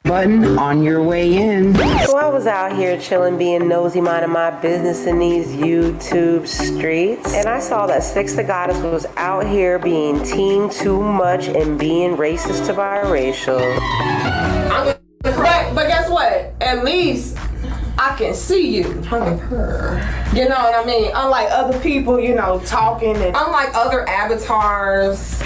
Button on your way in. So I was out here chilling, being nosy, minding my business in these YouTube streets, and I saw that Six the Goddess was out here being teen too much and being racist to biracial. But guess what? At least I can see you. You know what I mean? Unlike other people, you know, talking and unlike other avatars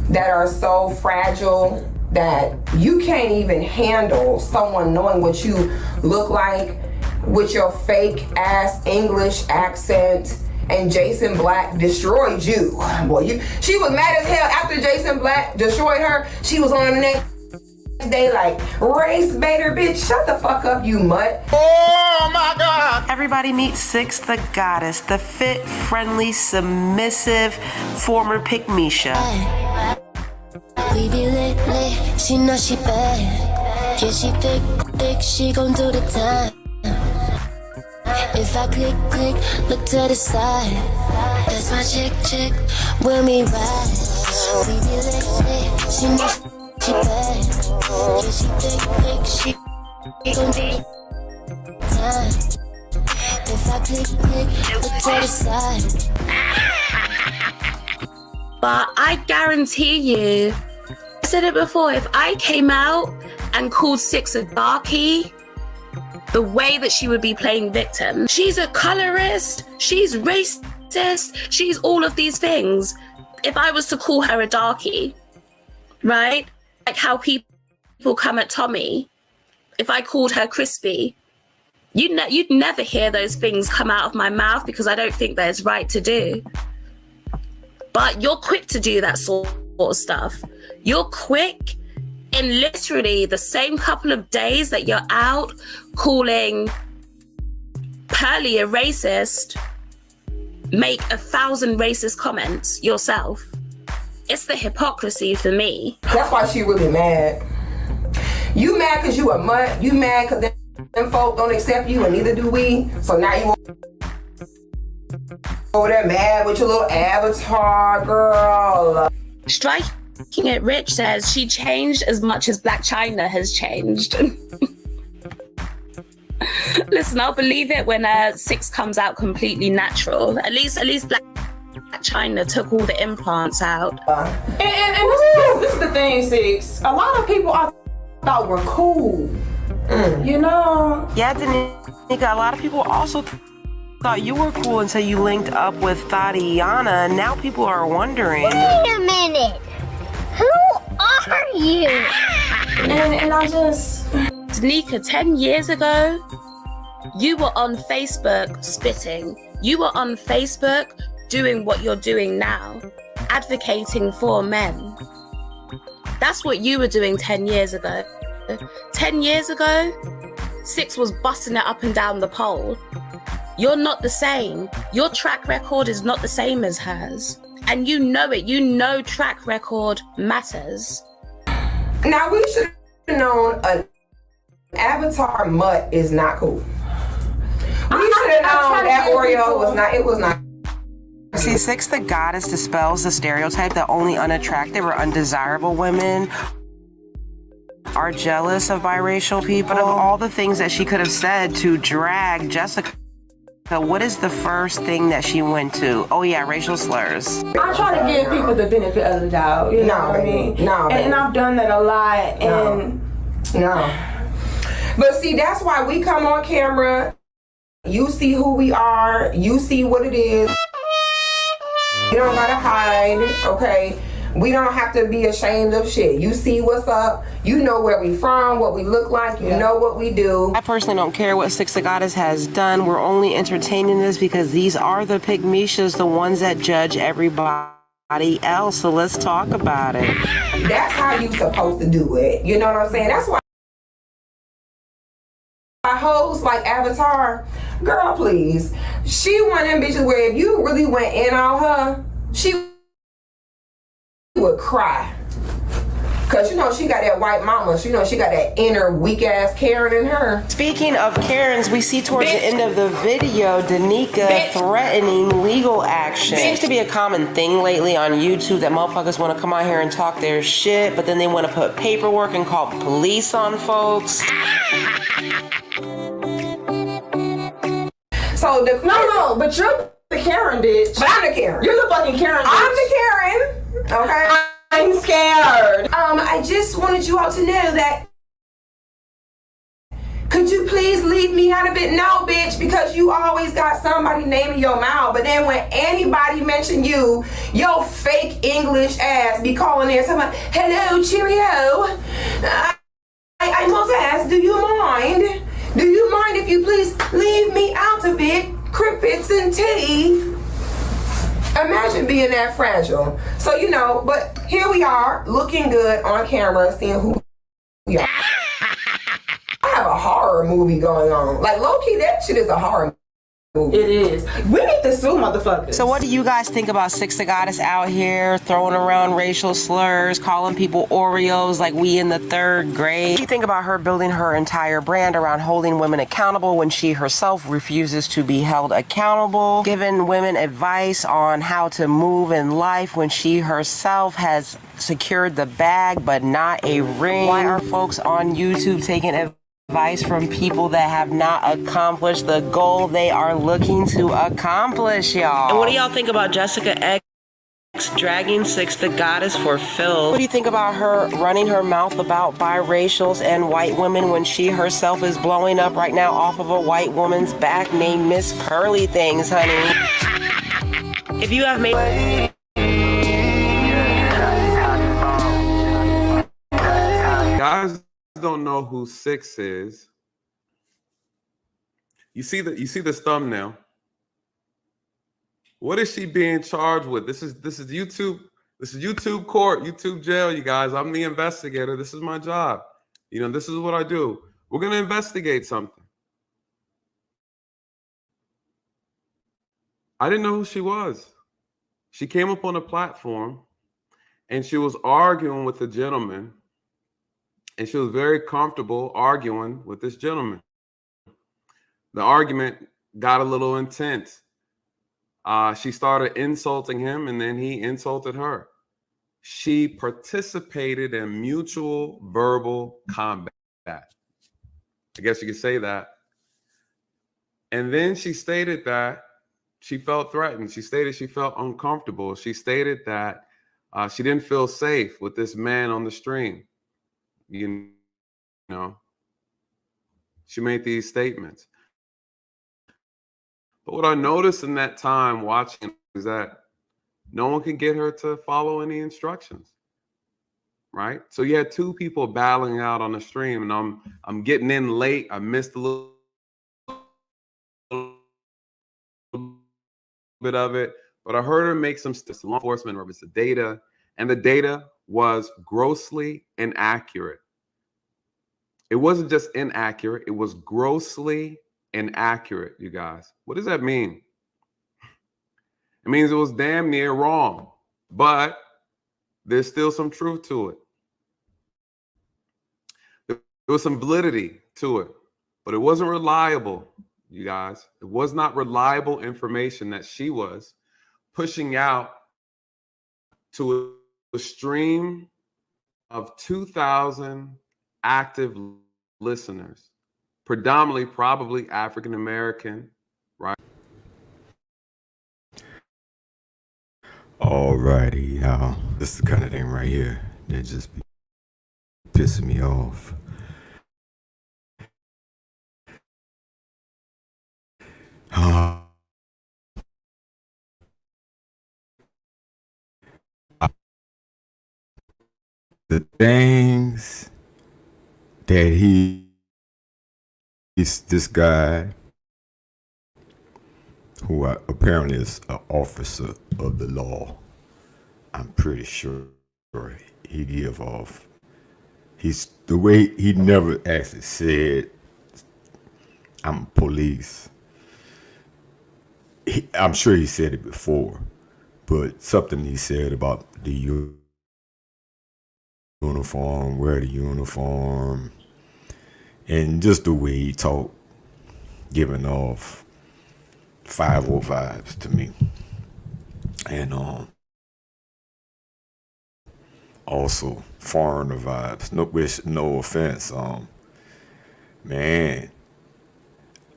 that are so fragile that you can't even handle someone knowing what you look like with your fake ass English accent. And Jason Black destroyed you. Boy, she was mad as hell after Jason Black destroyed her. She was on the next day like, race baiter, bitch, shut the fuck up, you mutt. Oh my God. Everybody meet Six the Goddess, the fit, friendly, submissive, former pick Misha. We be lit, she know she bad. Yeah, she thick, she gon' do the time. If I click, look to the side. That's my chick, when we ride. We be lit, she know she bad. Yeah, she thick, she gon' do the time. If I click, look to the side. But I guarantee you, I said it before, if I came out and called Six a darkie, the way that she would be playing victim, she's a colorist, she's racist, she's all of these things. If I was to call her a darkie, right? Like how people come at Tommy, if I called her crispy, you'd never hear those things come out of my mouth because I don't think that it's right to do. But you're quick to do that sort of stuff. You're quick in literally the same couple of days that you're out calling Pearly a racist, make 1,000 racist comments yourself. It's the hypocrisy for me. That's why she really mad. You mad because you a mutt. You mad because them folk don't accept you and neither do we. So now you over there mad with your little avatar, girl. Striking It Rich says she changed as much as Blac Chyna has changed. Listen, I'll believe it when Six comes out completely natural. At least Blac Chyna took all the implants out. And this is the thing, Six. A lot of people I thought were cool. You know? Yeah, Danica, a lot of people also thought you were cool until you linked up with Thotiana, and now people are wondering. Wait a minute. Who are you? And I just... Danica, 10 years ago, you were on Facebook spitting. You were on Facebook doing what you're doing now, advocating for men. That's what you were doing 10 years ago. 10 years ago, Six was busting it up and down the pole. You're not the same. Your track record is not the same as hers. And you know it. You know track record matters. Now, we should have known an avatar mutt is not cool. We should have known that Oreo was not, it was not. See, Six the Goddess dispels the stereotype that only unattractive or undesirable women are jealous of biracial people. But of all the things that she could have said to drag Jessica, what is the first thing that she went to? Oh yeah, racial slurs. I try to give people the benefit of the doubt, you know what I mean? No, and I've done that a lot, and... No. But see, that's why we come on camera You see who we are. You see what it is. You don't gotta hide, okay? We don't have to be ashamed of shit. You see what's up. You know where we from, what we look like. You know what we do. I personally don't care what Six the Goddess has done. We're only entertaining this because these are the pygmishas, the ones that judge everybody else. So let's talk about it. That's how you supposed to do it. You know what I'm saying? That's why hoes like Avatar, girl, please. She one of them bitches where if you really went in on her, she would cry. Cause you know she got that white mama. You know she got that inner weak ass Karen in her. Speaking of Karens, we see towards the end of the video Danica threatening legal action. Seems to be a common thing lately on YouTube that motherfuckers want to come out here and talk their shit, but then they want to put paperwork and call police on folks. So the No, but you're the Karen, bitch. But I'm the Karen. You're the fucking Karen, bitch. I'm the Karen. Okay. I'm scared. I just wanted you all to know that. Could you please leave me out of it? No, bitch, because you always got somebody naming your mouth. But then when anybody mention you, your fake English ass be calling in somebody, hello, cheerio. I must ask, do you mind? Do you mind if you please leave me out of it? Crickets and tea. Imagine being that fragile. So, you know, but here we are, looking good on camera, seeing who we are. I have a horror movie going on. Like, low-key, that shit is a horror movie. It is. We need to sue motherfuckers. So what do you guys think about Six the Goddess out here throwing around racial slurs, calling people Oreos like we in the 3rd grade? What do you think about her building her entire brand around holding women accountable when she herself refuses to be held accountable, giving women advice on how to move in life when she herself has secured the bag but not a ring? Why are folks on YouTube taking advice from people that have not accomplished the goal they are looking to accomplish, y'all? And what do y'all think about Jessica X dragging Six the Goddess for filth? What do you think about her running her mouth about biracials and white women when she herself is blowing up right now off of a white woman's back named Miss Pearly Things, honey? If you have made... Guys don't know who Six is. You see this thumbnail. What is she being charged with? This is YouTube. This is YouTube court, YouTube jail, you guys. I'm the investigator. This is my job. You know, this is what I do. We're gonna investigate something. I didn't know who she was. She came up on a platform and she was arguing with a gentleman. And she was very comfortable arguing with this gentleman. The argument got a little intense. She started insulting him and then he insulted her. She participated in mutual verbal combat. I guess you could say that. And then she stated that she felt threatened. She stated she felt uncomfortable. She stated that she didn't feel safe with this man on the stream. You know, she made these statements. But what I noticed in that time watching is that no one could get her to follow any instructions, right? So you had 2 people battling out on the stream, and I'm getting in late. I missed a little bit of it, but I heard her make some law enforcement reference to data, and the data was grossly inaccurate. It wasn't just inaccurate, it was grossly inaccurate, you guys. What does that mean? It means it was damn near wrong, but there's still some truth to it. There was some validity to it, but it wasn't reliable, you guys. It was not reliable information that she was pushing out to a stream of 2,000 active listeners, predominantly probably African American, right? Alrighty, y'all. This is the kind of thing right here that just be pissing me off. things that he's this guy who apparently is an officer of the law. I'm pretty sure he give off. He's the way he never actually said, "I'm police." I'm sure he said it before, but something he said about the uniform, wear the uniform, and just the way he talked, giving off 5-0 vibes to me. And also foreigner vibes. No offense. Man,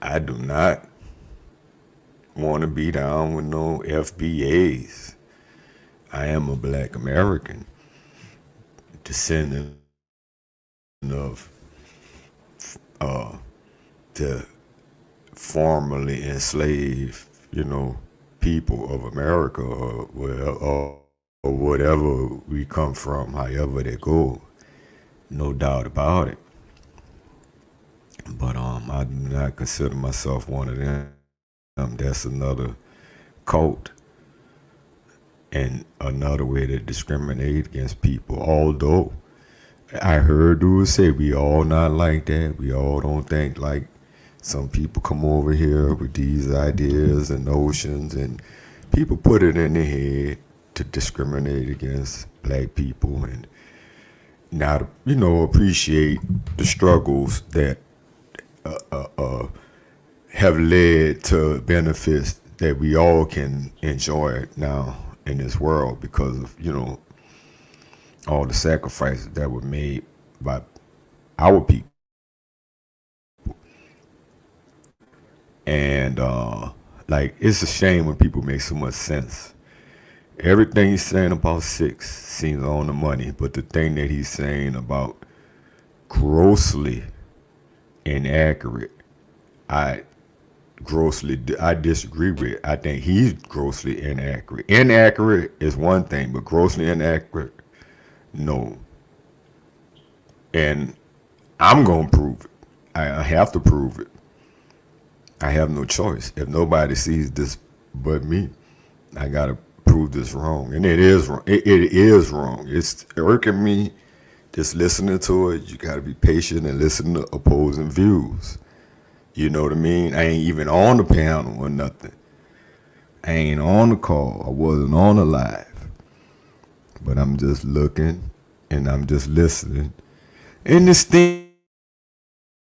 I do not want to be down with no FBAs. I am a Black American, descendant of the formerly enslaved, people of America, or whatever we come from, however they go. No doubt about it. But I do not consider myself one of them. That's another cult and another way to discriminate against people. Although I heard dudes say we all not like that. We all don't think like some people come over here with these ideas and notions, and people put it in their head to discriminate against Black people and not, appreciate the struggles that have led to benefits that we all can enjoy now in this world because of, all the sacrifices that were made by our people. And it's a shame when people make so much sense. Everything he's saying about 6 seems on the money, but the thing that he's saying about grossly inaccurate, I disagree with. I think he's grossly inaccurate. Inaccurate is one thing, but grossly inaccurate, no. And I'm gonna prove it. I have to prove it. I have no choice. If nobody sees this but me, I gotta prove this wrong. And it is wrong. It is wrong. It's irking me just listening to it. You gotta be patient and listen to opposing views. You know what I mean? I ain't even on the panel or nothing. I ain't on the call. I wasn't on the live. But I'm just looking and I'm just listening. And this thing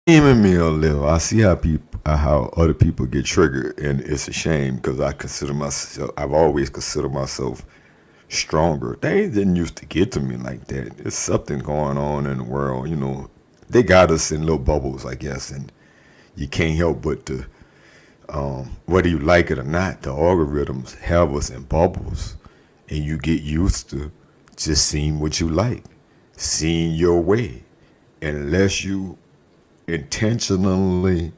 in me a little. I see how other people get triggered, and it's a shame because I've always considered myself stronger. Things didn't used to get to me like that. There's something going on in the world, They got us in little bubbles, I guess, and you can't help but to, whether you like it or not, the algorithms have us in bubbles, and you get used to just seeing what you like, seeing your way, and unless you intentionally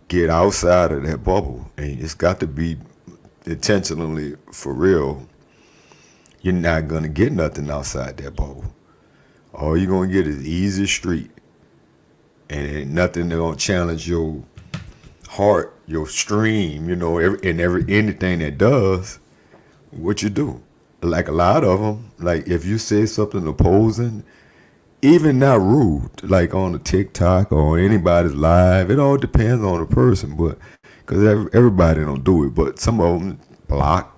get outside of that bubble, and it's got to be intentionally for real, you're not gonna get nothing outside that bubble. All you're gonna get is easy street, and ain't nothing that gonna challenge your heart, your stream, anything that does what you do. Like a lot of them, like if you say something opposing, even not rude, like on the TikTok or anybody's live, it all depends on the person, but because everybody don't do it, but some of them block.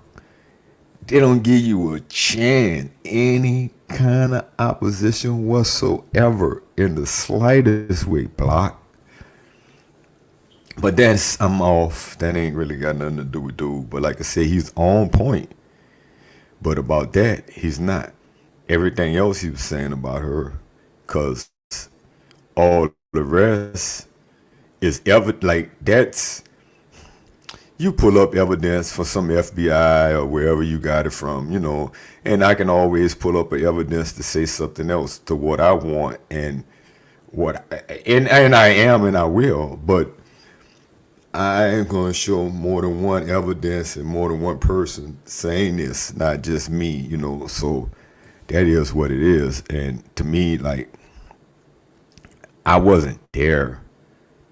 They don't give you a chance, any kind of opposition whatsoever in the slightest way. Block. But I'm off. That ain't really got nothing to do with dude. But like I said, he's on point. But about that, he's not. Everything else he was saying about her, because all the rest is that's, you pull up evidence for some FBI or wherever you got it from, and I can always pull up evidence to say something else to what I want and and I am and I will, but I ain't gonna show more than one evidence and more than one person saying this, not just me, so that is what it is. And to me, like, I wasn't there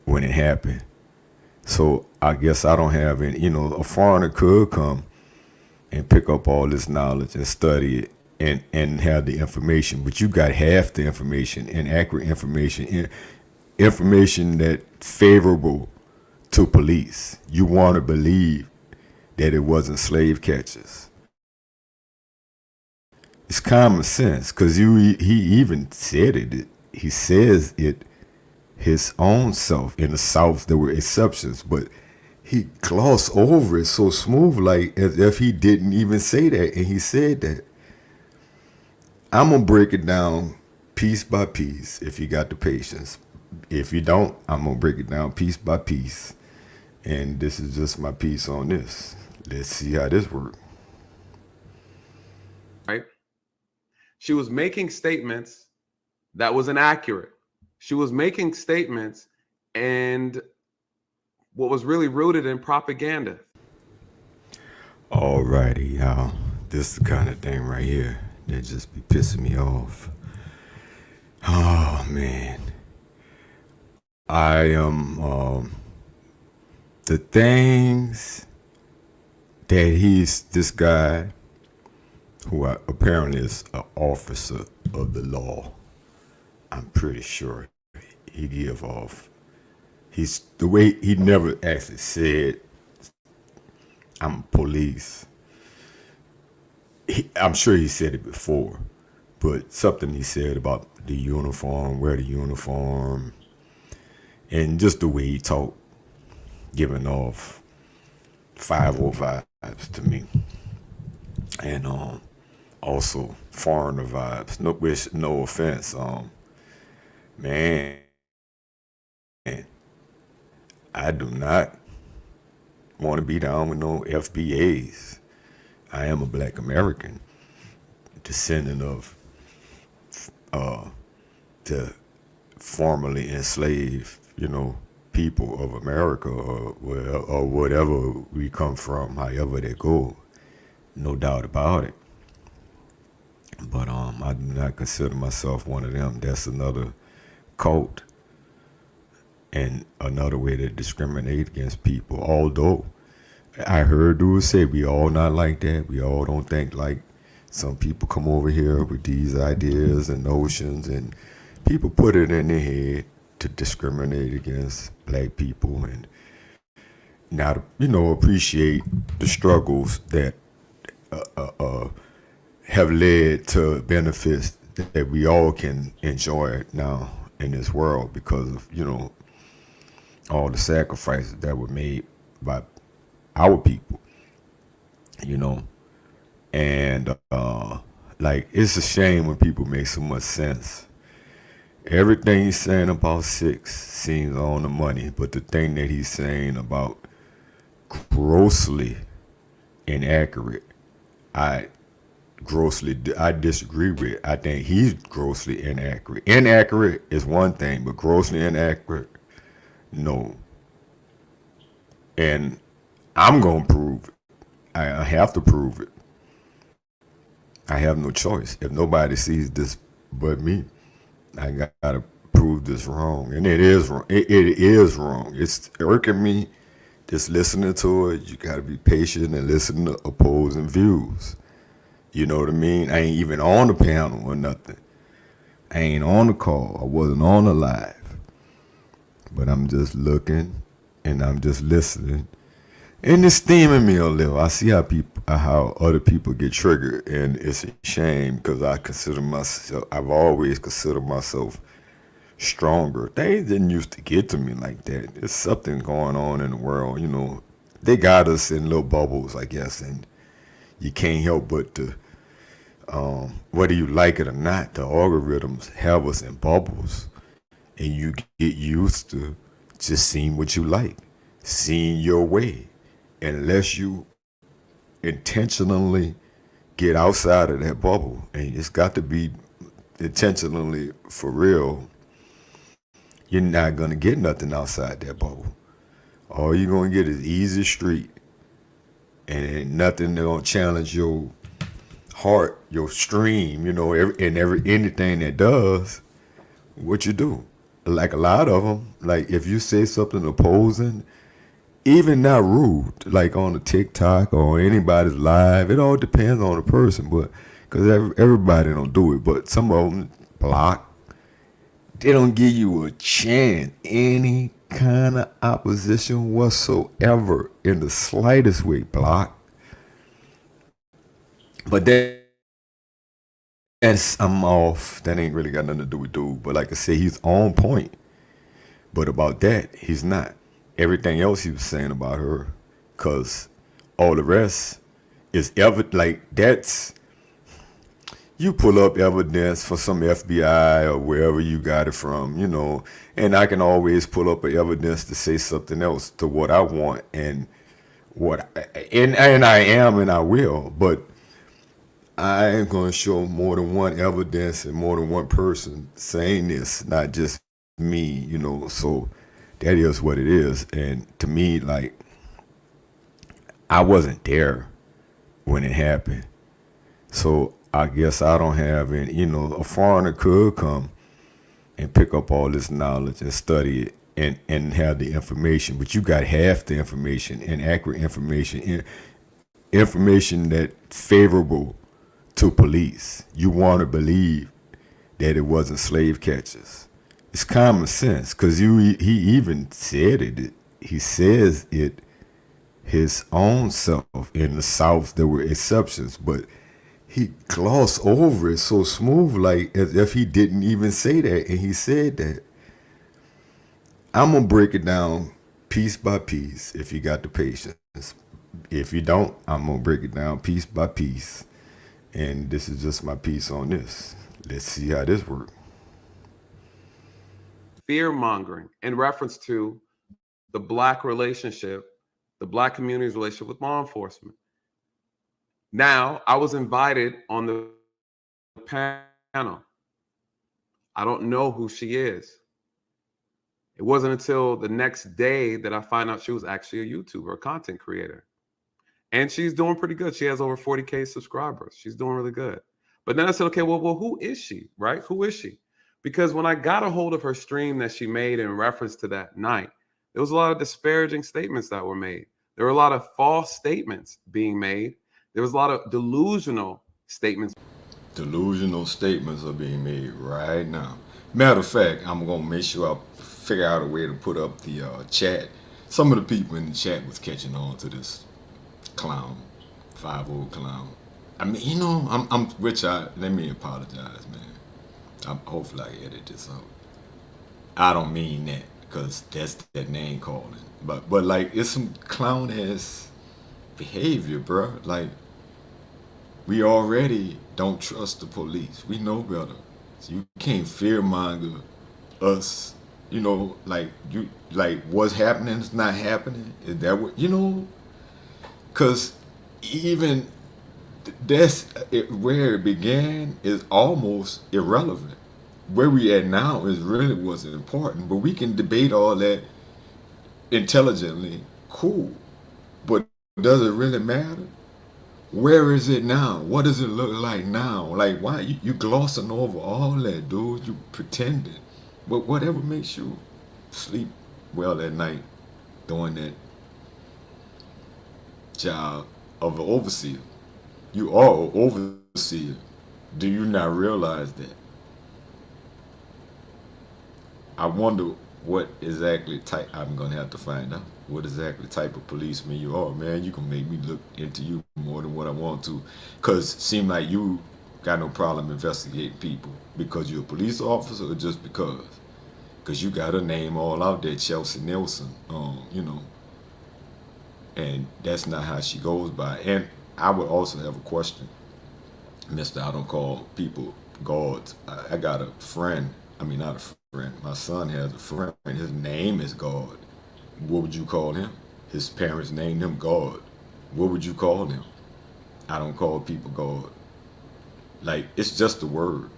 when it happened. So I guess I don't have any, you know, a foreigner could come and pick up all this knowledge and study it and have the information, but you got half the information, inaccurate information, information that favorable to police. You want to believe that it wasn't slave catchers. It's common sense, because he even said it. He says it his own self. In the South, there were exceptions, but he glossed over it so smooth, like as if he didn't even say that. And he said that. I'm going to break it down piece by piece if you got the patience. If you don't, I'm going to break it down piece by piece. And this is just my piece on this. Let's see how this works. Right? She was making statements that was inaccurate. She was making statements and what was really rooted in propaganda. Alrighty, y'all. This is the kind of thing right here that just be pissing me off. Oh, man. I am, the things that this guy, who apparently is an officer of the law, I'm pretty sure he give off. He's the way he never actually said, I'm police. I'm sure he said it before, but something he said about the uniform, wear the uniform, and just the way he talked, giving off 505 vibes to me. And also foreigner vibes. No offense. Man, I do not want to be down with no FBAs. I am a Black American, descendant of the formerly enslaved, people of America, or whatever we come from, however they go. No doubt about it. But I do not consider myself one of them. That's another cult and another way to discriminate against people. Although I heard dudes say we all not like that. We all don't think like some people come over here with these ideas and notions, and people put it in their head to discriminate against Black people and not, appreciate the struggles that have led to benefits that we all can enjoy now in this world because of, all the sacrifices that were made by our people, and it's a shame when people make so much sense. Everything he's saying about 6 seems on the money, but the thing that he's saying about grossly inaccurate, I disagree with. I think he's grossly inaccurate. Inaccurate is one thing, but grossly inaccurate, no. And I'm going to prove it. I have to prove it. I have no choice. If nobody sees this but me, I got to prove this wrong. And it is wrong. It is wrong. It's irking me just listening to it. You got to be patient and listen to opposing views. You know what I mean? I ain't even on the panel or nothing. I ain't on the call. I wasn't on the live. But I'm just looking and I'm just listening. And it's steaming me a little. I see how other people get triggered, and it's a shame because I've always considered myself stronger. Things didn't used to get to me like that. There's something going on in the world, They got us in little bubbles, I guess, and you can't help but to, whether you like it or not, the algorithms have us in bubbles, and you get used to just seeing what you like, seeing your way. Unless you intentionally get outside of that bubble, and it's got to be intentionally for real, you're not going to get nothing outside that bubble. All you're going to get is easy street, and ain't nothing that going to challenge your heart, your stream, you know, anything that does, what you do. Like a lot of them, like if you say something opposing, even not rude, like on a TikTok or anybody's live, it all depends on the person, but because everybody don't do it, but some of them block. They don't give you a chance, any kind of opposition whatsoever in the slightest way, block. But that's, I'm off. That ain't really got nothing to do with dude. But like I say, he's on point. But about that, he's not. Everything else he was saying about her, because all the rest is like that's, you pull up evidence for some FBI or wherever you got it from, you know, and I can always pull up evidence to say something else to what I want and and I am and I will, but I am going to show more than one evidence and more than one person saying this, not just me, you know, so that is what it is. And to me, like, I wasn't there when it happened. So I guess I don't have any, you know, a foreigner could come and pick up all this knowledge and study it and have the information, but you got half the information, inaccurate information, information that favorable to police. You want to believe that it wasn't slave catchers. It's common sense, because he even said it. He says it his own self. In the South, there were exceptions, but he glossed over it so smooth, like as if he didn't even say that, and he said that. I'm going to break it down piece by piece if you got the patience. If you don't, I'm going to break it down piece by piece. And this is just my piece on this. Let's see how this works. Fear mongering in reference to the Black relationship, the Black community's relationship with law enforcement. Now, I was invited on the panel. I don't know who she is. It wasn't until the next day that I find out she was actually a YouTuber, a content creator. And she's doing pretty good. She has over 40K subscribers. She's doing really good. But then I said, okay, well, who is she, right? Who is she? Because when I got a hold of her stream that she made in reference to that night, there was a lot of disparaging statements that were made. There were a lot of false statements being made. There was a lot of delusional statements. Delusional statements are being made right now. Matter of fact, I'm going to make sure I figure out a way to put up the chat. Some of the people in the chat was catching on to this clown, 5-0 clown. I mean, you know, let me apologize, man. Hopefully I edit this out. I don't mean that, because that's that name calling. But like, it's some clown ass behavior, bro. Like, we already don't trust the police. We know better. So you can't fearmonger us. You know, like what's happening is not happening. Is that what, you know? Because even where it began is almost irrelevant. Where we at now is really wasn't important, but we can debate all that intelligently, cool. But does it really matter? Where is it now? What does it look like now? Like, why you glossing over all that, dude? You pretending. But whatever makes you sleep well at night, doing that job of an overseer. You are an overseer. Do you not realize that? I wonder what exactly type, I'm going to have to find out what exactly type of policeman you are, man. You can make me look into you more than what I want to. Because it seems like you got no problem investigating people because you're a police officer or just because? Because you got a name all out there, Chelsea Nielsen, you know. And that's not how she goes by. And I would also have a question. Mister, I don't call people gods. I got a friend, I mean not a friend, my son has a friend, his name is God. What would you call him? His parents named him God. What would you call him? I don't call people God. Like, it's just a word.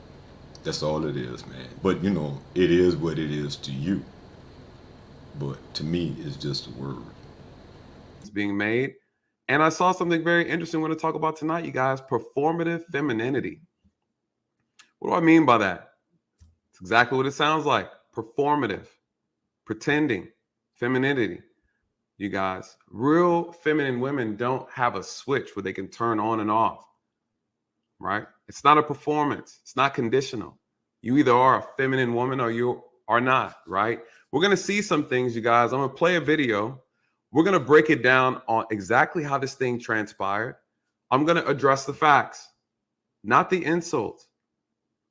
That's all it is, man. But you know, it is what it is to you. But to me, it's just a word. It's being made. And I saw something very interesting we're going to talk about tonight, you guys. Performative femininity. What do I mean by that? It's exactly what it sounds like. Performative, pretending, femininity. You guys, real feminine women don't have a switch where they can turn on and off, right? It's not a performance. It's not conditional. You either are a feminine woman or you are not, right? We're going to see some things, you guys. I'm going to play a video. We're going to break it down on exactly how this thing transpired. I'm going to address the facts, not the insults.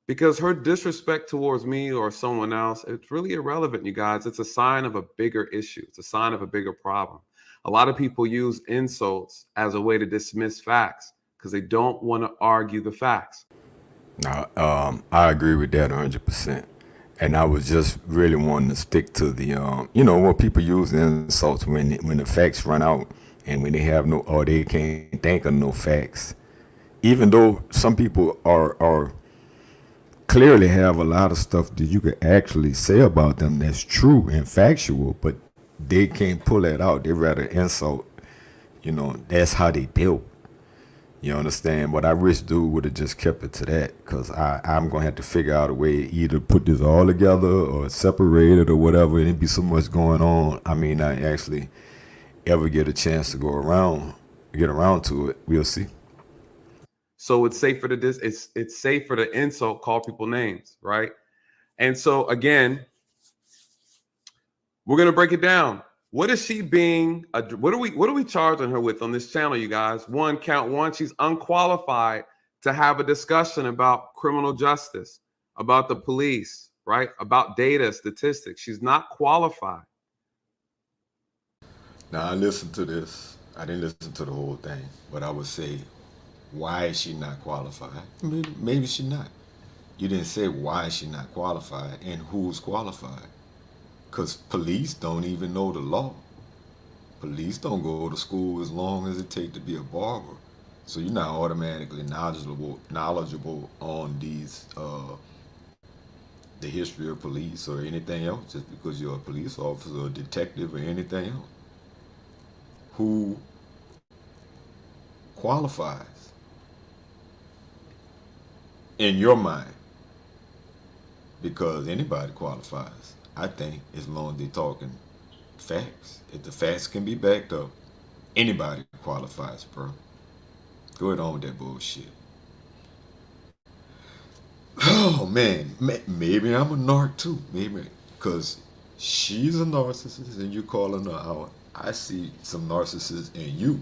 Because her disrespect towards me or someone else, it's really irrelevant, you guys. It's a sign of a bigger issue. It's a sign of a bigger problem. A lot of people use insults as a way to dismiss facts because they don't want to argue the facts. Now, I agree with that 100%. And I was just really wanting to stick to the, when people use insults when the facts run out and when they have no, or they can't think of no facts. Even though some people are clearly have a lot of stuff that you could actually say about them that's true and factual, but they can't pull that out. They rather insult. That's how they built. You understand? But I wish dude would have just kept it to that, because I'm going to have to figure out a way either put this all together or separate it or whatever. And it'd be so much going on. I mean, I actually ever get a chance to get around to it. We'll see. So it's safer to it's safer to insult, call people names, right? And so again, we're gonna break it down. What is she being? What are we charging her with on this channel, you guys? Count one. She's unqualified to have a discussion about criminal justice, about the police, right? About data, statistics. She's not qualified. Now I listened to this. I didn't listen to the whole thing, but I would say, why is she not qualified? Maybe she's not. You didn't say why is she not qualified and who's qualified. Because police don't even know the law. Police don't go to school as long as it takes to be a barber. So you're not automatically knowledgeable on these, the history of police or anything else just because you're a police officer or a detective or anything else. Who qualifies? In your mind, because anybody qualifies, I think, as long as they're talking facts. If the facts can be backed up, anybody qualifies, bro. Go ahead on with that bullshit. Oh man, maybe I'm a narc too, maybe, because she's a narcissist and you calling her out. I see some narcissists in you,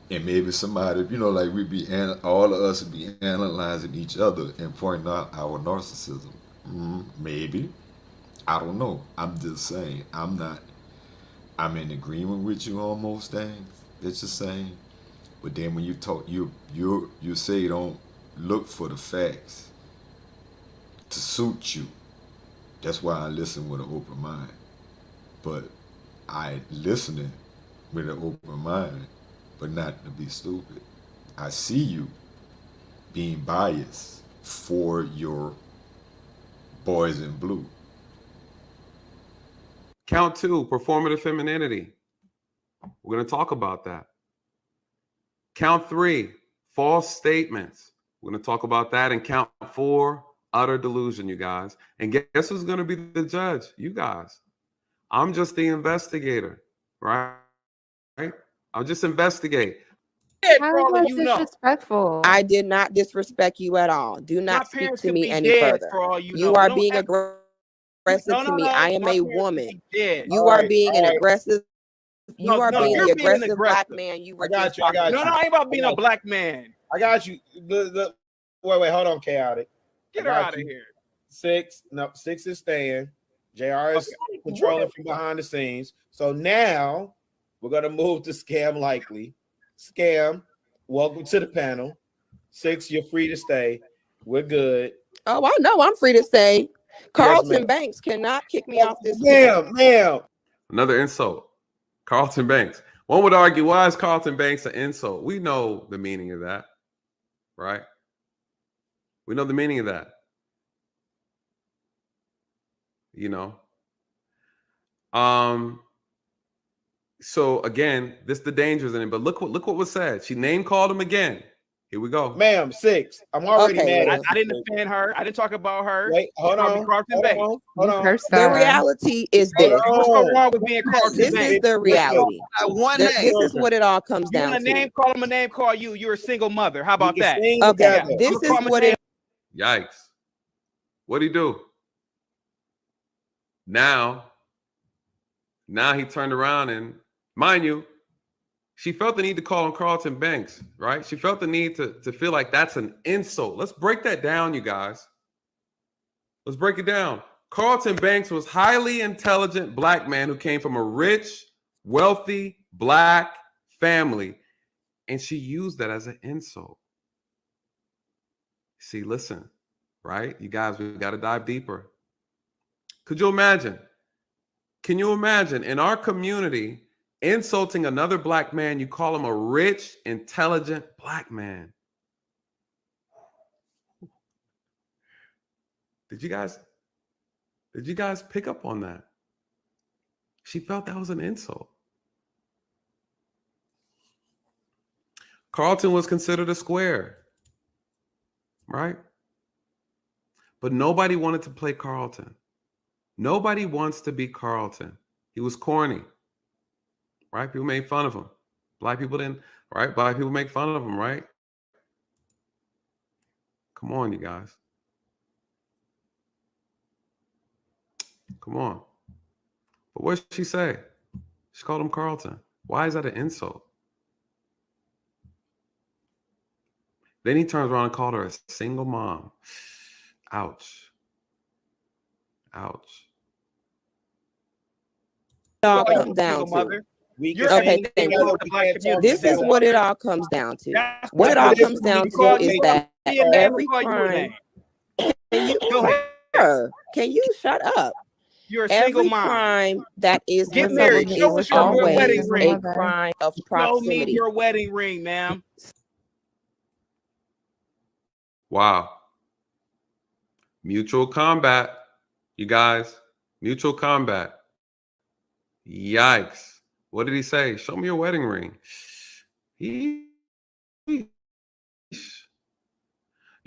and maybe somebody, like all of us would be analyzing each other and pointing out our narcissism. Maybe. I don't know. I'm just saying. I'm in agreement with you on most things that you're saying. But then when you talk, you say don't look for the facts to suit you. That's why I listen with an open mind. But I listening with an open mind, but not to be stupid. I see you being biased for your boys in blue. Count two, performative femininity. We're going to talk about that. Count three, false statements. We're going to talk about that. And count four, utter delusion, you guys. And guess who's going to be the judge? You guys. I'm just the investigator, right? I'll just investigate. How was disrespectful? I did not disrespect you at all. Do not speak to me any further. You are being aggressive to me. I am a woman. You are being an aggressive. You are being the aggressive black man. You were just talking about. No, I ain't about being a black man. I got you. Wait, hold on, Chaotic. Get her out of here. Six is staying. JR is controlling from behind the scenes. So now we're gonna move to Scam Likely. Scam, welcome to the panel. Six, you're free to stay. We're good. Oh, I know I'm free to stay. Carlton Banks cannot kick me off this. Ma'am. Another insult. Carlton Banks. One would argue, why is Carlton Banks an insult? We know the meaning of that, right? We know the meaning of that. So again, this the dangers in it. But look what was said. She name called him again. Here we go. Ma'am, 6. I'm already mad. I didn't defend her. I didn't talk about her. Wait, hold on. The reality is this. What's so wrong with being Carlton This Banks? is the reality. This is what it all comes You down want to. a name call him, a name call you. You're a single mother. How about that? Okay, this is what it. Yikes. What'd he do? Now he turned around and, mind you, she felt the need to call him Carlton Banks, right? She felt the need to feel like that's an insult. Let's break that down, you guys. Let's break it down. Carlton Banks was a highly intelligent black man who came from a rich, wealthy black family, and she used that as an insult. See, listen, right? You guys, we got to dive deeper. Could you imagine? Can you imagine in our community insulting another black man? You call him a rich, intelligent black man. Did you guys pick up on that? She felt that was an insult. Carlton was considered a square, right? But nobody wanted to play Carlton. Nobody wants to be Carlton. He was corny, right? People made fun of him. Black people didn't, right? Black people make fun of him, right? Come on, you guys. Come on. But what did she say? She called him Carlton. Why is that an insult? Then he turns around and called her a single mom. Ouch. Ouch. It all comes down to. Okay, thank you. This is what it all comes down to. What it all comes down to is that every crime. Can you shut up? You're a single Every mom. crime that is Get married. committed Show us is your always wedding ring. a crime of Show me proximity. your wedding ring, ma'am. Wow. Mutual combat, you guys. Mutual combat. Yikes. What did he say? Show me your wedding ring. You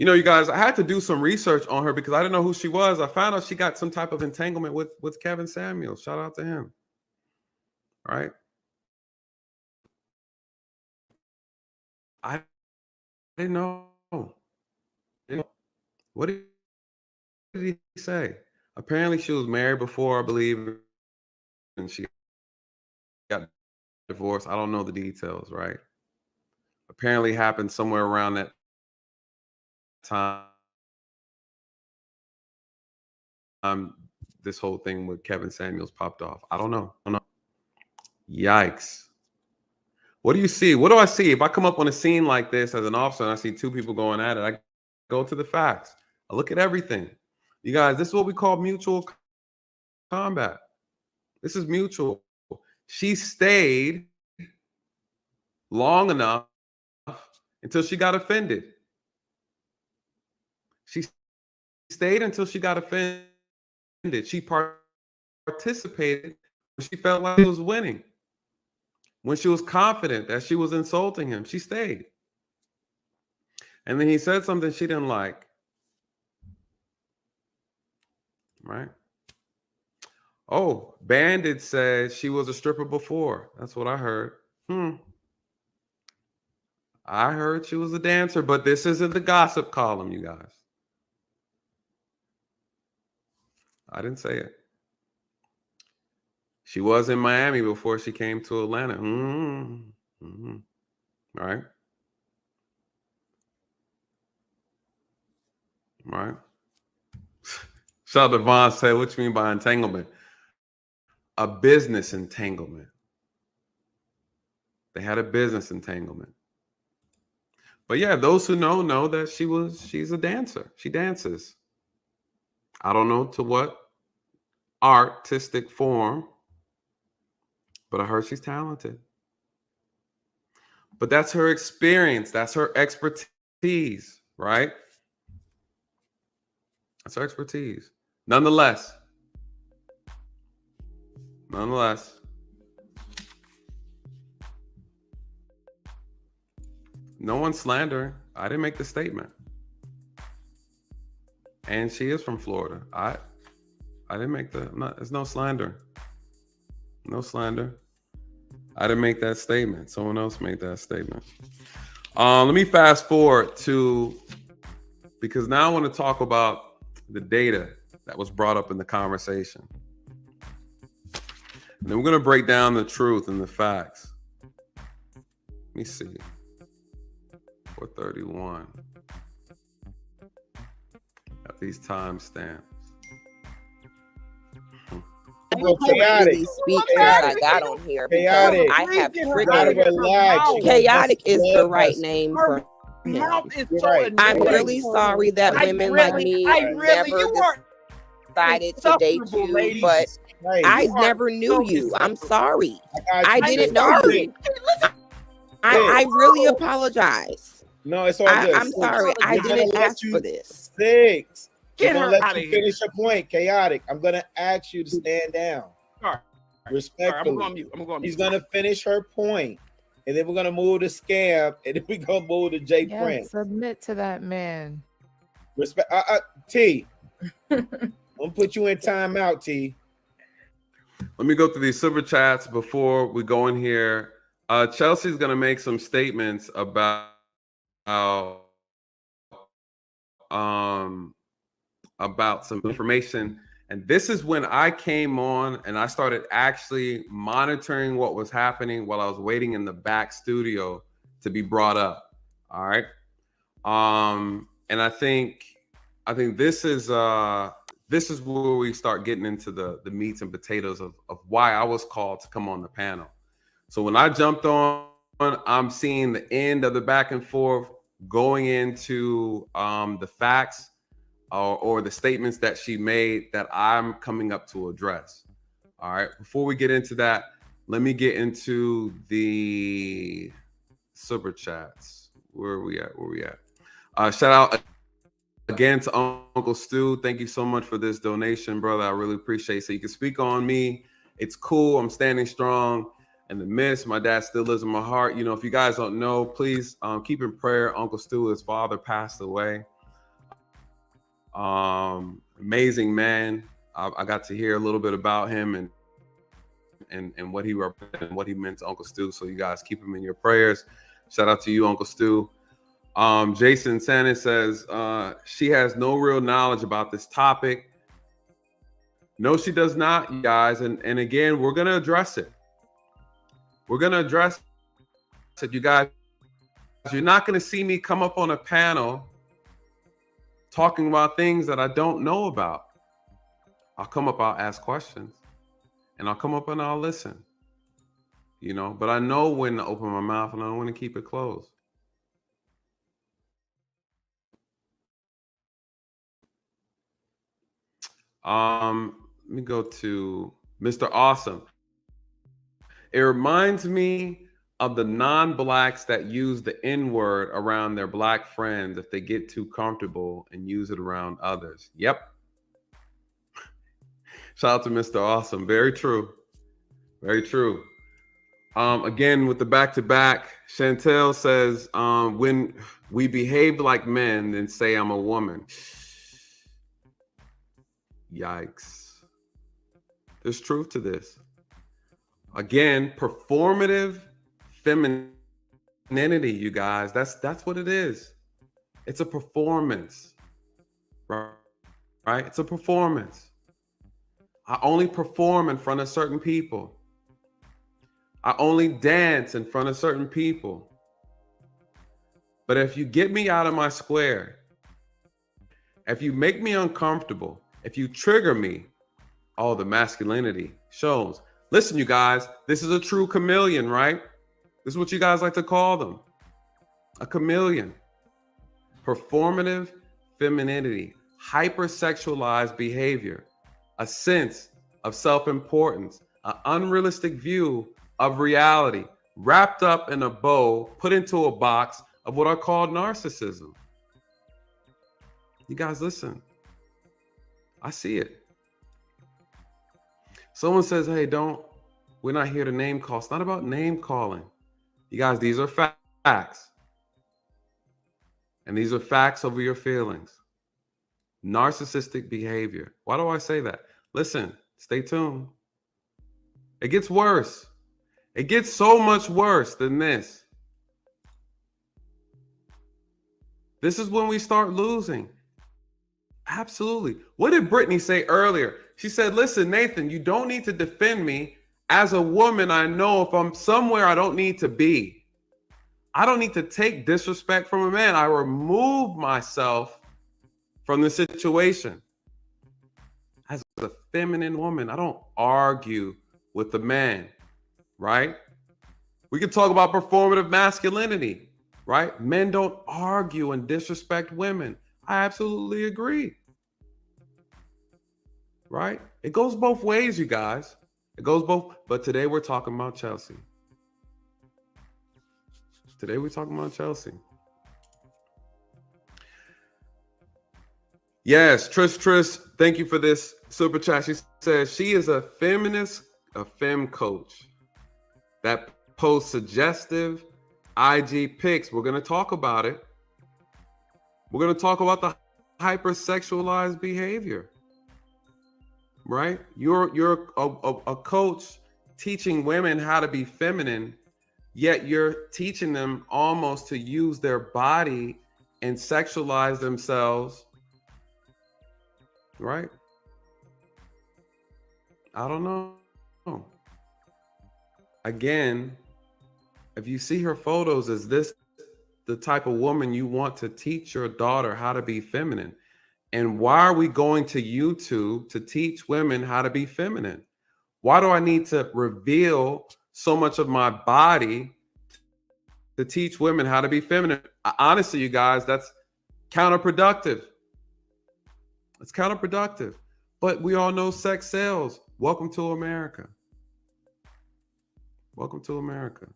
know, you guys, I had to do some research on her because I didn't know who she was. I found out she got some type of entanglement with Kevin Samuels. Shout out to him. All right. I didn't know. What did he say? Apparently she was married before, I believe, and she got divorced. I don't know the details, right? Apparently happened somewhere around that time. This whole thing with Kevin Samuels popped off. I don't know. Yikes. What do you see? What do I see? If I come up on a scene like this as an officer and I see two people going at it, I go to the facts. I look at everything. You guys, this is what we call mutual combat. This is mutual. She stayed long enough until she got offended. She stayed until she got offended. She participated when she felt like she was winning. When she was confident that she was insulting him, she stayed. And then he said something she didn't like. Right? Oh, Bandit said she was a stripper before. That's what I heard. I heard she was a dancer, but this isn't the gossip column, you guys. I didn't say it. She was in Miami before she came to Atlanta. All right. All right. Shout out to Vaughn said, what you mean by entanglement? A business entanglement. They had a business entanglement. But yeah, those who know that she's a dancer. She dances. I don't know to what artistic form, but I heard she's talented. But that's her experience. That's her expertise, right? That's her expertise. Nonetheless, No one's slandering. I didn't make the statement. And she is from Florida. I didn't make there's no slander. No slander. I didn't make that statement. Someone else made that statement. Let me fast forward because now I want to talk about the data that was brought up in the conversation. And then we're going to break down the truth and the facts. Let me see. 431. Got these timestamps. Really speak as I got on here because I have triggered. Chaotic is the right name for him. I'm really sorry that women like me never decided to date you, but I never knew you. I'm sorry. I didn't know you. I really apologize. No, it's all good. I'm sorry. I didn't ask for this. Six. Get her let out you of finish your point. Chaotic. I'm gonna ask you to stand down. All right. Respectfully. I'm going to mute. She's gonna finish her point, and then we're gonna move to Scam, and then we're gonna move to Jay Prince. Submit to that man. Respect. T. I'm gonna put you in timeout, T. Let me go through these super chats before we go in here. Chelsea's gonna make some statements about some information. And this is when I came on and I started actually monitoring what was happening while I was waiting in the back studio to be brought up. All right. And I think this is where we start getting into the meats and potatoes of why I was called to come on the panel. So when I jumped on, I'm seeing the end of the back and forth going into the facts or the statements that she made that I'm coming up to address. All right. Before we get into that, let me get into the super chats. Where are we at? Shout out again to Uncle Stu. Thank you so much for this donation, brother. I really appreciate it. So you can speak on me. It's cool. I'm standing strong in the midst. My dad still lives in my heart. You know, if you guys don't know, please keep in prayer. Uncle Stu, his father passed away. Amazing man. I got to hear a little bit about him and what he represented, what he meant to Uncle Stu. So you guys keep him in your prayers. Shout out to you, Uncle Stu. Jason Sanders says she has no real knowledge about this topic. No, she does not, you guys. And again, we're gonna address it. We're gonna address it, you guys. You're not gonna see me come up on a panel talking about things that I don't know about. I'll come up, I'll ask questions, and I'll come up and I'll listen. You know, but I know when to open my mouth and I don't want to keep it closed. Let me go to Mr. Awesome. It reminds me of the non-blacks that use the N-word around their black friends if they get too comfortable and use it around others. Yep. Shout out to Mr. Awesome. Very true. Very true. Again, with the back-to-back, Chantel says, when we behave like men, then say I'm a woman. Yikes. There's truth to this. Again, performative femininity, you guys. That's what it is. It's a performance. Right? It's a performance. I only perform in front of certain people. I only dance in front of certain people. But if you get me out of my square, if you make me uncomfortable, if you trigger me, oh, the masculinity shows. Listen, you guys, this is a true chameleon, right? This is what you guys like to call them. A chameleon. Performative femininity, hypersexualized behavior, a sense of self-importance, an unrealistic view of reality, wrapped up in a bow, put into a box of what are called narcissism. You guys listen. I see it. Someone says, hey, we're not here to name call. It's not about name calling. You guys, these are facts. And these are facts over your feelings. Narcissistic behavior. Why do I say that? Listen, stay tuned. It gets worse. It gets so much worse than this. This is when we start losing. Absolutely. What did Brittany say earlier? She said, listen, Nathan, you don't need to defend me. As a woman, I know if I'm somewhere I don't need to be. I don't need to take disrespect from a man. I remove myself from the situation. As a feminine woman, I don't argue with the man, right? We can talk about performative masculinity, right? Men don't argue and disrespect women. I absolutely agree, right? It goes both ways, you guys. It goes both, but today we're talking about Chelsea. Today we're talking about Chelsea. Yes, Trish, thank you for this super chat. She says she is a feminist, a femme coach that posts suggestive IG pics. We're going to talk about it. We're going to talk about the hypersexualized behavior, right? You're a coach teaching women how to be feminine, yet you're teaching them almost to use their body and sexualize themselves, right? I don't know. Again, if you see her photos, is this the type of woman you want to teach your daughter how to be feminine? And why are we going to YouTube to teach women how to be feminine? Why do I need to reveal so much of my body to teach women how to be feminine? Honestly, you guys, that's counterproductive. It's counterproductive. But we all know sex sells. Welcome to America. Welcome to America.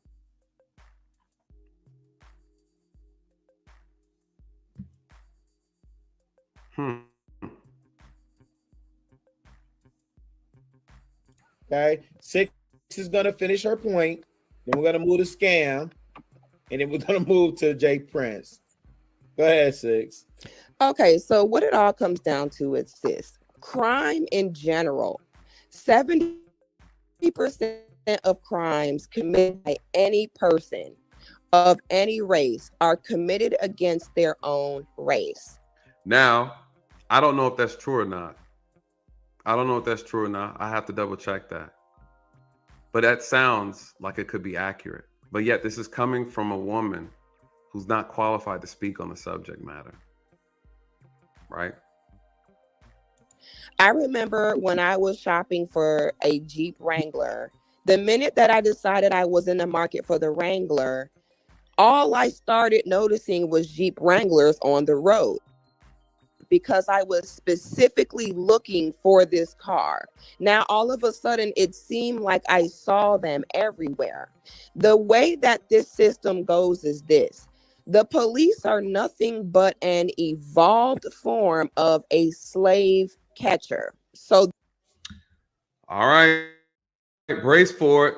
Okay, 6 is gonna finish her point. Then we're gonna move to Scam, and then we're gonna move to Jay Prince. Go ahead, 6. Okay, so what it all comes down to is this: crime in general. 70% of crimes committed by any person of any race are committed against their own race. Now, I don't know if that's true or not. I have to double check that. But that sounds like it could be accurate. But yet this is coming from a woman who's not qualified to speak on the subject matter. Right? I remember when I was shopping for a Jeep Wrangler, the minute that I decided I was in the market for the Wrangler, all I started noticing was Jeep Wranglers on the road, because I was specifically looking for this car. Now, all of a sudden, it seemed like I saw them everywhere. The way that this system goes is this: the police are nothing but an evolved form of a slave catcher. So, all right, brace for it.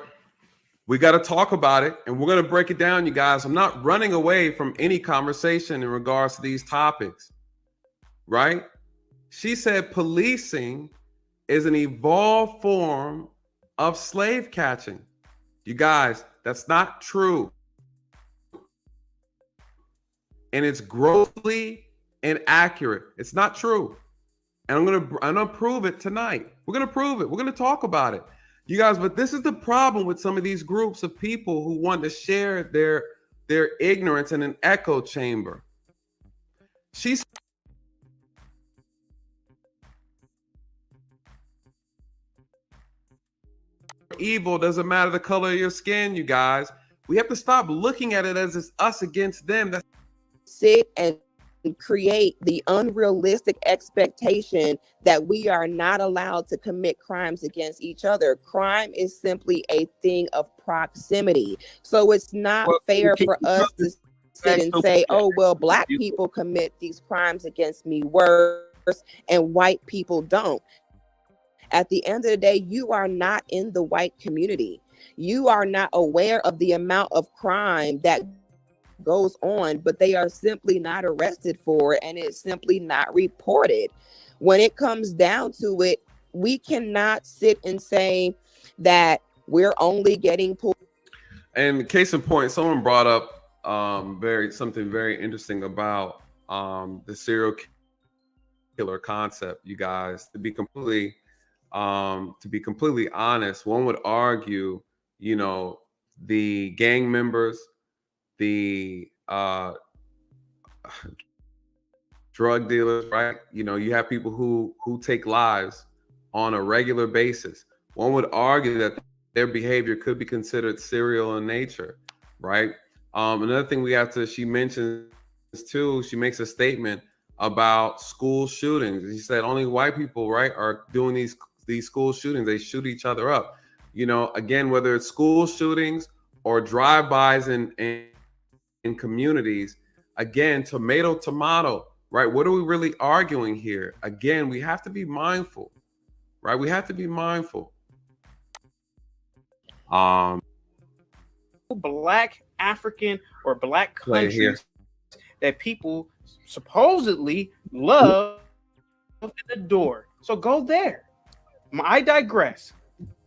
We got to talk about it, and we're going to break it down, you guys. I'm not running away from any conversation in regards to these topics. Right? She said policing is an evolved form of slave catching. You guys, that's not true. And it's grossly inaccurate. It's not true. And I'm gonna prove it tonight. We're gonna prove it. We're gonna talk about it. You guys, but this is the problem with some of these groups of people who want to share their ignorance in an echo chamber. She's evil, doesn't matter the color of your skin, you guys. We have to stop looking at it as it's us against them. That's sit and create the unrealistic expectation that we are not allowed to commit crimes against each other. Crime is simply a thing of proximity. So it's not fair for us to sit and say, oh, well, Black people commit these crimes against me worse and white people don't. At the end of the day, you are not in the white community. You are not aware of the amount of crime that goes on, but they are simply not arrested for it, and it's simply not reported. When it comes down to it, we cannot sit and say that we're only getting pulled. And case in point, someone brought up something very interesting about the serial killer concept. You guys, to be completely honest, one would argue, you know, the gang members, the drug dealers, right? You know, you have people who take lives on a regular basis. One would argue that their behavior could be considered serial in nature, right? Another thing she mentions too, she makes a statement about school shootings. She said only white people, right, are doing these school shootings. They shoot each other up. You know, again, whether it's school shootings or drive-bys in communities, again, tomato, right? What are we really arguing here? Again, we have to be mindful, right? We have to be mindful. Black African or black countries that people supposedly love and adore. So go there. I digress.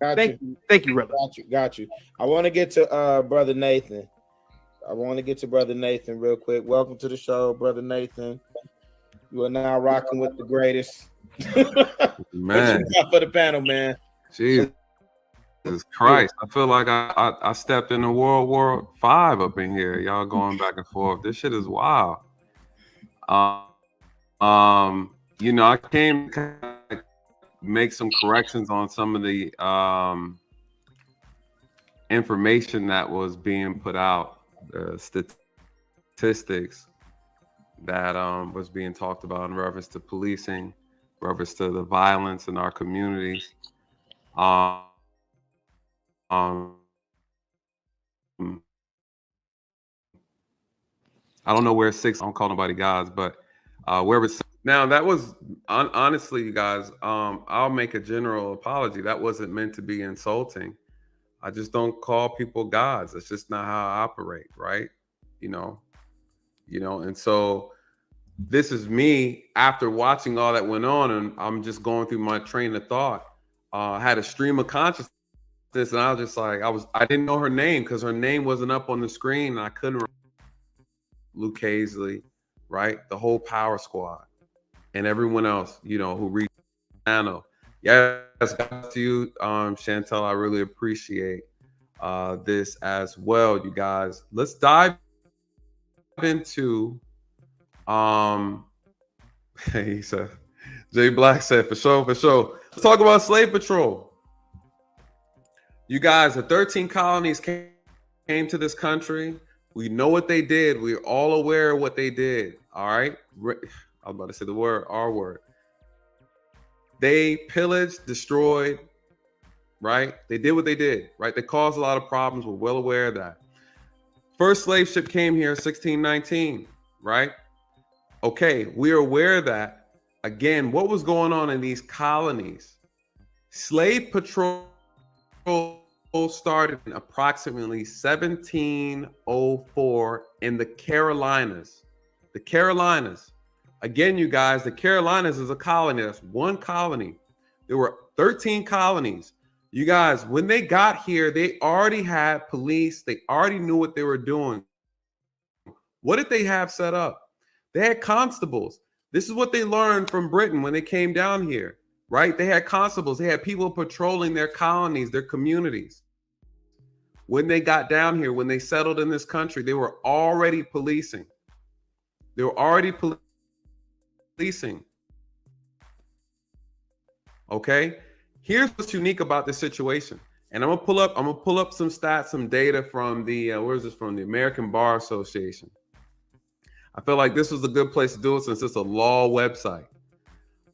Thank you, brother. Got you. I want to get to Brother Nathan. Real quick. Welcome to the show, Brother Nathan. You are now rocking with the greatest. Man, for the panel, man. Jesus Christ. I feel like I stepped into World War V up in here. Y'all going back and forth. This shit is wild. You know, I came to make some corrections on some of the information that was being put out, the statistics that was being talked about in reference to policing, reference to the violence in our communities. I don't know where 6, I don't call nobody guys, but where was now, that was honestly, you guys, I'll make a general apology. That wasn't meant to be insulting. I just don't call people gods. That's just not how I operate, right? You know, and so this is me after watching all that went on, and I'm just going through my train of thought. I had a stream of consciousness, and I was just like, I didn't know her name because her name wasn't up on the screen, and I couldn't remember. Luke Hazley, right? The whole Power Squad. And everyone else, you know, who reached the channel. Yes, guys, to you, Chantel, I really appreciate this as well, you guys. Let's dive into, he said, Jay Black said, for sure. Let's talk about Slave Patrol. You guys, the 13 colonies came to this country. We know what they did. We're all aware of what they did, all right? I was about to say the word, R word. They pillaged, destroyed, right? They did what they did, right? They caused a lot of problems. We're well aware of that. First slave ship came here 1619, right? Okay, we're aware of that. Again, what was going on in these colonies? Slave patrol started in approximately 1704 in the Carolinas. The Carolinas. Again, you guys, the Carolinas is a colony. That's one colony. There were 13 colonies. You guys, when they got here, they already had police. They already knew what they were doing. What did they have set up? They had constables. This is what they learned from Britain when they came down here, right? They had constables. They had people patrolling their colonies, their communities. When they got down here, when they settled in this country, they were already policing. They were already policing. Okay, here's what's unique about this situation, and I'm gonna pull up some stats, some data from the where is this from? The American Bar Association. I feel like this was a good place to do it since it's a law website.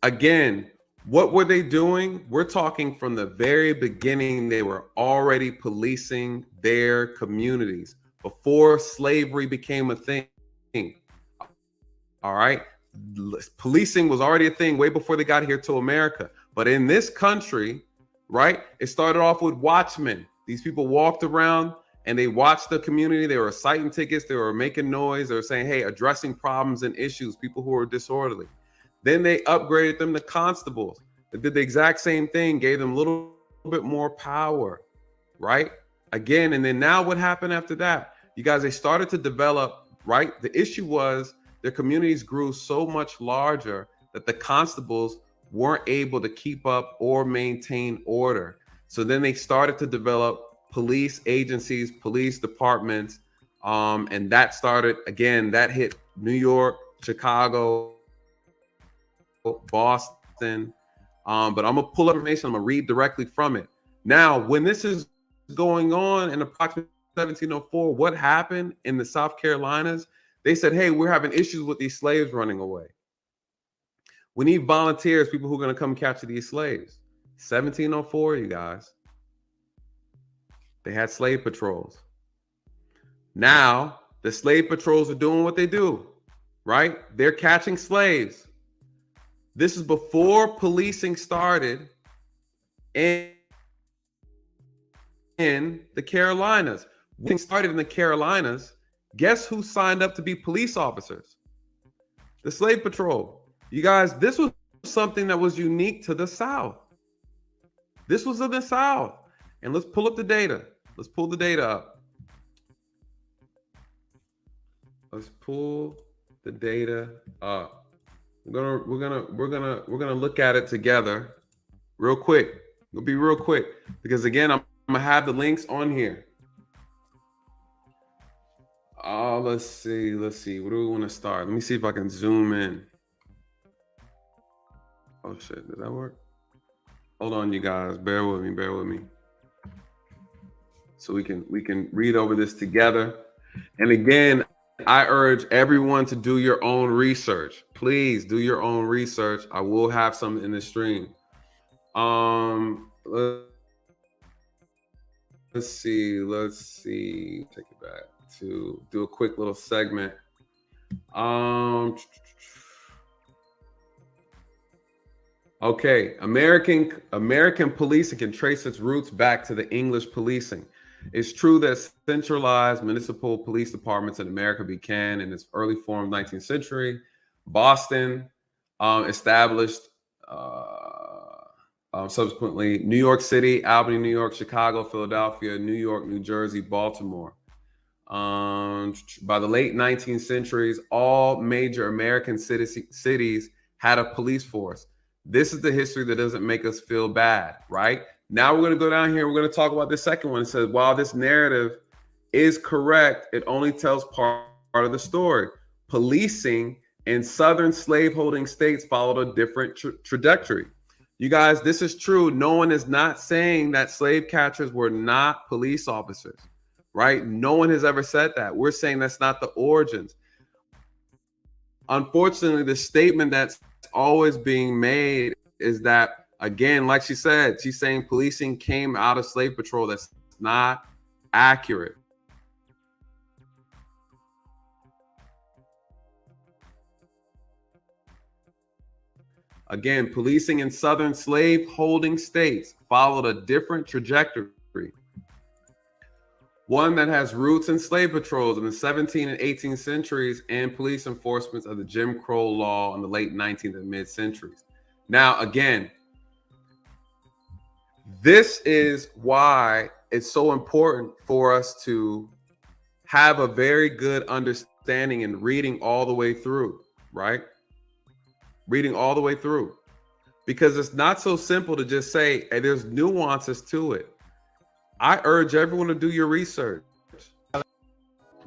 Again, what were they doing? We're talking from the very beginning. They were already policing their communities before slavery became a thing. All right. Policing was already a thing way before they got here to America. But in this country, right, it started off with watchmen. These people walked around and they watched the community. They were citing tickets. They were making noise. They were saying, hey, addressing problems and issues, people who were disorderly. Then they upgraded them to constables. They did the exact same thing, gave them a little bit more power, right? Again, and then now what happened after that? You guys, they started to develop, right? The issue was their communities grew so much larger that the constables weren't able to keep up or maintain order. So then they started to develop police agencies, police departments, and that started, again, that hit New York, Chicago, Boston. But I'm gonna pull up information, I'm gonna read directly from it. Now, when this is going on in approximately 1704, what happened in the South Carolinas? They said, hey, we're having issues with these slaves running away. We need volunteers, people who are gonna come capture these slaves. 1704, you guys. They had slave patrols. Now, the slave patrols are doing what they do, right? They're catching slaves. This is before policing started in the Carolinas. When it started in the Carolinas, guess who signed up to be police officers? The slave patrol. You guys, this was something that was unique to the South. This was in the South. And let's pull up the data. Let's pull the data up. Let's pull the data up. We're gonna look at it together real quick. It'll be real quick because again, I'm gonna have the links on here. Let's see. Where do we want to start? Let me see if I can zoom in. Oh shit, did that work? Hold on, you guys. Bear with me. So we can read over this together. And again, I urge everyone to do your own research. Please do your own research. I will have some in the stream. Let's see. Take it back to do a quick little segment. Okay, American policing can trace its roots back to the English policing. It's true that centralized municipal police departments in America began in its early form 19th century. Boston established subsequently New York City, Albany, New York, Chicago, Philadelphia, New York, New Jersey, Baltimore. By the late 19th centuries, all major American cities had a police force. This is the history that doesn't make us feel bad, right? Now we're going to go down here. We're going to talk about the second one. It says, while this narrative is correct, it only tells part of the story. Policing in southern slaveholding states followed a different trajectory. You guys, this is true. No one is not saying that slave catchers were not police officers, right? No one has ever said that. We're saying that's not the origins. Unfortunately, the statement that's always being made is that, again, like she said, she's saying policing came out of slave patrol. That's not accurate. Again, policing in southern slave-holding states followed a different trajectory. One that has roots in slave patrols in the 17th and 18th centuries and police enforcement of the Jim Crow law in the late 19th and mid-centuries. Now, again, this is why it's so important for us to have a very good understanding and reading all the way through, right? Reading all the way through. Because it's not so simple to just say, hey, there's nuances to it. I urge everyone to do your research.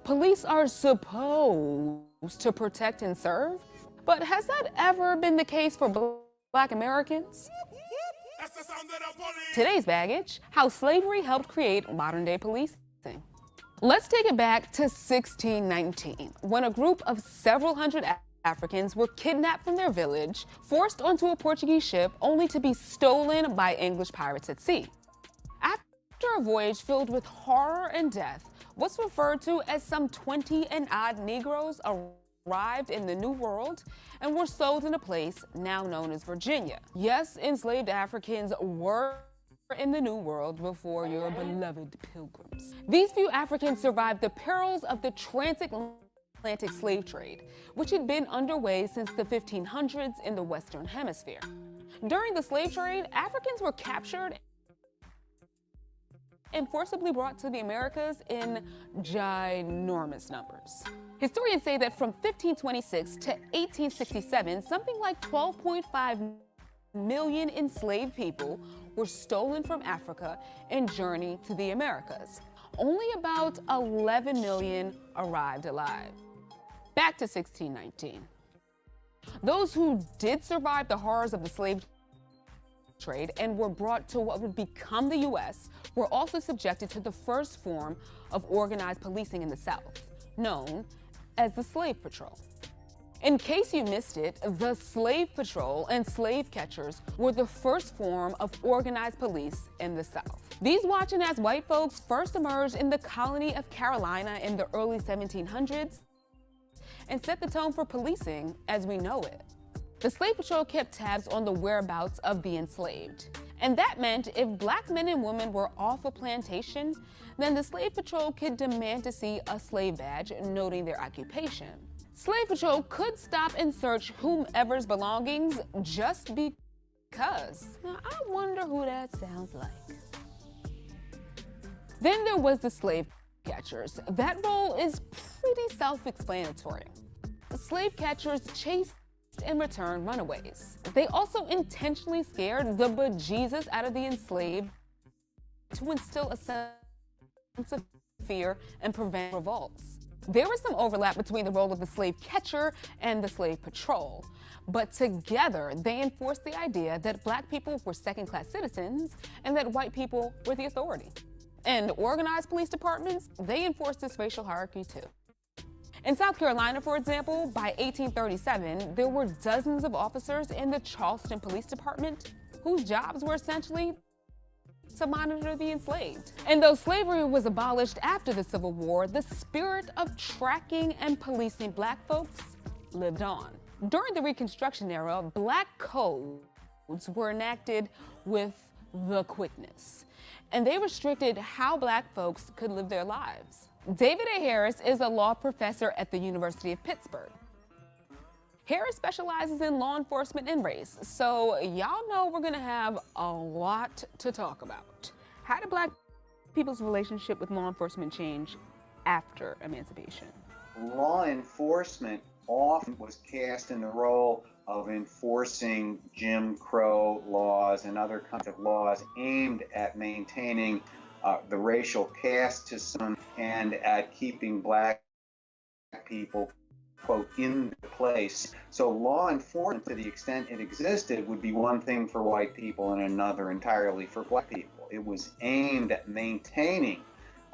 Police are supposed to protect and serve, but has that ever been the case for Black Americans? Today's baggage, how slavery helped create modern-day policing. Let's take it back to 1619, when a group of several hundred Africans were kidnapped from their village, forced onto a Portuguese ship, only to be stolen by English pirates at sea. After a voyage filled with horror and death, what's referred to as some 20 and odd Negroes arrived in the New World and were sold in a place now known as Virginia. Yes, enslaved Africans were in the New World before your beloved pilgrims. These few Africans survived the perils of the transatlantic slave trade, which had been underway since the 1500s in the Western Hemisphere. During the slave trade, Africans were captured and forcibly brought to the Americas in ginormous numbers. Historians say that from 1526 to 1867, something like 12.5 million enslaved people were stolen from Africa and journeyed to the Americas. Only about 11 million arrived alive. Back to 1619. Those who did survive the horrors of the slave trade and were brought to what would become the U.S. were also subjected to the first form of organized policing in the South, known as the Slave Patrol. In case you missed it, the Slave Patrol and slave catchers were the first form of organized police in the South. These watching-ass white folks first emerged in the colony of Carolina in the early 1700s and set the tone for policing as we know it. The Slave Patrol kept tabs on the whereabouts of the enslaved. And that meant if black men and women were off a plantation, then the Slave Patrol could demand to see a slave badge noting their occupation. Slave Patrol could stop and search whomever's belongings just because. Now, I wonder who that sounds like. Then there was the slave catchers. That role is pretty self-explanatory. Slave catchers chased and returned runaways. They also intentionally scared the bejesus out of the enslaved to instill a sense of fear and prevent revolts. There was some overlap between the role of the slave catcher and the slave patrol, but together they enforced the idea that black people were second-class citizens and that white people were the authority. And organized police departments, they enforced this racial hierarchy too. In South Carolina, for example, by 1837, there were dozens of officers in the Charleston Police Department whose jobs were essentially to monitor the enslaved. And though slavery was abolished after the Civil War, the spirit of tracking and policing black folks lived on. During the Reconstruction era, black codes were enacted with the quickness, and they restricted how black folks could live their lives. David A. Harris is a law professor at the University of Pittsburgh. Harris specializes in law enforcement and race, so y'all know we're gonna have a lot to talk about. How did black people's relationship with law enforcement change after emancipation? Law enforcement often was cast in the role of enforcing Jim Crow laws and other kinds of laws aimed at maintaining the racial caste system and at keeping black people, quote, in place. So law enforcement, to the extent it existed, would be one thing for white people and another entirely for black people. It was aimed at maintaining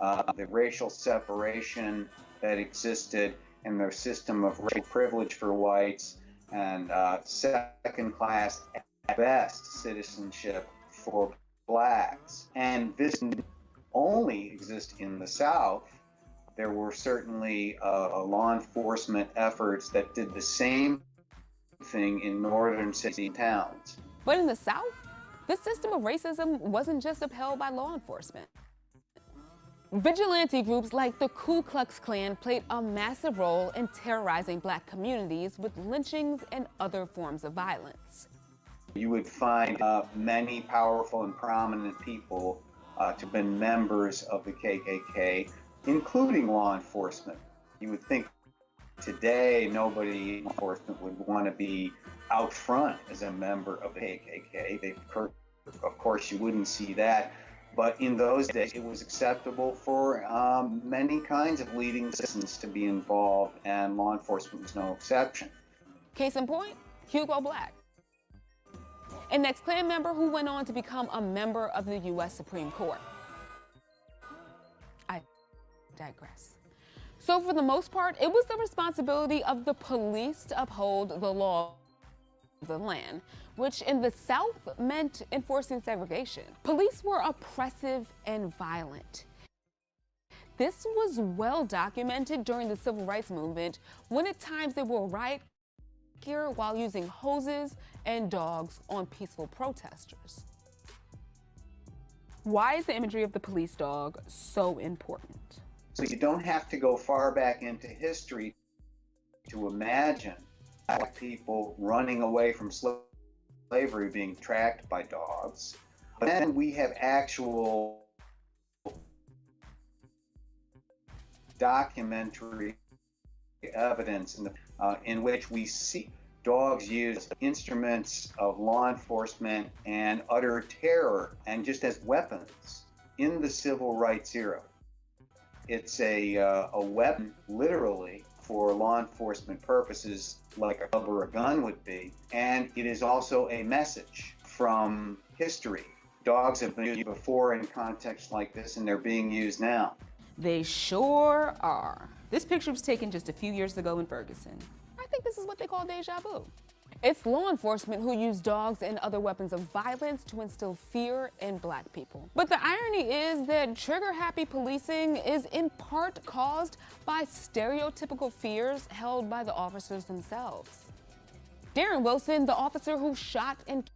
the racial separation that existed in their system of racial privilege for whites and second-class, at best, citizenship for blacks. And this only exists in the South. There were certainly law enforcement efforts that did the same thing in northern cities and towns. But in the South, this system of racism wasn't just upheld by law enforcement. Vigilante groups like the Ku Klux Klan played a massive role in terrorizing black communities with lynchings and other forms of violence. You would find many powerful and prominent people to have been members of the KKK, including law enforcement. You would think today nobody in law enforcement would want to be out front as a member of the KKK. Of course, you wouldn't see that. But in those days, it was acceptable for many kinds of leading citizens to be involved, and law enforcement was no exception. Case in point, Hugo Black, an ex-Klan member who went on to become a member of the U.S. Supreme Court. I digress. So for the most part, it was the responsibility of the police to uphold the law of the land, which in the South meant enforcing segregation. Police were oppressive and violent. This was well documented during the Civil Rights Movement, when at times they were riot gear while using hoses and dogs on peaceful protesters. Why is the imagery of the police dog so important? So you don't have to go far back into history to imagine black people running away from slavery being tracked by dogs. But then we have actual documentary evidence in which we see dogs used as instruments of law enforcement and utter terror and just as weapons in the civil rights era. It's a weapon, literally, for law enforcement purposes, like a club or a gun would be. And it is also a message from history. Dogs have been used before in contexts like this, and they're being used now. They sure are. This picture was taken just a few years ago in Ferguson. I think this is what they call deja vu. It's law enforcement who use dogs and other weapons of violence to instill fear in black people. But the irony is that trigger-happy policing is in part caused by stereotypical fears held by the officers themselves. Darren Wilson, the officer who shot and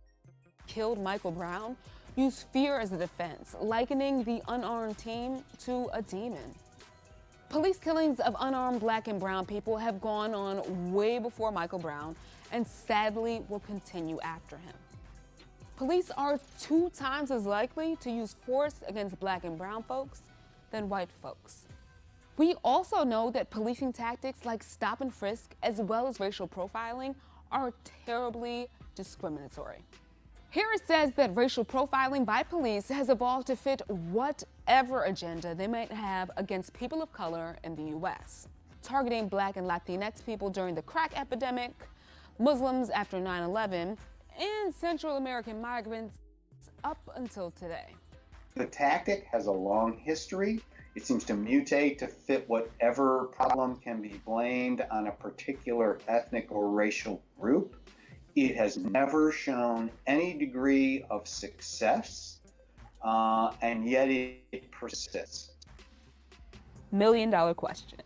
killed Michael Brown, used fear as a defense, likening the unarmed team to a demon. Police killings of unarmed black and brown people have gone on way before Michael Brown and sadly will continue after him. Police are 2 times as likely to use force against black and brown folks than white folks. We also know that policing tactics like stop and frisk, as well as racial profiling, are terribly discriminatory. Harris says that racial profiling by police has evolved to fit whatever agenda they might have against people of color in the US, targeting black and Latinx people during the crack epidemic, Muslims after 9/11, and Central American migrants up until today. The tactic has a long history. It seems to mutate to fit whatever problem can be blamed on a particular ethnic or racial group. It has never shown any degree of success, and yet it persists. $1 million question.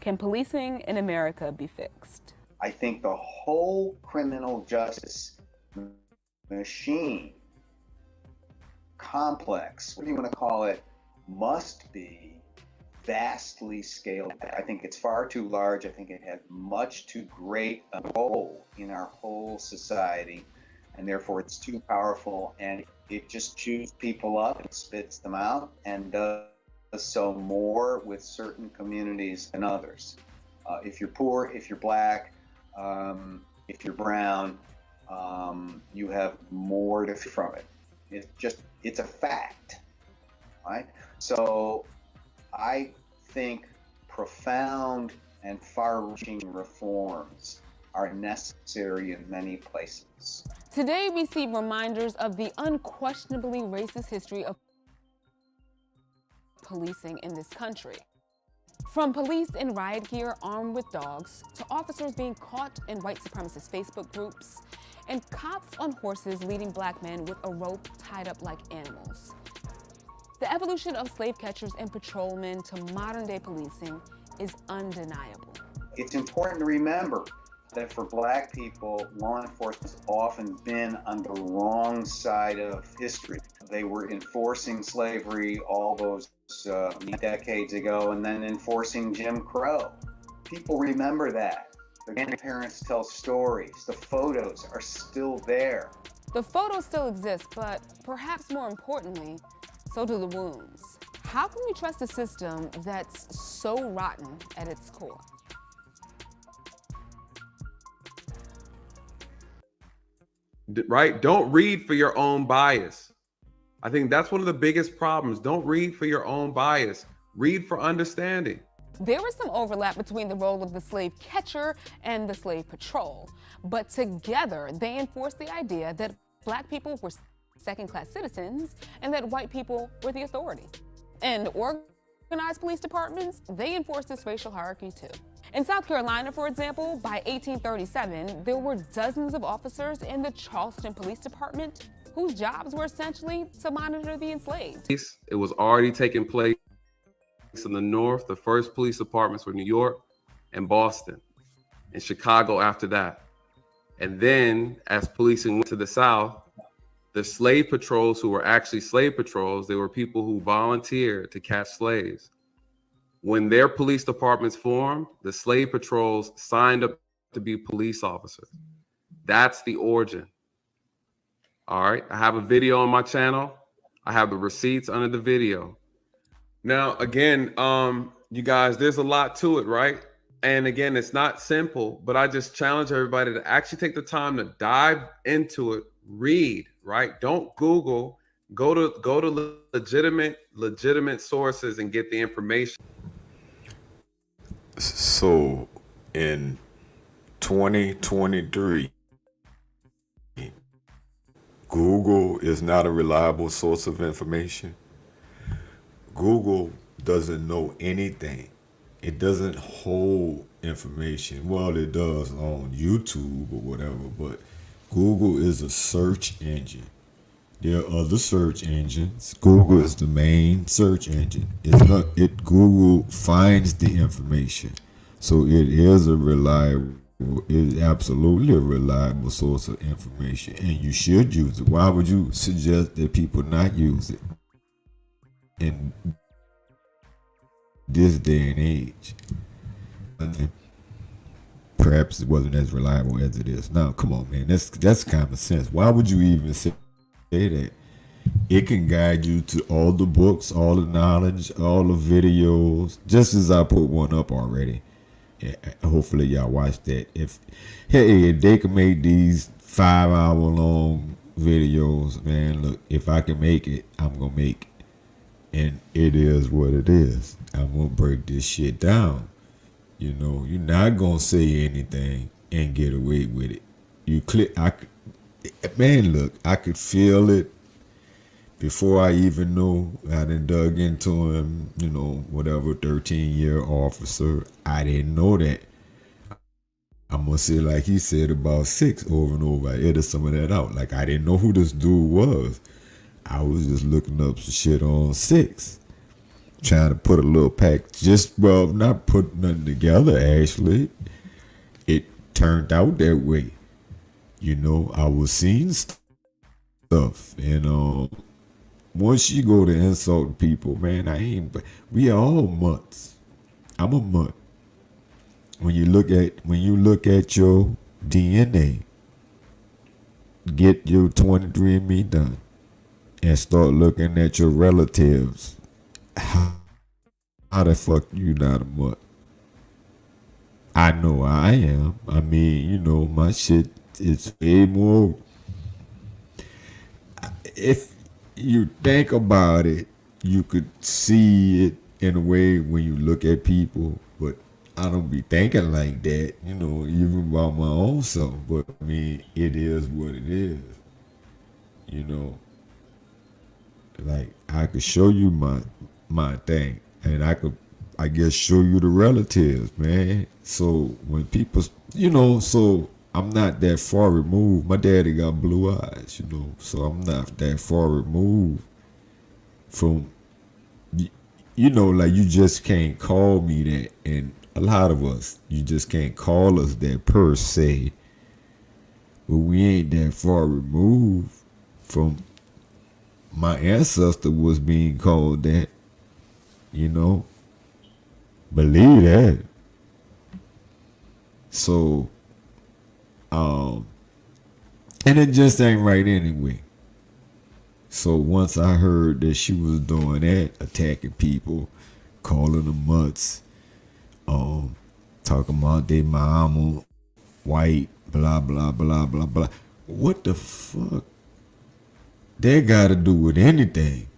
Can policing in America be fixed? I think the whole criminal justice machine, complex, what do you want to call it, must be vastly scaled. I think it's far too large. I think it has much too great a role in our whole society, and therefore it's too powerful, and it just chews people up and spits them out and does so more with certain communities than others. If you're poor, if you're black, if you're brown, you have more to fear from it. It's a fact, right? So I think profound and far-reaching reforms are necessary in many places. Today, we see reminders of the unquestionably racist history of policing in this country. From police in riot gear armed with dogs, to officers being caught in white supremacist Facebook groups, and cops on horses leading black men with a rope tied up like animals. The evolution of slave catchers and patrolmen to modern-day policing is undeniable. It's important to remember that for black people, law enforcement has often been on the wrong side of history. They were enforcing slavery all those decades ago and then enforcing Jim Crow. People remember that. Their grandparents tell stories. The photos are still there. The photos still exist, but perhaps more importantly, so do the wounds. How can we trust a system that's so rotten at its core? Right? Don't read for your own bias. I think that's one of the biggest problems. Don't read for your own bias. Read for understanding. There was some overlap between the role of the slave catcher and the slave patrol, but together they enforced the idea that black people were second-class citizens and that white people were the authority. And organized police departments, they enforced this racial hierarchy too. In South Carolina, for example, by 1837, there were dozens of officers in the Charleston Police Department whose jobs were essentially to monitor the enslaved. It was already taking place in the North. The first police departments were New York and Boston, and Chicago after that. And then as policing went to the South, the slave patrols who were actually slave patrols, they were people who volunteered to catch slaves. When their police departments formed, the slave patrols signed up to be police officers. That's the origin. All right. I have a video on my channel. I have the receipts under the video. Now, again, you guys, there's a lot to it, right? And again, it's not simple, but I just challenge everybody to actually take the time to dive into it, read, right? Don't Google, go to legitimate sources and get the information. So in 2023, Google is not a reliable source of information. Google doesn't know anything. It doesn't hold information. Well, it does on YouTube or whatever, but Google is a search engine. There are other search engines. Google is the main search engine. Google finds the information. So it is absolutely a reliable source of information, and you should use it. Why would you suggest that people not use it in this day and age? Perhaps it wasn't as reliable as it is now. Come on, man, that's common sense. Why would you even say that? It can guide you to all the books, all the knowledge, all the videos, just as I put one up already. Hopefully y'all watch that. If they can make these 5-hour-long videos, man, look, if I can make it, I'm gonna make it. And it is what it is. I'm gonna break this shit down. You know, you're not gonna say anything and get away with it. I could feel it before I even know. I done dug into him, you know, whatever, 13-year officer. I didn't know that. I'm gonna say, like he said about 6 over and over. I edited some of that out. Like, I didn't know who this dude was. I was just looking up some shit on 6. Trying to put a little pack, not put nothing together, actually. It turned out that way. You know, I was seeing stuff. And once you go to insult people, man, we are all mutts. I'm a mutt. When you look at your DNA, get your 23andMe done, and start looking at your relatives. How the fuck you not a mutt? I know I am. I mean, you know, my shit is way more. If you think about it, you could see it in a way when you look at people, but I don't be thinking like that, you know, even about my own self. But I mean, it is what it is, you know. Like, I could show you my thing, and I guess show you the relatives, man. So when people, you know, so I'm not that far removed. My daddy got blue eyes, you know, so I'm not that far removed from, you know, like, you just can't call me that. And a lot of us, you just can't call us that per se, but we ain't that far removed from my ancestor was being called that, you know. Believe that. So, and it just ain't right anyway. So once I heard that she was doing that, attacking people, calling them mutts, talking about their mama white, blah, blah, blah, blah, blah. What the fuck? They got to do with anything.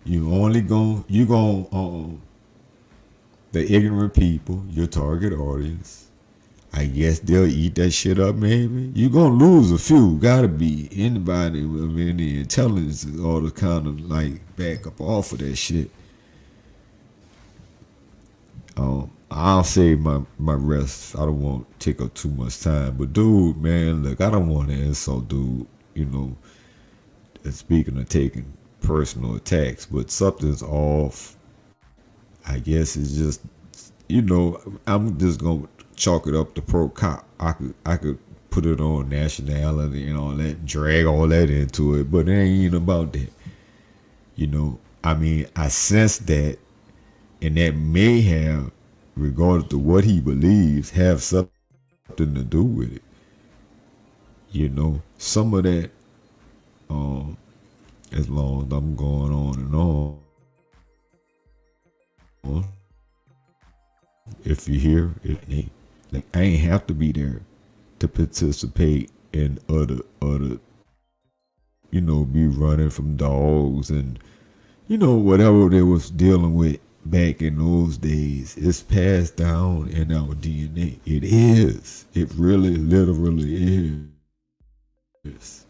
The ignorant people, your target audience, I guess they'll eat that shit up, maybe. You're going to lose a few. Got to be anybody with any intelligence or to kind of like back up off of that shit. I'll save my rest. I don't want to take up too much time. But dude, man, look, I don't want to insult dude, you know. Speaking of taking personal attacks, but something's off. I guess it's just, you know, I'm just gonna chalk it up to pro cop. I could put it on nationality and all that, drag all that into it, but it ain't about that. You know, I mean, I sense that, and that may have, regardless of what he believes, have something to do with it. You know, some of that, as long as I'm going on and on, if you hear it, like I ain't have to be there to participate in other, you know, be running from dogs and, you know, whatever they was dealing with back in those days. It's passed down in our DNA. It is. It really, literally is.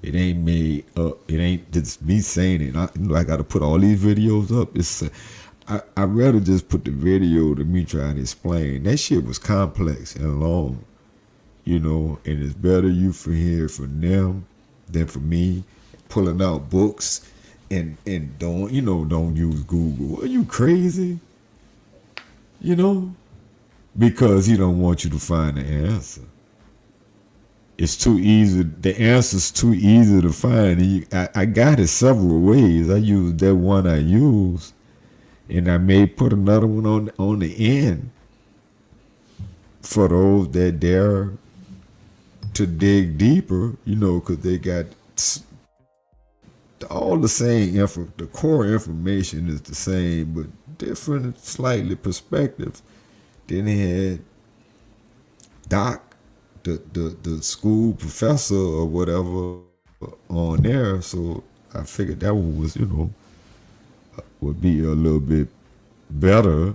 It ain't made up. It ain't just me saying it. I got to put all these videos up. I'd rather just put the video than me trying to explain. That shit was complex and long, you know, and it's better you for hear from them than for me pulling out books and don't use Google. Are you crazy? You know, because he don't want you to find the answer. It's too easy. The answer's too easy to find. I got it several ways. I used that one I used, and I may put another one on the end for those that dare to dig deeper, you know, because they got all the same the core information is the same, but different, slightly perspectives. Then they had Doc, the school professor or whatever, on there. So I figured that one was, you know, would be a little bit better.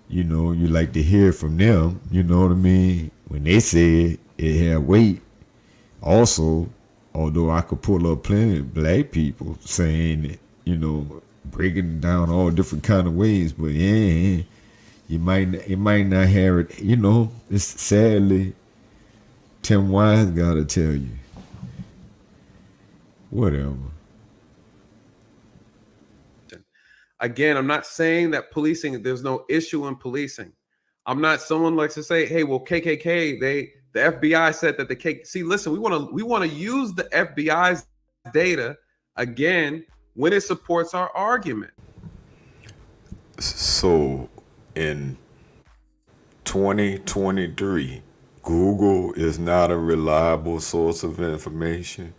You know, you like to hear from them, you know what I mean? When they said it had weight. Also, although I could pull up plenty of black people saying it, you know, breaking down all different kind of ways, but yeah, it might not have it, you know. It's sadly, Tim Wise gotta tell you. Whatever. Again, I'm not saying that policing, there's no issue in policing. I'm not someone likes to say, hey, well, KKK, the FBI said that listen, we want to use the FBI's data again when it supports our argument. So in 2023, Google is not a reliable source of information.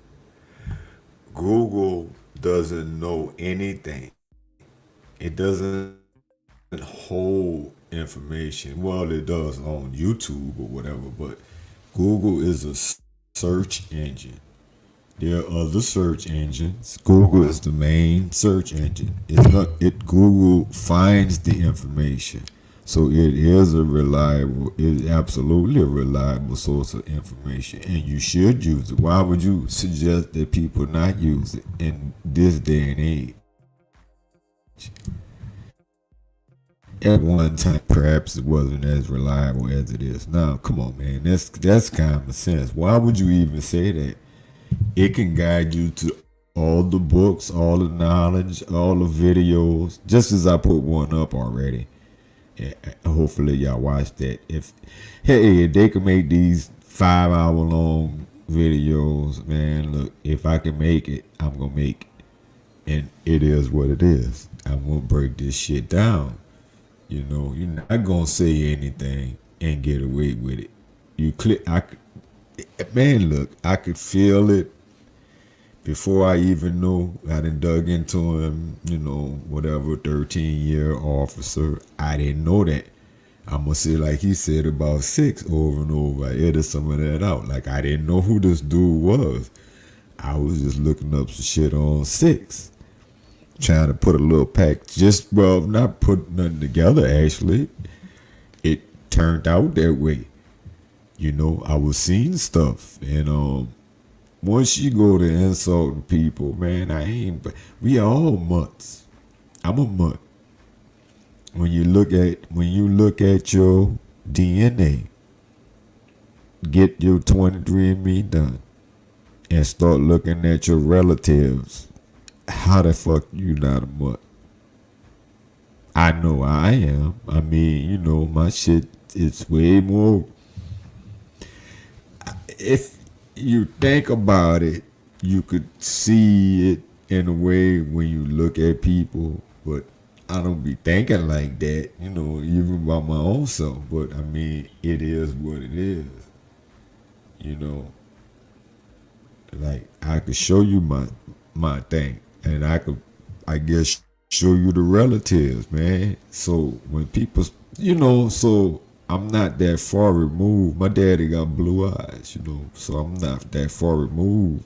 Google doesn't know anything. It doesn't hold information. Well, it does on YouTube or whatever, but Google is a search engine. There are other search engines. Google is the main search engine. Google finds the information. So it is absolutely a reliable source of information, and you should use it. Why would you suggest that people not use it in this day and age? At one time, perhaps it wasn't as reliable as it is now. Come on, man. That's common sense. Why would you even say that? It can guide you to all the books, all the knowledge, all the videos, just as I put one up already. Yeah, hopefully y'all watch that. If they can make these 5-hour-long videos, man, look, if I can make it, I'm gonna make it. And it is what it is. I'm gonna break this shit down. You know, you're not gonna say anything and get away with it. I could feel it before I even know. I done dug into him, you know, whatever, 13-year officer. I didn't know that. I'm gonna say like he said about 6 over and over. I edited some of that out. Like I didn't know who this dude was. I was just looking up some shit on 6. Trying to put a little pack, not put nothing together, actually. It turned out that way. You know, I was seeing stuff. And once you go to insulting people, man, we are all mutts. I'm a mutt. When you look at your DNA, get your 23andMe done, and start looking at your relatives. How the fuck you not a mutt? I know I am. I mean, you know, my shit is way more. if you think about it, you could see it in a way when you look at people, but I don't be thinking like that, you know, even about my own self. But I mean, it is what it is, you know. Like I could show you my thing, and I could, I guess, show you the relatives, man. So when people, you know, so I'm not that far removed. My daddy got blue eyes, you know, so I'm not that far removed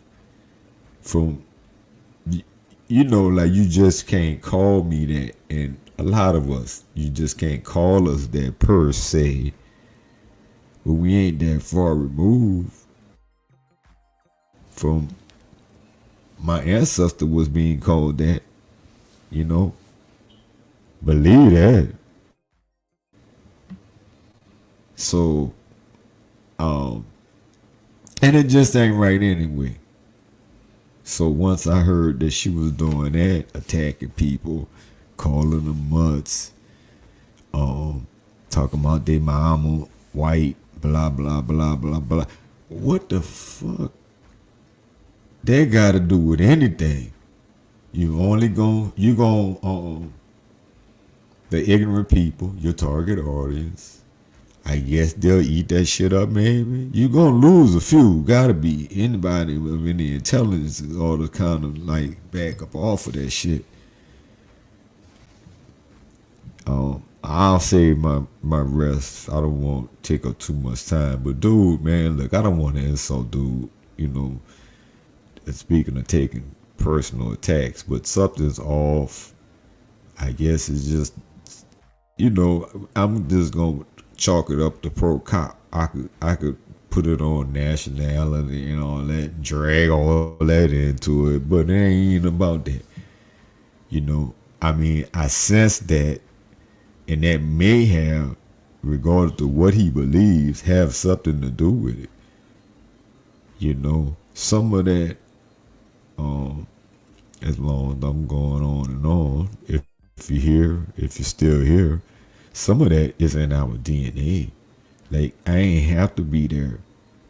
from, you know, like you just can't call me that. And a lot of us, you just can't call us that per se, but we ain't that far removed from my ancestor was being called that, you know. Believe that. So, and it just ain't right anyway. So once I heard that she was doing that, attacking people, calling them mutts, talking about their mama white, blah, blah, blah, blah, blah. What the fuck? They got to do with anything. You gon' the ignorant people, your target audience, I guess they'll eat that shit up, maybe. You gonna lose a few. Gotta be anybody with any intelligence or to kind of like back up off of that shit. I'll save my rest. I don't want to take up too much time. But dude, man, look, I don't want to insult dude, you know, speaking of taking personal attacks, but something's off. I guess it's just, you know, I'm just gonna chalk it up to pro cop. I could put it on nationality and all that, drag all that into it, but it ain't about that. You know, I mean, I sense that, and that may have, regardless of what he believes, have something to do with it. You know, some of that, as long as I'm going on and on, if you're here, if you're still here, some of that is in our DNA. Like, I ain't have to be there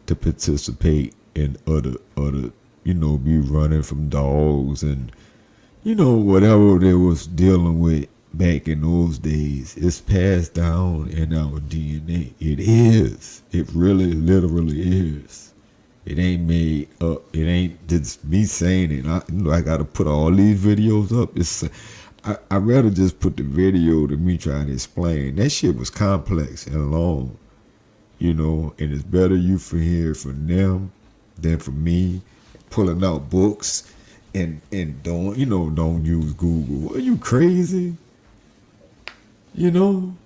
to participate in other, you know, be running from dogs and, you know, whatever they was dealing with back in those days. It's passed down in our DNA. It is. It really, literally is. It ain't made up. It ain't just me saying it. I got to put all these videos up. I'd rather just put the video than me trying to explain. That shit was complex and long, you know, and it's better you for hear from them than from me pulling out books and don't use Google. Are you crazy? You know,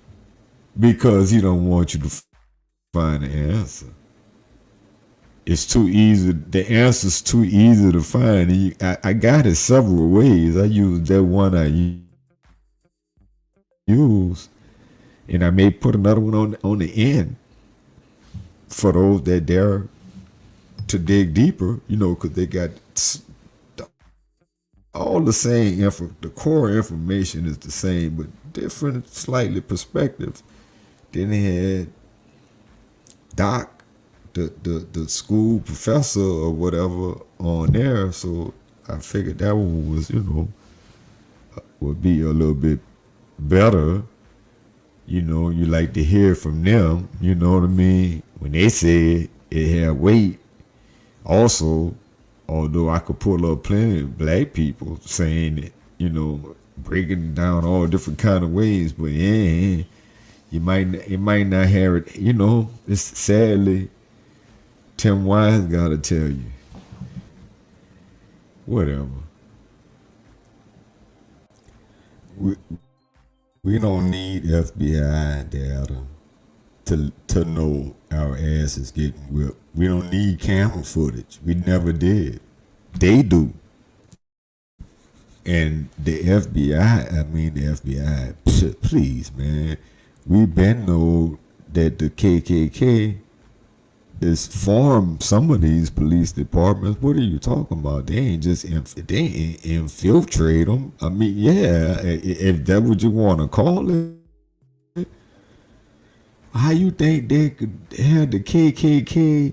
because he don't want you to find the answer. It's too easy. The answer's too easy to find. I got it several ways. I used that one I use, and I may put another one on the end for those that dare to dig deeper, you know, because they got all the same the core information is the same, but different, slightly perspectives. Then they had Doc, the school professor or whatever on there, so I figured that one was, you know, would be a little bit better. You know, you like to hear from them, you know what I mean? When they said it had weight. Also, although I could pull up plenty of black people saying it, you know, breaking down all different kind of ways, but yeah, it might not have it, you know. It's sadly, Tim Wise gotta tell you. Whatever. We don't need FBI data to know our ass is getting whipped. We don't need camera footage. We never did. They do. And the FBI, please, man. We've been know that the KKK is formed some of these police departments. What are you talking about? They ain't just they ain't infiltrate them. I mean, yeah, if that's what you want to call it. How you think they could have the KKK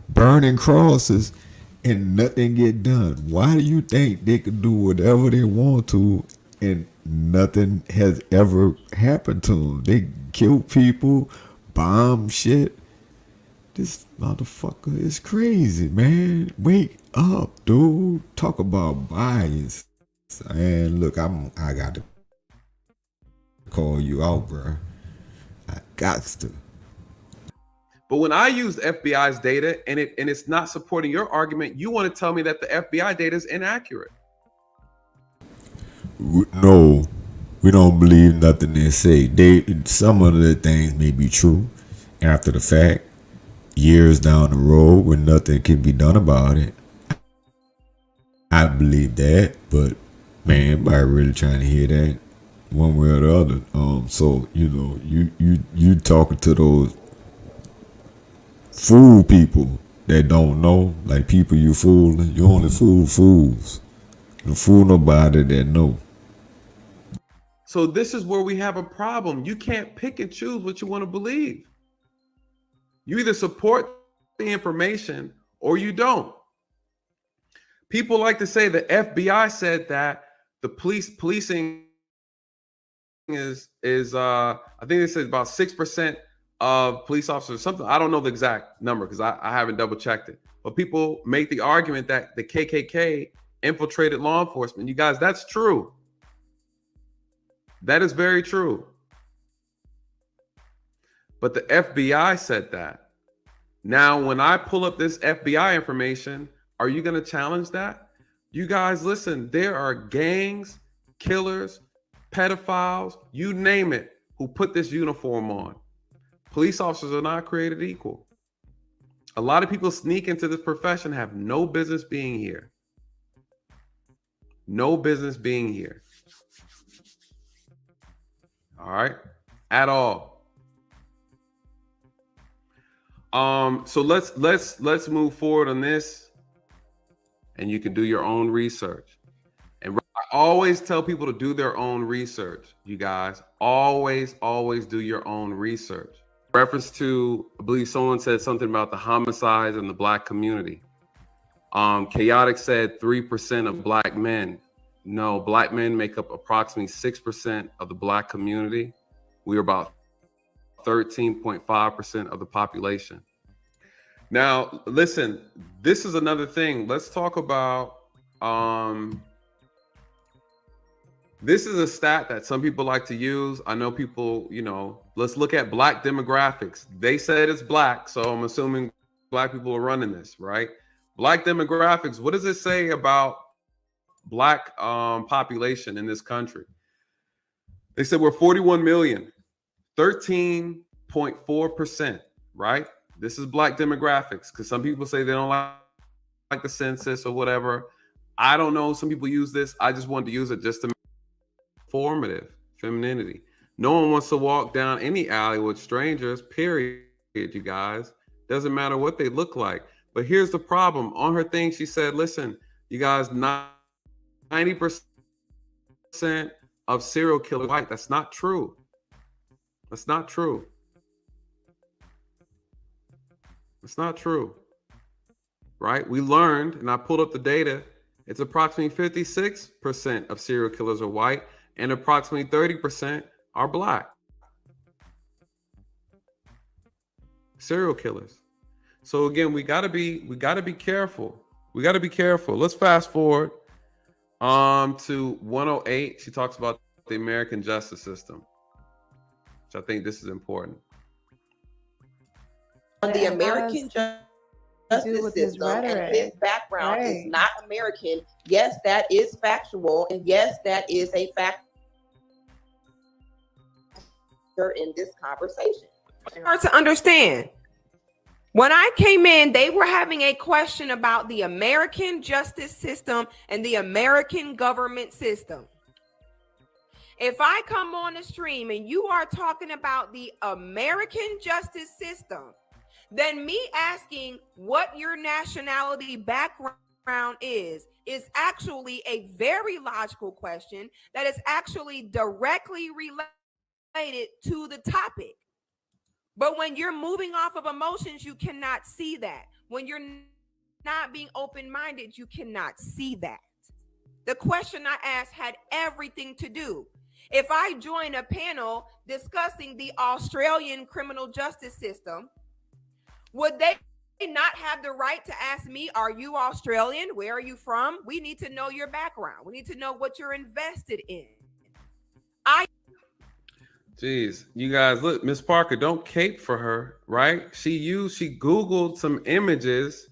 burning crosses and nothing get done. Why do you think they could do whatever they want to and nothing has ever happened to them? They kill people, bomb shit. This motherfucker is crazy, man. Wake up, dude. Talk about bias. And look, I got to call you out, bro. I got to. But when I use FBI's data and it's not supporting your argument, you want to tell me that the FBI data is inaccurate. No, we don't believe nothing they say. Some of the things may be true after the fact, years down the road when nothing can be done about it. I believe that, but man, everybody really trying to hear that one way or the other. So you talking to those fool people that don't know, like people you fooling. You only fool fools. You don't fool nobody that know. So this is where we have a problem. You can't pick and choose what you want to believe. You either support the information or you don't. People like to say the FBI said that the policing is I think they said about 6% of police officers, something. I don't know the exact number because I haven't double checked it. But people make the argument that the KKK infiltrated law enforcement. You guys, that's true. That is very true. But the FBI said that. Now, when I pull up this FBI information, are you going to challenge that? You guys, listen, there are gangs, killers, pedophiles, you name it, who put this uniform on. Police officers are not created equal. A lot of people sneak into this profession, have no business being here. No business being here. All right, at all. So let's move forward on this, and you can do your own research. And I always tell people to do their own research. You guys always do your own research. Reference to, I believe someone said something about the homicides in the Black community. Chaotic said 3% of Black men. No, Black men make up approximately 6% of the Black community. We are about 13.5% of the population. Now, listen, this is another thing. Let's talk about, this is a stat that some people like to use. I know people, let's look at Black demographics. They said it's Black, so I'm assuming Black people are running this, right? Black demographics, what does it say about Black population in this country? They said we're 41 million, 13.4%, right? This is Black demographics, because some people say they don't like the census or whatever. I don't know. Some people use this. I just wanted to use it just to make it formative, femininity. No one wants to walk down any alley with strangers, period, you guys. Doesn't matter what they look like. But here's the problem. On her thing, she said, listen, you guys, 90% of serial killers are white. That's not true. That's not true. It's not true, right? We learned, and I pulled up the data, it's approximately 56% of serial killers are white and approximately 30% are Black. Serial killers. So again, we gotta be careful. We gotta be careful. Let's fast forward to 108. She talks about the American justice system, which I think this is important. The American justice system and his background is not American. Yes, that is factual, and yes, that is a factor in this conversation. Hard to understand. When I came in, they were having a question about the American justice system and the American government system. If I come on the stream and you are talking about the American justice system, then me asking what your nationality background is actually a very logical question that is actually directly related to the topic. But when you're moving off of emotions, you cannot see that. When you're not being open-minded, you cannot see that. The question I asked had everything to do. If I join a panel discussing the Australian criminal justice system, would they not have the right to ask me, are you Australian? Where are you from? We need to know your background. We need to know what you're invested in. Jeez, you guys, look, Miss Parker, don't cape for her, right? She Googled some images.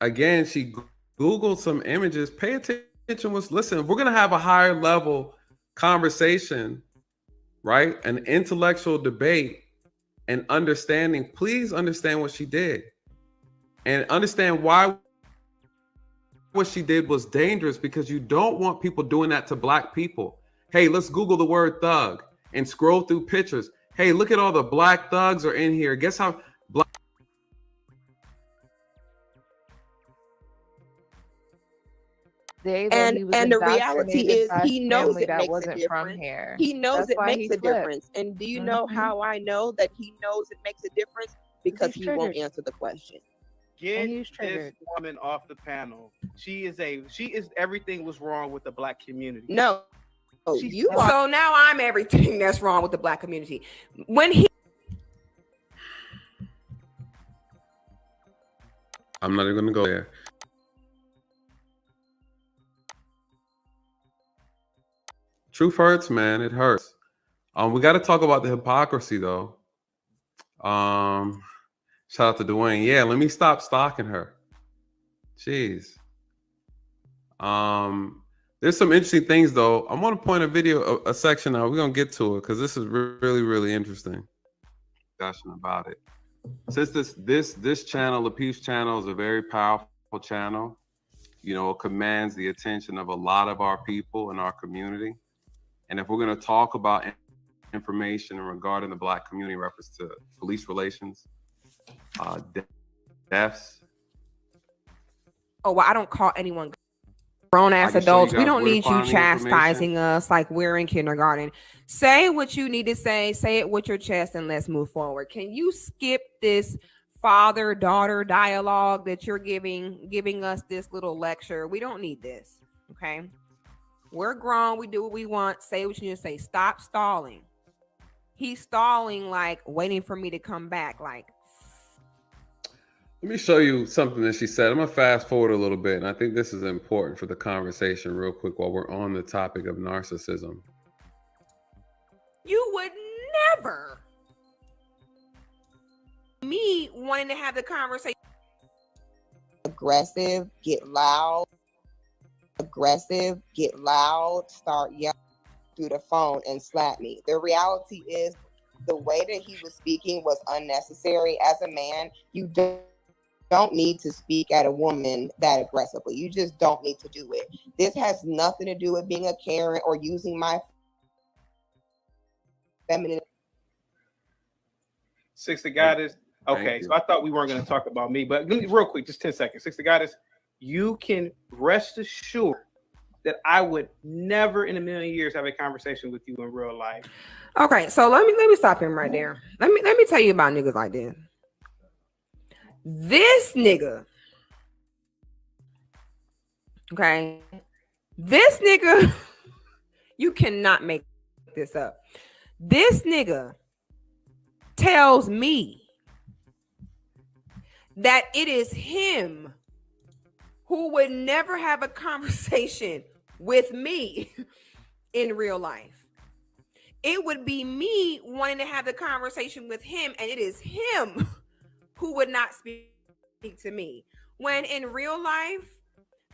Again, she Googled some images. Pay attention. Listen, if we're going to have a higher level conversation, right? An intellectual debate and understanding, please understand what she did and understand why what she did was dangerous, because you don't want people doing that to Black people. Hey, let's Google the word thug and scroll through pictures. Hey, look at all the Black thugs are in here. Guess how Black. And the reality is he knows it makes a difference. He knows it makes a difference. And do you know how I know that he knows it makes a difference? Because he won't answer the question. Get this woman off the panel. She is everything was wrong with the Black community. No. So now I'm everything that's wrong with the Black community. I'm not even gonna go there. Truth hurts, man. It hurts. We got to talk about the hypocrisy, though. Shout out to Dwayne. Yeah, let me stop stalking her. Jeez. There's some interesting things, though. I want to point a section out. We're gonna get to it because this is really, really interesting. Discussion about it. Since this channel, the Peace Channel, is a very powerful channel. You know, it commands the attention of a lot of our people in our community. And if we're going to talk about information regarding the Black community in reference to police relations, deaths. Oh, well, I don't call anyone grown-ass adults. We don't need you chastising us like we're in kindergarten. Say what you need to say it with your chest, and let's move forward. Can you skip this father-daughter dialogue that you're giving us this little lecture? We don't need this, okay? We're grown. We do what we want. Say what you need to say. Stop stalling. He's stalling, like waiting for me to come back. Like, let me show you something that she said. I'm gonna fast forward a little bit, and I think this is important for the conversation real quick while we're on the topic of narcissism. You would never. Me wanting to have the conversation. Aggressive, get loud. Start yelling through the phone and slap me. The reality is the way that he was speaking was unnecessary. As a man, you don't need to speak at a woman that aggressively. You just don't need to do it. This has nothing to do with being a Karen or using my feminine. Six the Goddess. Okay, so I thought we weren't going to talk about me, but real quick, just 10 seconds. Six the Goddess. You can rest assured that I would never in a million years have a conversation with you in real life. Okay, so let me stop him right there. Let me tell you about niggas like this. This nigga, okay, this nigga, you cannot make this up. This nigga tells me that it is him who would never have a conversation with me in real life. It would be me wanting to have the conversation with him, and it is him who would not speak to me. When in real life,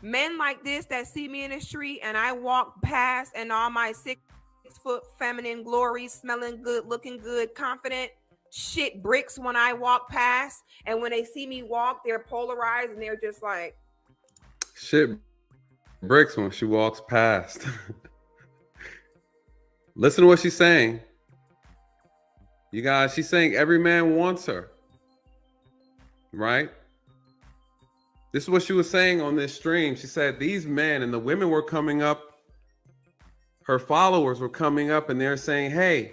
men like this that see me in the street and I walk past and all my 6-foot feminine glory, smelling good, looking good, confident, shit bricks when I walk past, and when they see me walk, they're polarized and they're just like, shit bricks when she walks past. Listen to what she's saying. You guys, she's saying every man wants her. Right? This is what she was saying on this stream. She said these men and the women were coming up, her followers were coming up and they're saying, hey,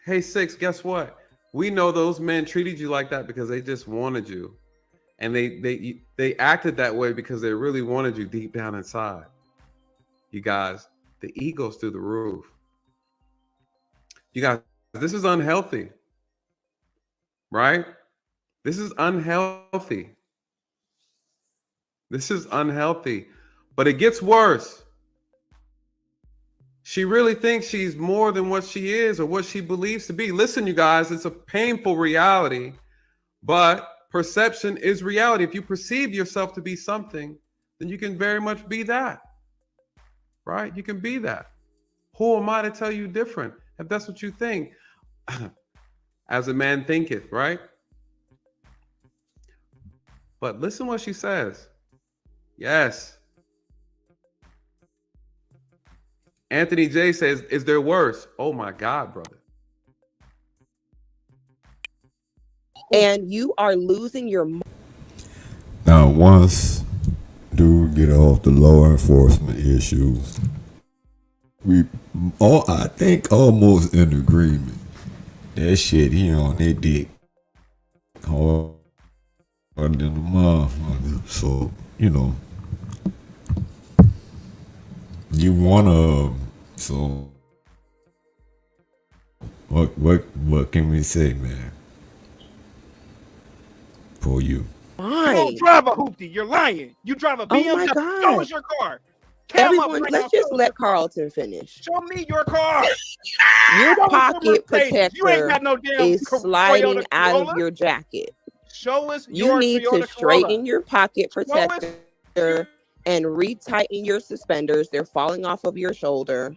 Six, guess what? We know those men treated you like that because they just wanted you. And they acted that way because they really wanted you deep down inside. You guys, the ego's through the roof. You guys, this is unhealthy. Right? This is unhealthy. This is unhealthy. But it gets worse. She really thinks she's more than what she is or what she believes to be. Listen, you guys, it's a painful reality, but perception is reality. If you perceive yourself to be something, then you can very much be that, right? You can be that. Who am I to tell you different? If that's what you think, as a man thinketh, right? But listen what she says. Yes. Anthony J says, is there worse? Oh my God, brother. And you are losing your mind. Now, once dude get off the law enforcement issues, we all, I think, almost in agreement. That shit, he on that dick harder than the motherfucker. So, you know, you wanna, so what can we say, man? For you. You don't drive a hoopty. You're lying. You drive a BMW. Oh my God. Show us your car. Everyone, let's just let Carlton finish. Show me your car. Your pocket protector You ain't got no damn is sliding Toyota out Corolla. of your jacket. Show us You your need Toyota to straighten Corolla. your pocket protector and retighten your suspenders. They're falling off of your shoulder.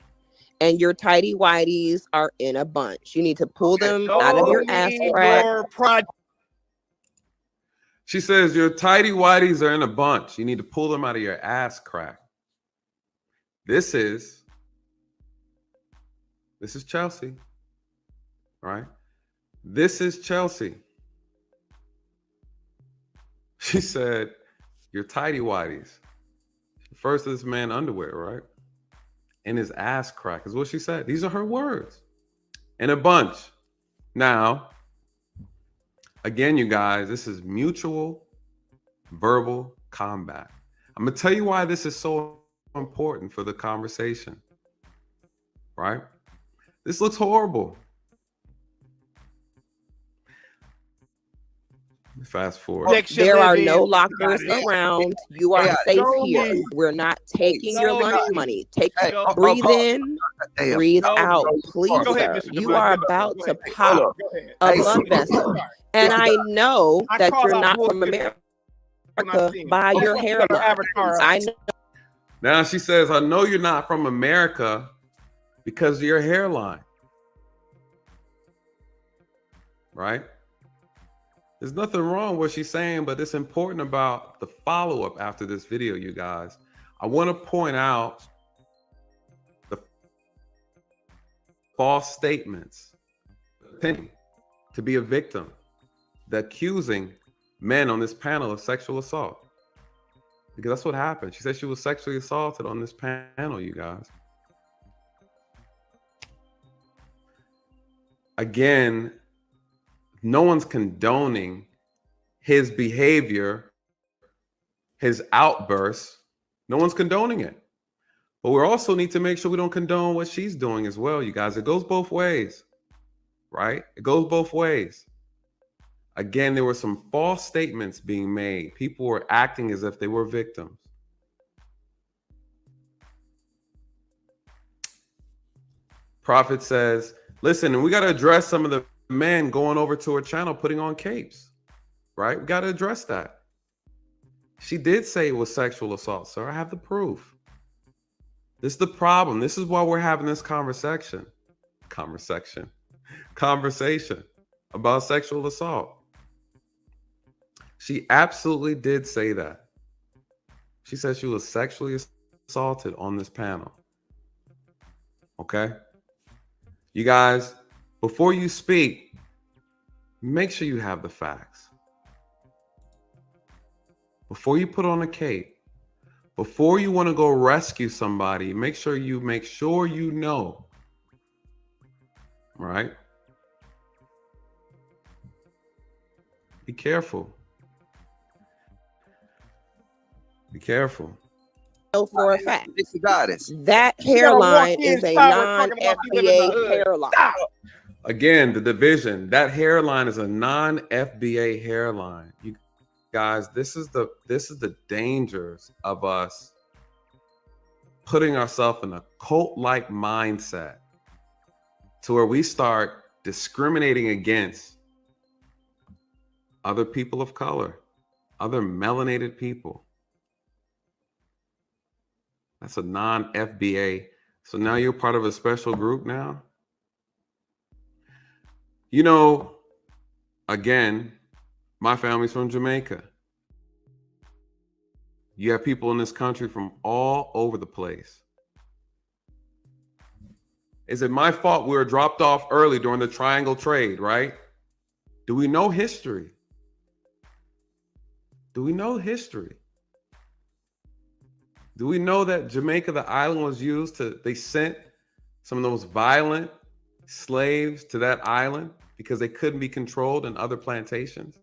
And your tighty whities are in a bunch. You need to pull them out of your ass crack. She says your tighty whities are in a bunch. You need to pull them out of your ass crack. This is Chelsea, right? This is Chelsea. She said, your tighty whities. First, this man underwear, right? In his ass crack is what she said. These are her words. In a bunch. Now, again, you guys, this is mutual verbal combat. I'm going to tell you why this is so important for the conversation, right? This looks horrible. Fast forward. There are no lockers around. You are safe here. We're not taking your lunch money. Breathe in, breathe out, please, sir. You are about to pop a blood vessel. And I know that you're not from America by your hairline. I know. Now she says, I know you're not from America because of your hairline. Right? There's nothing wrong with what she's saying, but it's important about the follow-up after this video, you guys. I want to point out the false statements, to be a victim, the accusing men on this panel of sexual assault. Because that's what happened. She said she was sexually assaulted on this panel, you guys. Again, no one's condoning his behavior, his outbursts. No one's condoning it. But we also need to make sure we don't condone what she's doing as well, you guys. It goes both ways, right? It goes both ways. Again, there were some false statements being made. People were acting as if they were victims. Prophet says, listen, we got to address some of the men going over to her channel putting on capes, right? We got to address that. She did say it was sexual assault, sir. I have the proof. This is the problem. This is why we're having this conversation about sexual assault. She absolutely did say that. She said she was sexually assaulted on this panel. Okay? You guys, before you speak, make sure you have the facts. Before you put on a cape, before you want to go rescue somebody, make sure you know. Right? Be careful. Be careful. Know for a fact It's the goddess. that hairline is a non-FBA hairline. Again, the division, that hairline is a non-FBA hairline. You guys, this is the dangers of us putting ourselves in a cult-like mindset to where we start discriminating against other people of color, other melanated people. That's a non-FBA. So now you're part of a special group now? You know, again, my family's from Jamaica. You have people in this country from all over the place. Is it my fault we were dropped off early during the triangle trade, right? Do we know history? Do we know history? Do we know that Jamaica, the island, was used to, they sent some of the most violent slaves to that island because they couldn't be controlled in other plantations?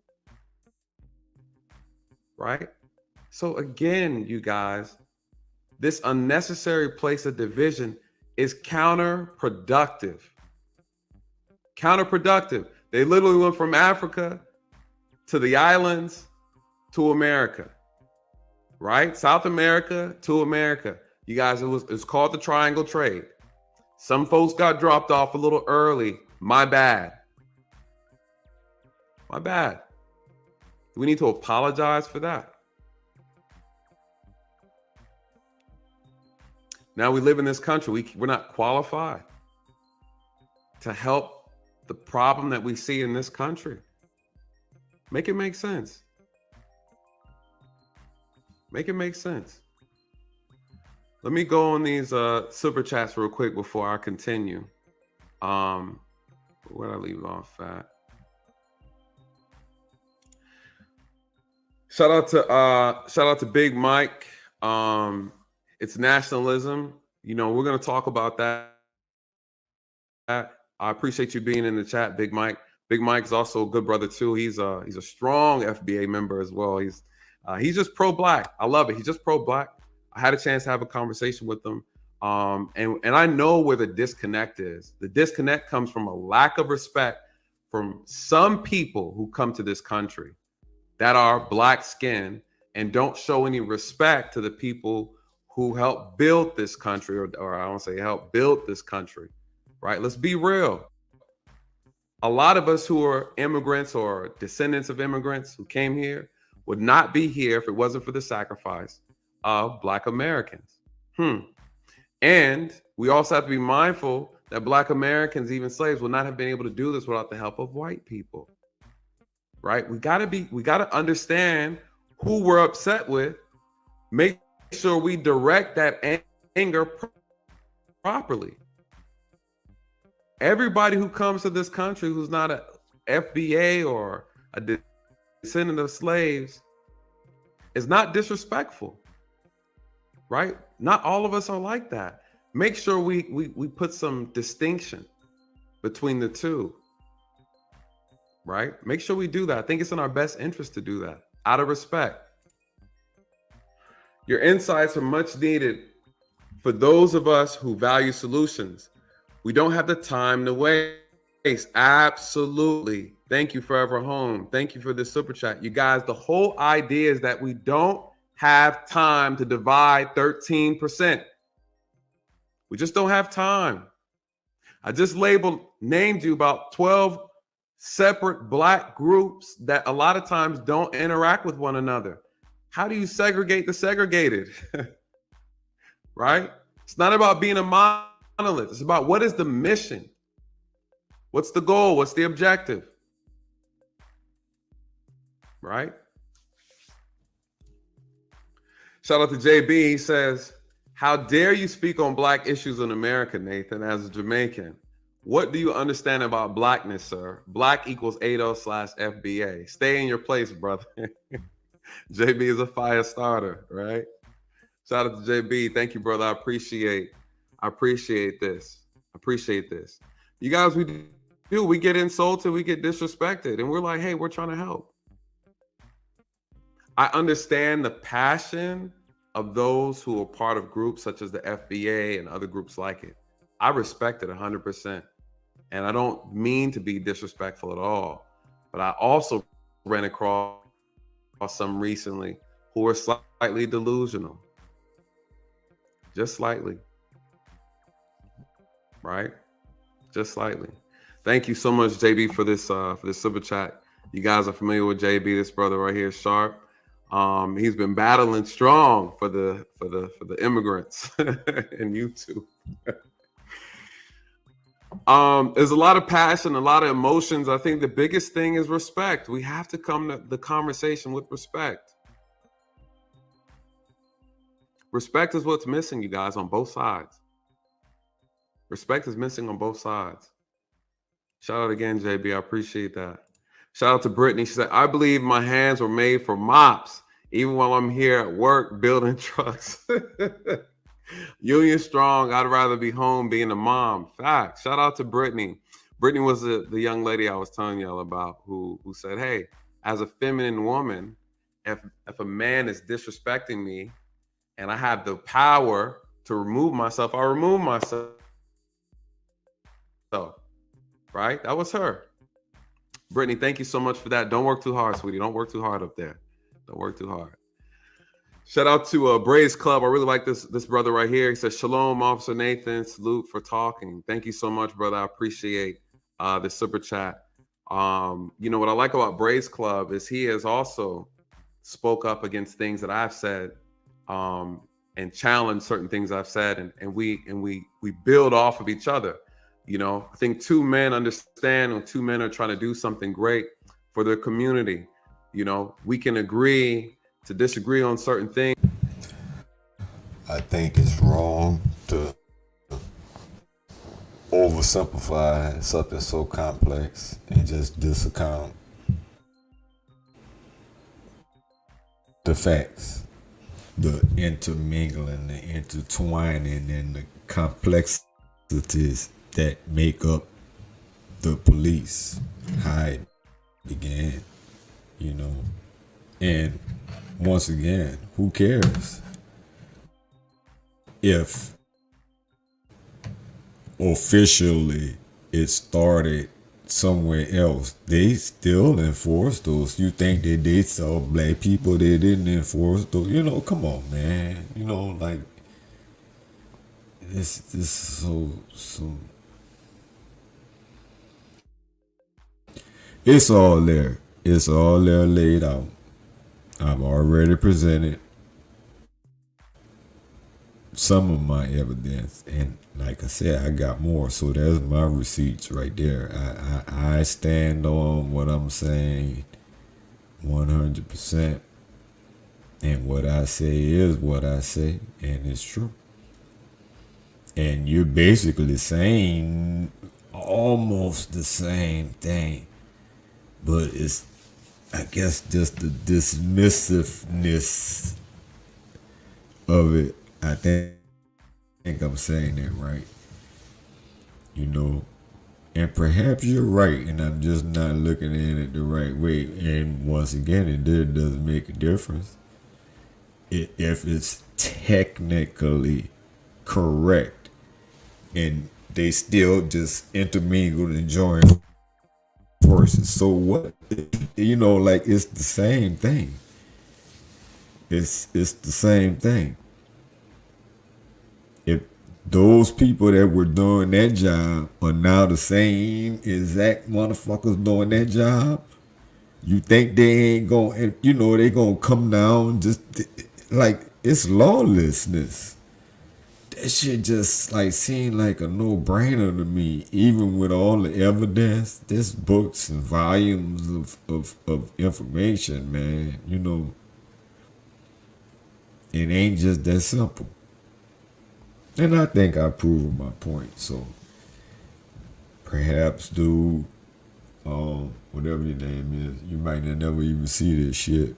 Right? So again, you guys, this unnecessary place of division is counterproductive. Counterproductive. They literally went from Africa to the islands to America. Right? South America to America. You guys, it's called the triangle trade. Some folks got dropped off a little early. My bad. My bad. Do we need to apologize for that? Now we live in this country. We're not qualified to help the problem that we see in this country. Make it make sense. Make it make sense. Let me go on these super chats real quick before I continue. Where did I leave off at? Shout out to Big Mike. It's nationalism. You know, we're gonna talk about that. I appreciate you being in the chat, Big Mike. Big Mike's also a good brother too. He's a strong FBA member as well. He's just pro-Black. I love it. He's just pro-Black. I had a chance to have a conversation with him. And I know where the disconnect is. The disconnect comes from a lack of respect from some people who come to this country that are Black skinned and don't show any respect to the people who helped build this country, or I don't say help build this country, right? Let's be real. A lot of us who are immigrants or descendants of immigrants who came here would not be here if it wasn't for the sacrifice of Black Americans. And we also have to be mindful that Black Americans, even slaves, would not have been able to do this without the help of white people, right? We gotta understand who we're upset with, make sure we direct that anger properly. Everybody who comes to this country who's not a FBA or a descendant of slaves is not disrespectful, right? Not all of us are like that. Make sure we put some distinction between the two, right? Make sure we do that. I think it's in our best interest to do that out of respect. Your insights are much needed for those of us who value solutions. We don't have the time to waste. Absolutely. Thank you, Forever Home. Thank you for this super chat. You guys, the whole idea is that we don't have time to divide 13%. We just don't have time. I just named you about 12 separate Black groups that a lot of times don't interact with one another. How do you segregate the segregated? Right? It's not about being a monolith. It's about what is the mission? What's the goal? What's the objective? Right? Shout out to JB. He says, how dare you speak on Black issues in America, Nathan, as a Jamaican? What do you understand about Blackness, sir? Black equals ADO/FBA. Stay in your place, brother. JB is a fire starter, right? Shout out to JB. Thank you, brother. I appreciate this. Appreciate this. You guys, we get insulted, we get disrespected, and we're like, hey, we're trying to help. I understand the passion of those who are part of groups such as the FBA and other groups like it. I respect it 100%. And I don't mean to be disrespectful at all, but I also ran across some recently who are slightly delusional. Just slightly. Right? Just slightly. Thank you so much, JB, for this super chat. You guys are familiar with JB, this brother right here, Sharp. He's been battling strong for the immigrants in YouTube. There's a lot of passion, a lot of emotions. I think the biggest thing is respect. We have to come to the conversation with respect. Respect is what's missing, you guys, on both sides. Respect is missing on both sides. Shout out again, JB. I appreciate that. Shout out to Brittany. She said, I believe my hands were made for mops, even while I'm here at work building trucks. Union strong. I'd rather be home being a mom. Fact. Shout out to Brittany. Brittany was the young lady I was telling y'all about who said, hey, as a feminine woman, if a man is disrespecting me and I have the power to remove myself, I'll remove myself. So, right? That was her. Brittany, thank you so much for that. Don't work too hard, sweetie. Don't work too hard up there. Don't work too hard. Shout out to Braves Club. I really like this brother right here. He says, Shalom, Officer Nathan. Salute for talking. Thank you so much, brother. I appreciate the super chat. You know, what I like about Braves Club is he has also spoke up against things that I've said and challenged certain things I've said. And we build off of each other. You know, I think two men understand when two men are trying to do something great for their community. You know, we can agree to disagree on certain things. I think it's wrong to oversimplify something so complex and just discount the facts, the intermingling, the intertwining, and the complexities that make up the police, how it began, you know. And once again, who cares if officially it started somewhere else? They still enforce those. You think that they saw black people, they didn't enforce those? You know, come on, man. You know, like this so it's all there. It's all there laid out. I've already presented some of my evidence, and like I said, I got more. So there's my receipts right there. I stand on what I'm saying 100%, and what I say is what I say, and it's true. And you're basically saying almost the same thing, but it's, I guess, just the dismissiveness of it. I think I'm saying that right. You know, and perhaps you're right, and I'm just not looking at it the right way. And once again, it doesn't make a difference if it's technically correct, and they still just intermingle and join forces. So what? You know, like, it's the same thing. It's the same thing. If those people that were doing that job are now the same exact motherfuckers doing that job, you think they ain't gonna, you know, they gonna come down just like, it's lawlessness. That shit just like seemed like a no-brainer to me, even with all the evidence. There's books and volumes of information, man. You know, it ain't just that simple. And I think I proved my point. So perhaps, dude, whatever your name is, you might never even see this shit.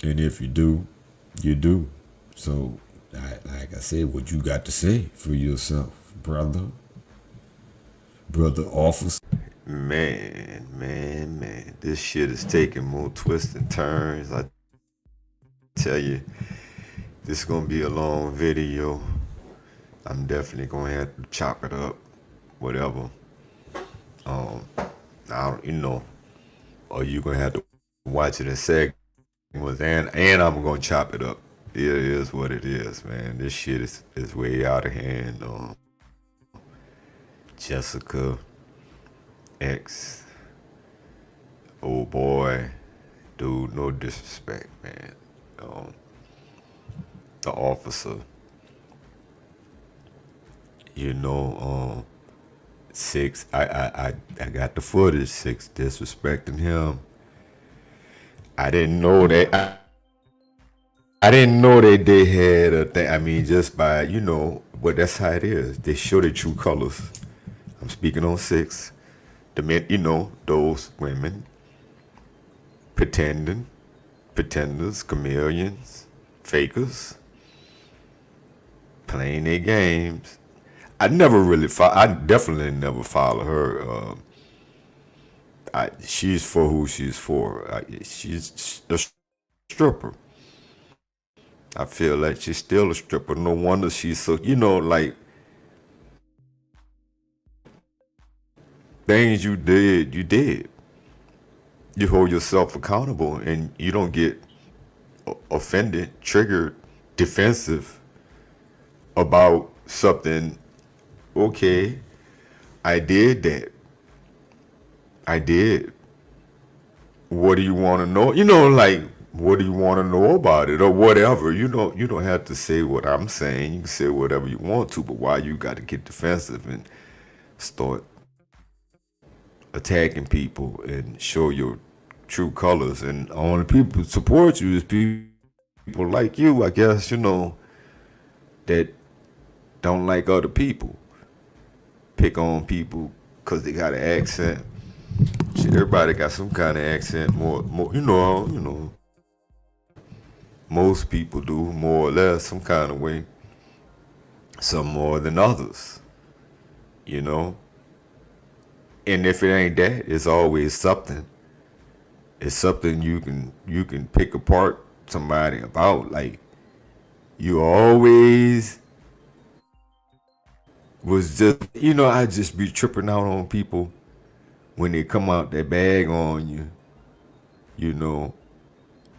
And if you do, you do. So like I said, what you got to say for yourself, brother officer. Man, this shit is taking more twists and turns. I tell you, this is gonna be a long video. I'm definitely gonna have to chop it up, whatever. I don't, or you gonna have to watch it in segments, and I'm gonna chop it up. It is what it is, man. This shit is way out of hand. Jessica X, oh boy, dude, no disrespect, man. The officer, Six, I got the footage. Six disrespecting him. I didn't know that. I didn't know that they had a thing. I mean, just by, but that's how it is. They show their true colors. I'm speaking on Six. The men, those women pretenders, chameleons, fakers, playing their games. I definitely never follow her. She's for who she's for. She's a stripper. I feel like she's still a stripper. No wonder she's so, like, things you did, you did. You hold yourself accountable and you don't get offended, triggered, defensive about something. Okay, I did that. I did. What do you want to know? What do you want to know about it or whatever? You don't have to say what I'm saying. You can say whatever you want to, but why you got to get defensive and start attacking people and show your true colors? And only people who support you is people like you, I guess, that don't like other people. Pick on people because they got an accent. Shit, everybody got some kind of accent. More, most people do, more or less, some kind of way. Some more than others, And if it ain't that, it's always something. It's something you can pick apart somebody about. Like, you always was just, I just be tripping out on people when they come out their bag on you,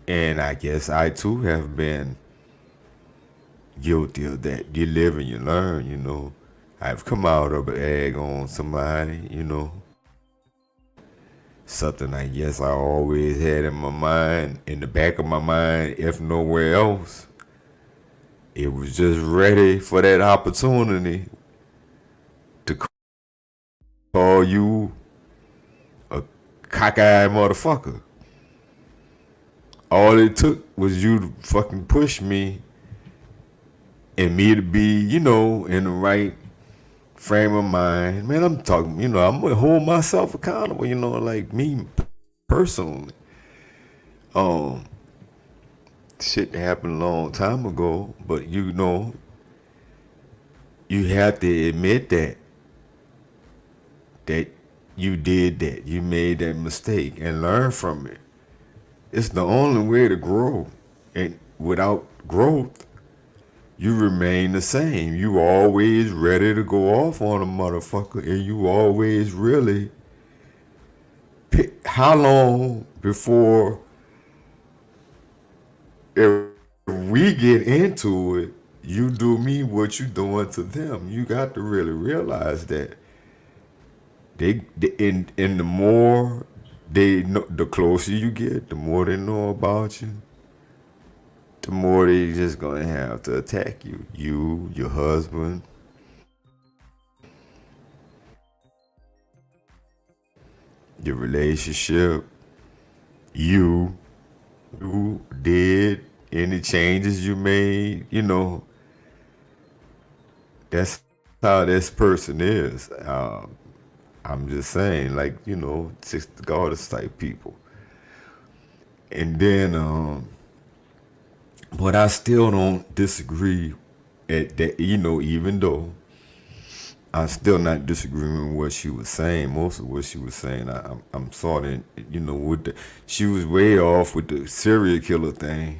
And I guess I too have been guilty of that. You live and you learn, I've come out of an egg on somebody, Something I guess I always had in my mind, in the back of my mind, if nowhere else. It was just ready for that opportunity to call you a cockeyed motherfucker. All it took was you to fucking push me and me to be, in the right frame of mind. Man, I'm talking, I'm gonna hold myself accountable, like me personally. Shit happened a long time ago, but you have to admit that you did that. You made that mistake and learn from it. It's the only way to grow. And without growth, you remain the same. You always ready to go off on a motherfucker, and you always really pick how long before, if we get into it, you do me what you doing to them. You got to really realize that they the more they know, the closer you get, the more they know about you, the more they just gonna have to attack you. You, your husband, your relationship, you did any changes you made, that's how this person is. I'm just saying, like, Six Goddess type people. And then, but I still don't disagree at that, even though I'm still not disagreeing with what she was saying. Most of what she was saying, I'm sort of, she was way off with the serial killer thing.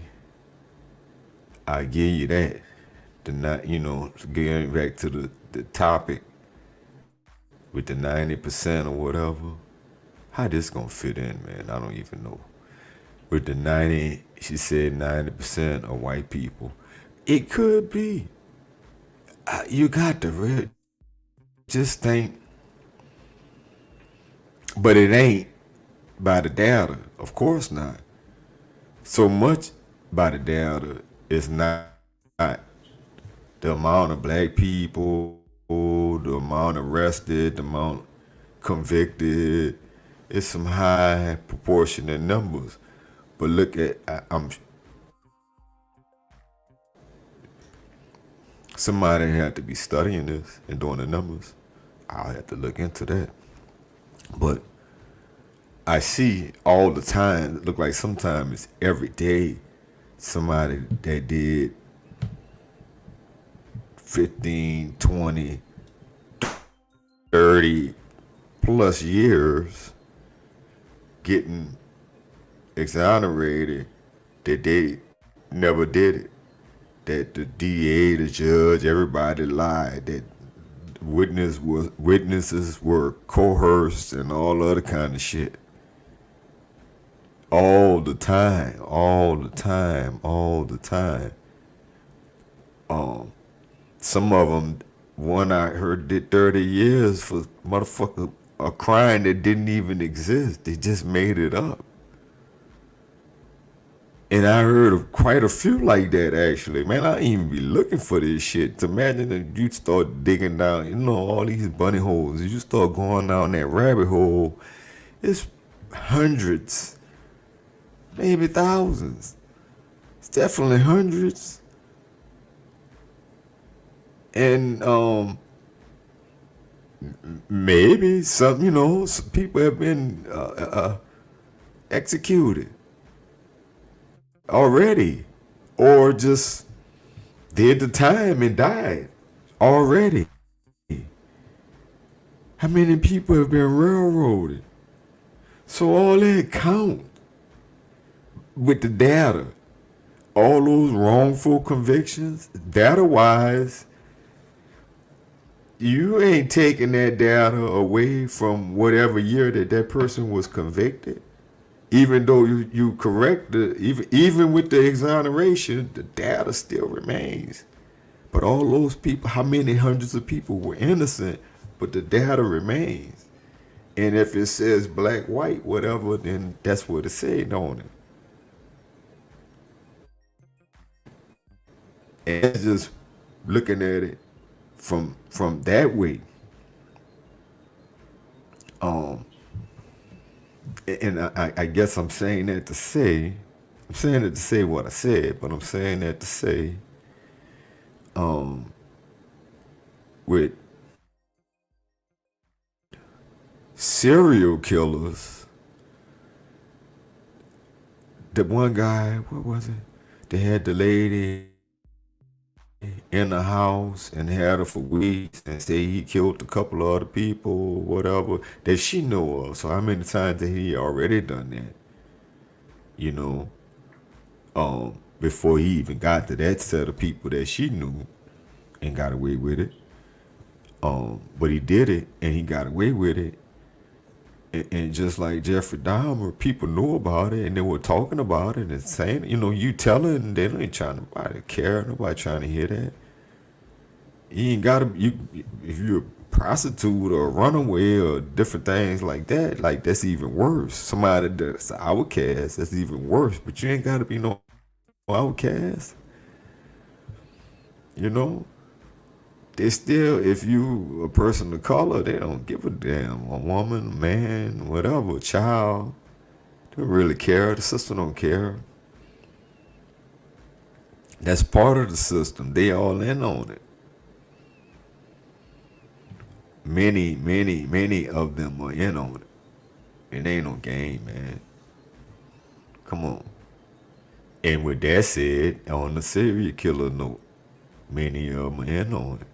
I give you that. Getting back to the topic with the 90% or whatever, how this gonna fit in, man? I don't even know. With the 90, she said 90% of white people. It could be. You got to just think. But it ain't by the data. Of course not. So much by the data is not the amount of black people, the amount arrested, the amount convicted. It's some high proportionate numbers. But look at, somebody had to be studying this and doing the numbers. I'll have to look into that. But I see all the time, it look like sometimes it's every day, somebody that did 15, 20, 30 plus years getting exonerated that they never did it. That the DA, the judge, everybody lied. That witnesses were coerced and all other kind of shit. All the time. Some of them, one I heard did 30 years for motherfucker a crime that didn't even exist. They just made it up. And I heard of quite a few like that, actually. Man, I ain't even be looking for this shit. To imagine that you start digging down, all these bunny holes. You start going down that rabbit hole, it's hundreds, maybe thousands. It's definitely hundreds. And maybe some people have been executed already, or just did the time and died already. How many people have been railroaded? So all that count with the data, all those wrongful convictions, data-wise, you ain't taking that data away from whatever year that person was convicted. Even though you correct even with the exoneration, the data still remains. But all those people, how many hundreds of people were innocent, but the data remains. And if it says black, white, whatever, then that's what it said on it. And just looking at it from that way. And I guess I'm saying that to say what I said, but I'm saying that to say, with serial killers, the one guy, what was it? They had the lady in the house and had her for weeks and say he killed a couple of other people, whatever, that she know of. So how many times had he already done that? Before he even got to that set of people that she knew and got away with it. But he did it and he got away with it. And just like Jeffrey Dahmer, people knew about it and they were talking about it and saying, you telling, they ain't trying to care, nobody trying to hear that. You ain't gotta, if you're a prostitute or a runaway or different things like that, like that's even worse. Somebody that's an outcast, that's even worse, but you ain't gotta be no outcast. They still, if you a person of color, they don't give a damn. A woman, a man, whatever, a child, they don't really care. The system don't care. That's part of the system. They all in on it. Many of them are in on it. It ain't no game, man. Come on. And with that said, on the serial killer note, many of them are in on it.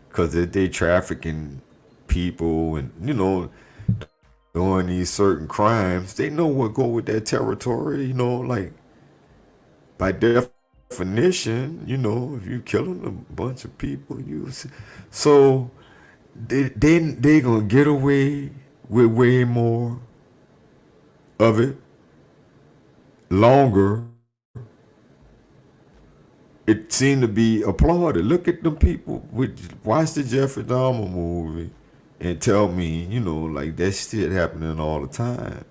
Because if they trafficking people and, doing these certain crimes, they know what go with that territory, like by definition, definition, you know, if you killing a bunch of people, so they gonna get away with way more of it longer. It seemed to be applauded. Look at them people. Watch the Jeffrey Dahmer movie and tell me, you know, like that shit happening all the time.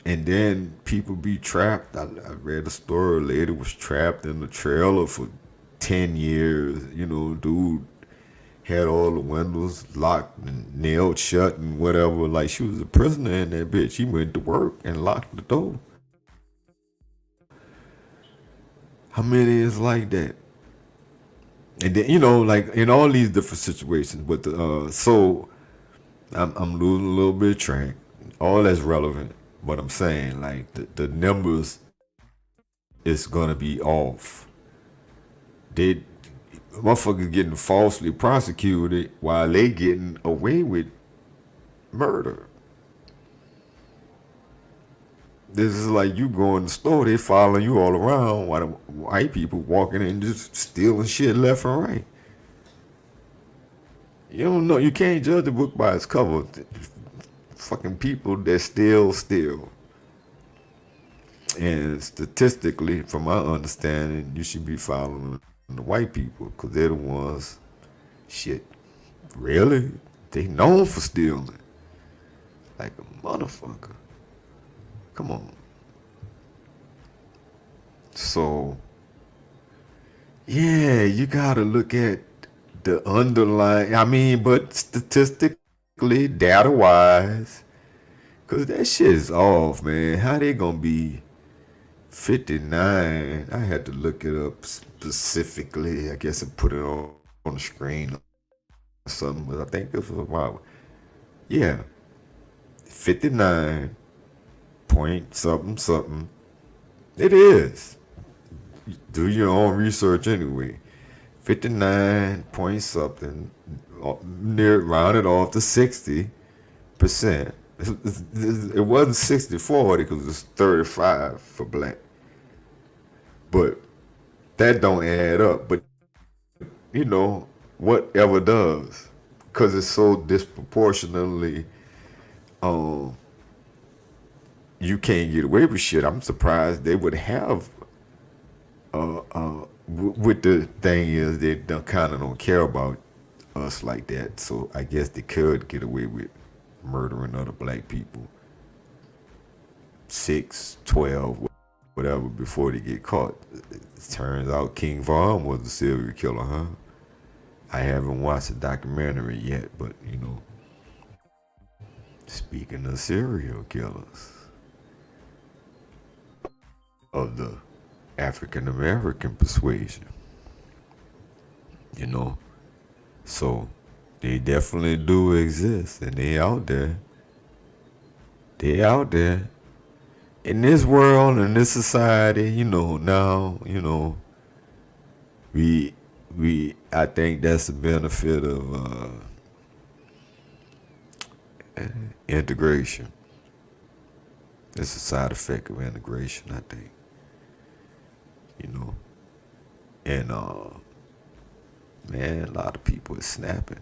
And then people be trapped. I read a story, a lady was trapped in the trailer for 10 years. You know, dude had all the windows locked and nailed shut and whatever. Like she was a prisoner in that bitch. She went to work and locked the door. How many is like that? And then, you know, like in all these different situations, but so I'm losing a little bit of track. All that's relevant, but I'm saying like the numbers is gonna be off. Motherfuckers getting falsely prosecuted while they getting away with murder. This is like you go in the store, they following you all around while the white people walking in just stealing shit left and right. You don't know, you can't judge the book by its cover. Fucking people that steal. And statistically, from my understanding, you should be following the white people because they're the ones, shit, really? They known for stealing. Like a motherfucker. Come on. So, yeah, you gotta look at the underlying, I mean, but statistically, data-wise, because that shit is off, man. How they gonna be 59? I had to look it up specifically. I guess I put it on the screen or something, but I think this was about, 59 point something. It is. Do your own research anyway. 59 point something, near rounded off to 60%. It wasn't 60-40 because it's 35 for black. But that don't add up. But you know, whatever does, because it's so disproportionately you can't get away with shit. I'm surprised they would have with the thing is they kind of don't care about us like that. So I guess they could get away with murdering other black people 6, 12, whatever before they get caught. It turns out King Von was a serial killer, huh? I haven't watched the documentary yet, but you know, speaking of serial killers of the African American persuasion, you know, so they definitely do exist, and they out there. They out there in this world, in this society. You know, now, you know, I think that's the benefit of integration. It's a side effect of integration, I think. You know, and man, a lot of people is snapping.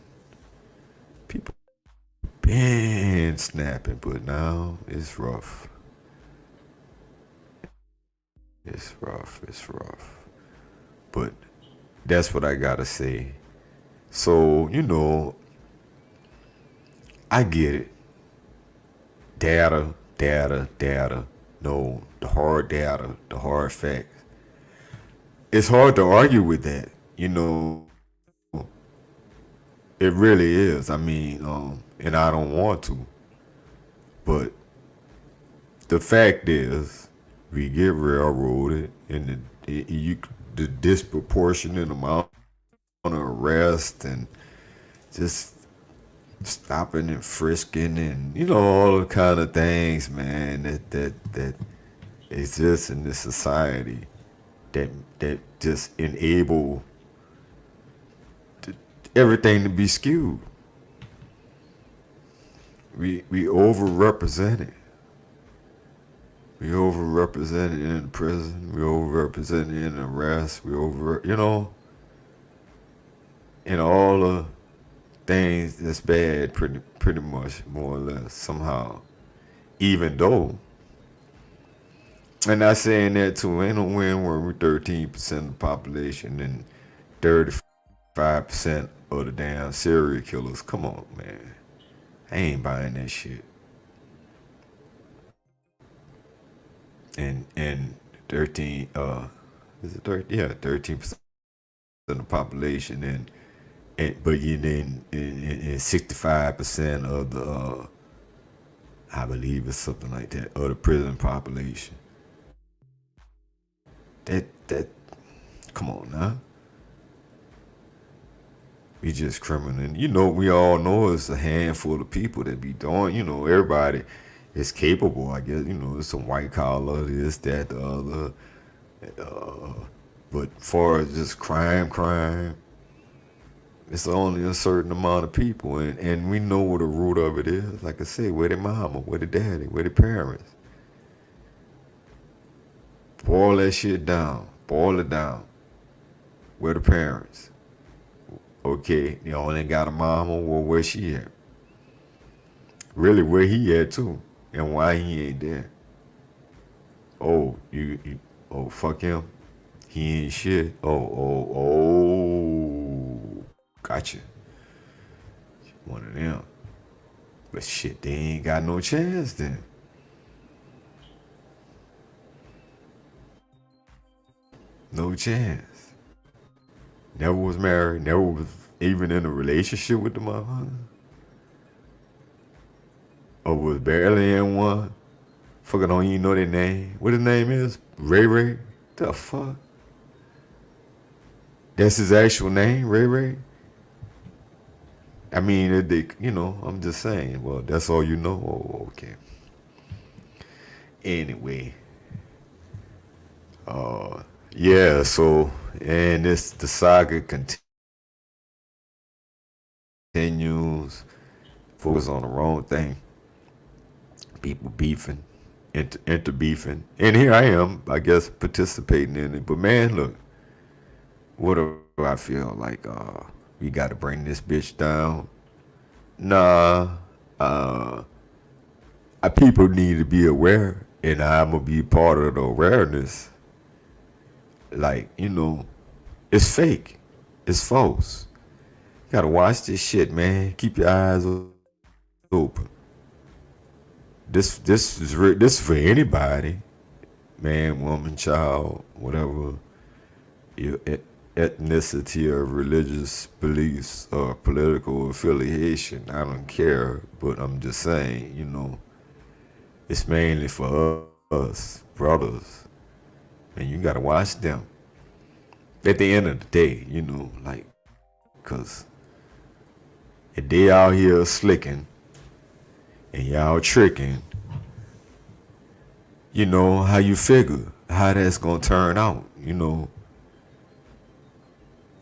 People been snapping, but now it's rough. It's rough. But that's what I gotta say. So, you know, I get it. Data. No, the hard data, the hard facts. It's hard to argue with that, you know. It really is. I mean, and I don't want to. But the fact is, we get railroaded, and the disproportionate amount of arrest and just stopping and frisking and, you know, all the kind of things, man, that exist in this society that just enable everything to be skewed. We overrepresented. We overrepresented in prison. We overrepresented in arrest. We you know, and all the things that's bad, pretty much, more or less, somehow. Even though, and not saying that too, ain't no win where we're 13% of the population and 35% of the damn serial killers. Come on, man. I ain't buying that shit. And 13 is it 13? Yeah, 13% of the population, but you then in 65% of the I believe it's something like that of the prison population. That come on now. We just criminal. You know, we all know it's a handful of people that be doing, you know, everybody is capable, I guess, you know, it's some white collar, this, that, the other. But far as just crime, it's only a certain amount of people. And we know what the root of it is. Like I said, where the mama, where the daddy, where the parents. Boil that shit down. Boil it down. Where the parents. Okay, you only got a mama, well, where she at? Really, where he at too? And why he ain't there? Oh, oh, fuck him. He ain't shit. Oh, gotcha. One of them. But shit, they ain't got no chance then. No chance. Never was married, never was even in a relationship with the motherfucker. Or was barely in one. Fucking don't even know their name. What his name is? Ray Ray? The fuck? That's his actual name, Ray Ray? I mean, you know, I'm just saying. Well, that's all you know? Oh, okay. Anyway. Yeah, so, and the saga continues. Focus on the wrong thing. People beefing, inter-beefing. And here I am, I guess, participating in it. But man, look, what do I feel like? We got to bring this bitch down. Nah, people need to be aware, and I'm going to be part of the awareness. Like, you know, it's fake. It's false. You got to watch this shit, man. Keep your eyes open. This is for anybody, man, woman, child, whatever your ethnicity or religious beliefs or political affiliation. I don't care, but I'm just saying, you know, it's mainly for us, brothers, and you gotta watch them. At the end of the day, you know, like, cause if they out here slicking and y'all tricking, you know, how you figure how that's gonna turn out, you know.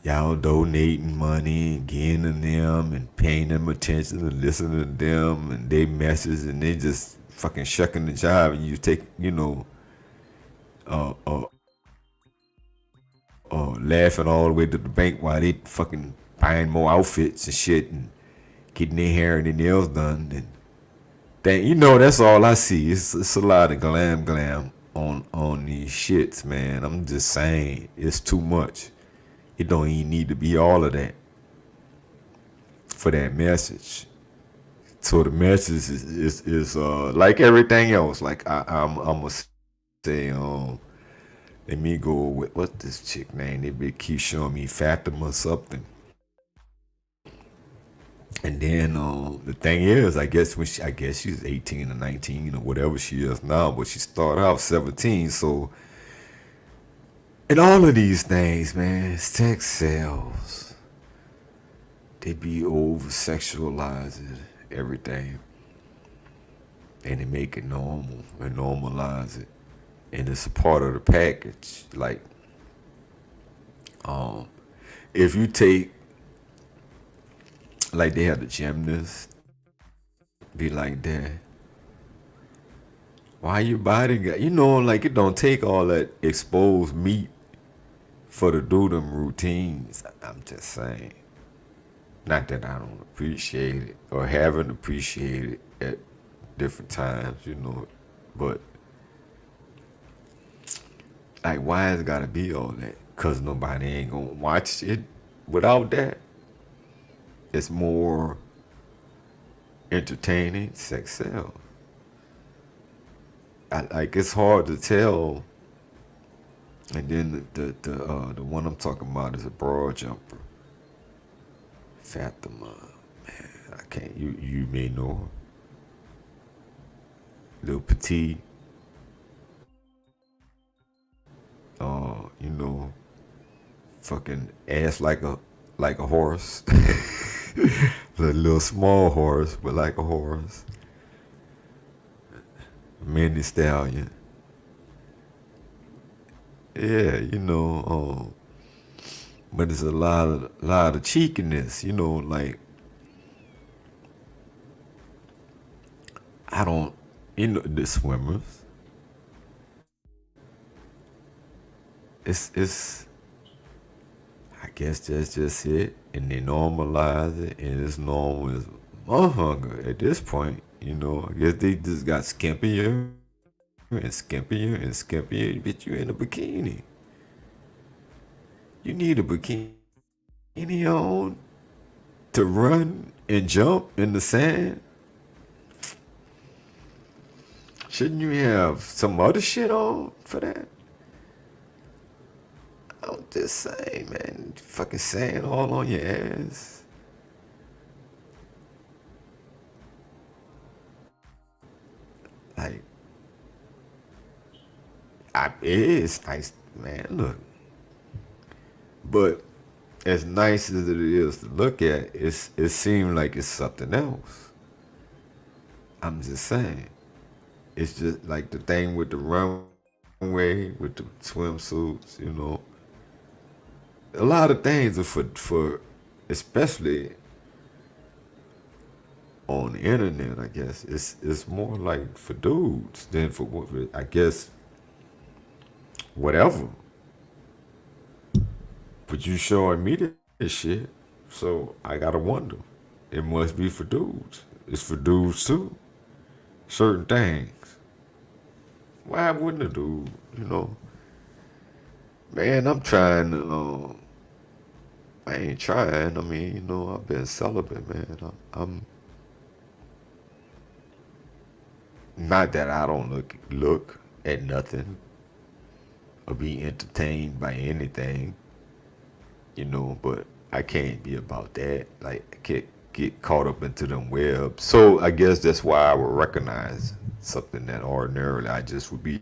Y'all donating money and getting to them and paying them attention and listening to them and they message and they just fucking shucking the job and you take, you know, laughing all the way to the bank while they fucking buying more outfits and shit and getting their hair and their nails done and you know, that's all I see. It's a lot of glam on these shits, man. I'm just saying, it's too much. It don't even need to be all of that for that message. So the message is like everything else. Like I'm gonna say, let me go with what's this chick name? They keep showing me Fatima something. And then the thing is, I guess she's 18 or 19 or whatever she is now, but she started out 17. So, and all of these things, man, sex sells. They be over sexualizing everything, and they make it normal and normalize it, and it's a part of the package. Like, if you take. Like they have the gymnasts be like that. Why your body got, like it don't take all that exposed meat for to do them routines. I'm just saying. Not that I don't appreciate it or haven't appreciated it at different times, but like, why has it gotta be all that? Cause nobody ain't gonna watch it without that. It's more entertaining. Sex sells. It's hard to tell. And then the one I'm talking about is a broad jumper. Fatima, man, I can't. You may know her. Little petite. Fucking ass like a horse. A little small horse, but like a horse. Mini stallion. Yeah, but it's a lot of cheekiness, like I don't, the swimmers. It's I guess that's just it, and they normalize it, and it's normal as motherfucker at this point. I guess they just got skimpier and skimpier and skimpier. Bitch, you in a bikini. You need a bikini on to run and jump in the sand. Shouldn't you have some other shit on for that? I'm just saying, man. Fucking sand all on your ass. Like, it is nice, man. Look. But as nice as it is to look at, it seems like it's something else. I'm just saying. It's just like the thing with the runway, with the swimsuits, A lot of things are for especially on the internet, I guess. It's more like for dudes than for, I guess, whatever. But you showing me this shit, so I gotta wonder. It must be for dudes. It's for dudes too. Certain things. Why wouldn't a dude, Man, I'm trying to, I ain't trying. I mean, I've been celibate, man. I'm not that I don't look at nothing or be entertained by anything, but I can't be about that. Like, I can't get caught up into them webs. So I guess that's why I would recognize something that ordinarily I just would be,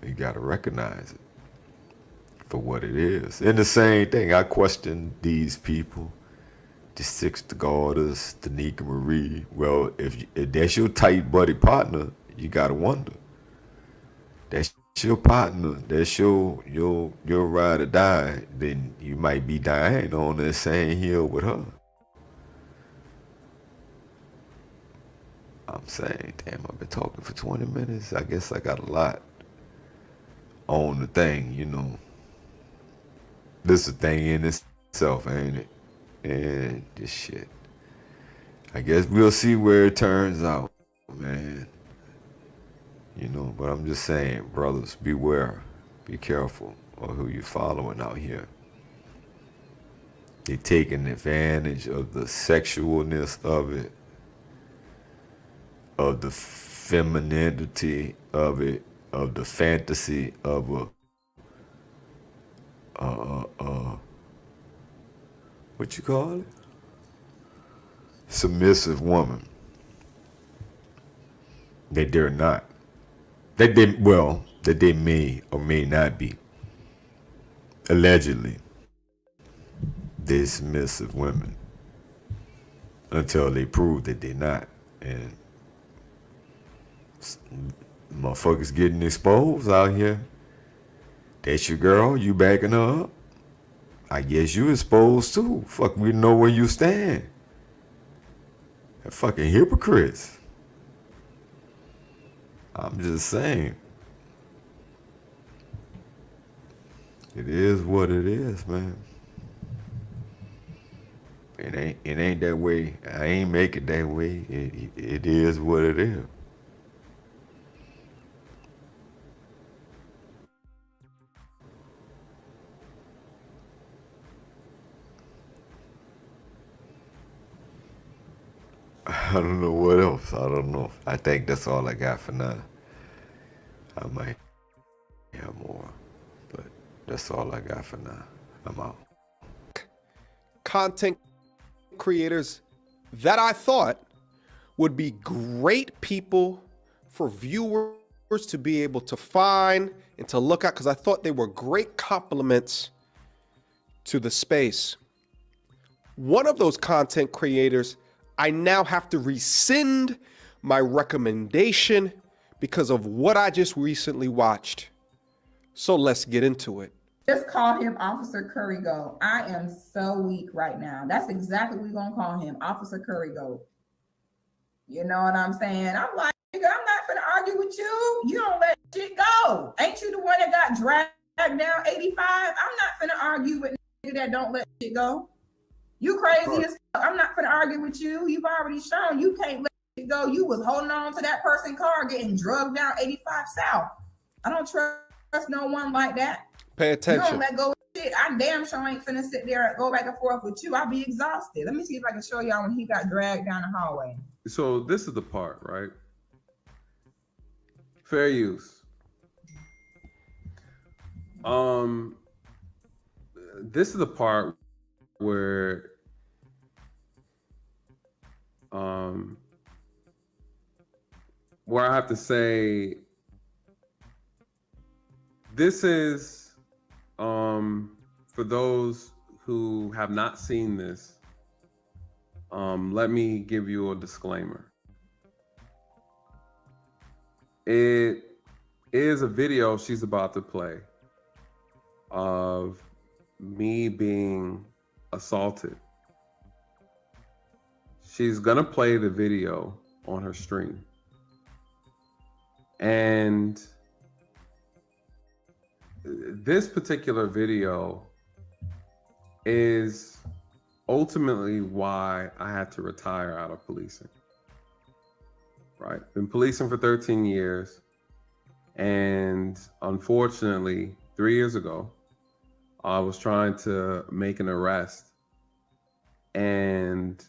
you gotta recognize it for what it is. And the same thing, I question these people, the Six, the Garters, the Nika Marie. Well, if that's your tight buddy partner, you gotta wonder. That's your partner, that's your ride or die, then you might be dying on the same hill with her. I'm saying, damn, I've been talking for 20 minutes. I guess I got a lot on the thing, This is a thing in itself, ain't it? And this shit. I guess we'll see where it turns out, man. But I'm just saying, brothers, beware. Be careful of who you're following out here. They're taking advantage of the sexualness of it, of the femininity of it, of the fantasy of what you call it? Submissive woman. That they're not. That they may or may not be. Allegedly. They're submissive women. Until they prove that they're not. And motherfuckers getting exposed out here. That's your girl, you backing her up. I guess you exposed too. Fuck, we know where you stand. They're fucking hypocrites. I'm just saying. It is what it is, man. It ain't that way. I ain't make it that way. It is what it is. I don't know what else. I don't know. I think that's all I got for now. I might have more, but that's all I got for now. I'm out. Content creators that I thought would be great people for viewers to be able to find and to look at, because I thought they were great compliments to the space. One of those content creators, I now have to rescind my recommendation because of what I just recently watched. So let's get into it. Just call him Officer Curry Goat. I am so weak right now. That's exactly what we're gonna call him, Officer Curry Goat. You know what I'm saying? I'm like, nigga, I'm not gonna argue with you. You don't let shit go. Ain't you the one that got dragged down 85? I'm not gonna argue with nigga that don't let shit go. You crazy as fuck. I'm not gonna argue with you. You've already shown you can't let it go. You was holding on to that person's car getting drugged down 85 South. I don't trust no one like that. Pay attention. You don't let go of shit. I damn sure ain't finna sit there and go back and forth with you. I'll be exhausted. Let me see if I can show y'all when he got dragged down the hallway. So this is the part, right? Fair use. This is the part where I have to say this is for those who have not seen this, let me give you a disclaimer. It is a video she's about to play of me being assaulted. She's gonna play the video on her stream. And this particular video is ultimately why I had to retire out of policing. Right? Been policing for 13 years. And unfortunately, 3 years ago, I was trying to make an arrest. And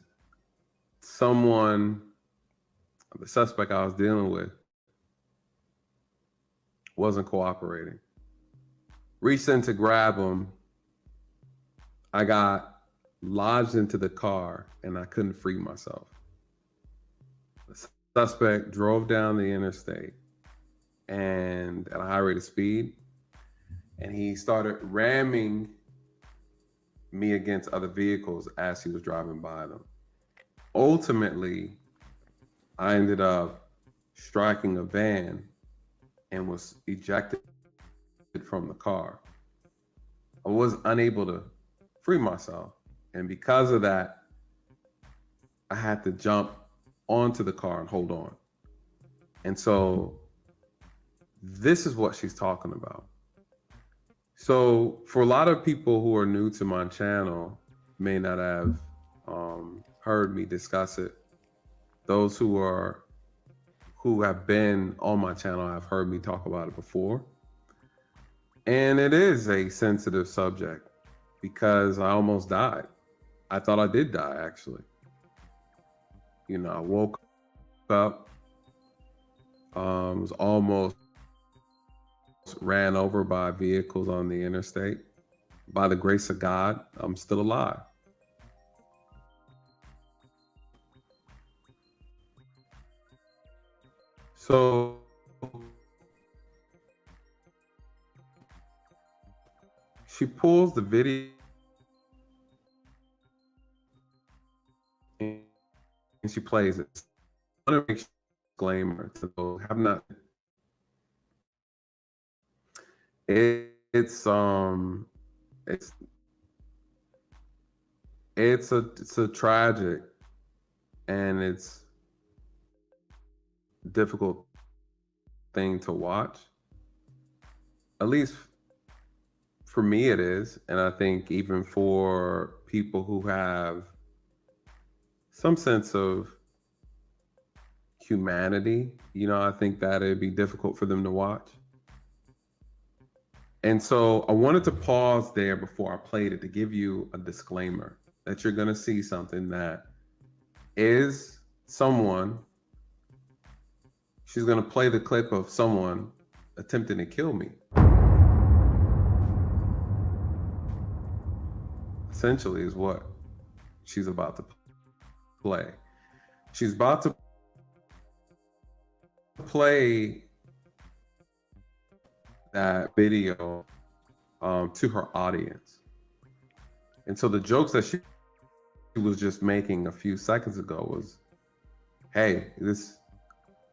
someone, the suspect I was dealing with, wasn't cooperating. Reached in to grab him. I got lodged into the car and I couldn't free myself. The suspect drove down the interstate and at a high rate of speed, and he started ramming me against other vehicles as he was driving by them. Ultimately, I ended up striking a van and was ejected from the car. I was unable to free myself. And because of that, I had to jump onto the car and hold on. And so this is what she's talking about. So for a lot of people who are new to my channel, may not have heard me discuss it. Those who have been on my channel have heard me talk about it before. And it is a sensitive subject because I almost died. I thought I did die, actually. You know, I woke up, was almost ran over by vehicles on the interstate. By the grace of God, I'm still alive. So she pulls the video and she plays it. I want to make a disclaimer to those who have not. It's a tragic and it's a difficult thing to watch. At least for me it is, and I think even for people who have some sense of humanity, I think that it'd be difficult for them to watch. And so I wanted to pause there before I played it to give you a disclaimer that you're going to see something that is someone, she's going to play the clip of someone attempting to kill me. Essentially is what she's about to play. She's about to play that video to her audience. And so the jokes that she was just making a few seconds ago was, hey, this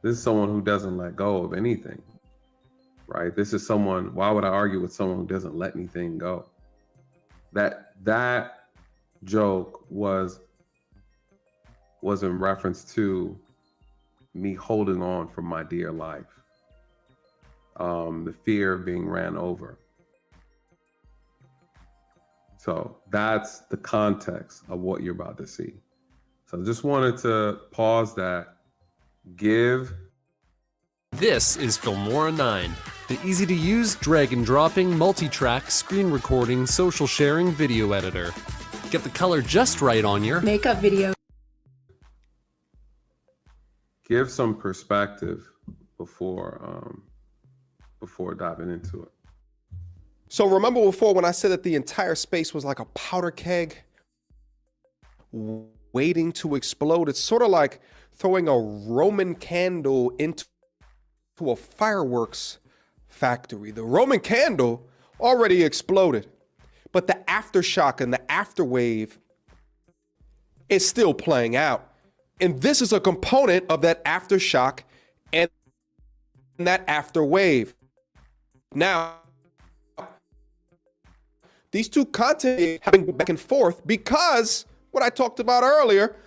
is someone who doesn't let go of anything, right? This is someone, why would I argue with someone who doesn't let anything go? That joke was in reference to me holding on for my dear life. The fear of being ran over. So that's the context of what you're about to see. So just wanted to pause that, This is Filmora 9, the easy-to-use, drag-and-dropping, multi-track, screen recording, social sharing video editor. Get the color just right on your makeup video. Give some perspective before diving into it. So remember before when I said that the entire space was like a powder keg waiting to explode? It's sort of like throwing a Roman candle into a fireworks factory. The Roman candle already exploded, but the aftershock and the afterwave is still playing out. And this is a component of that aftershock and that afterwave. Now, these two content having back and forth because what I talked about earlier,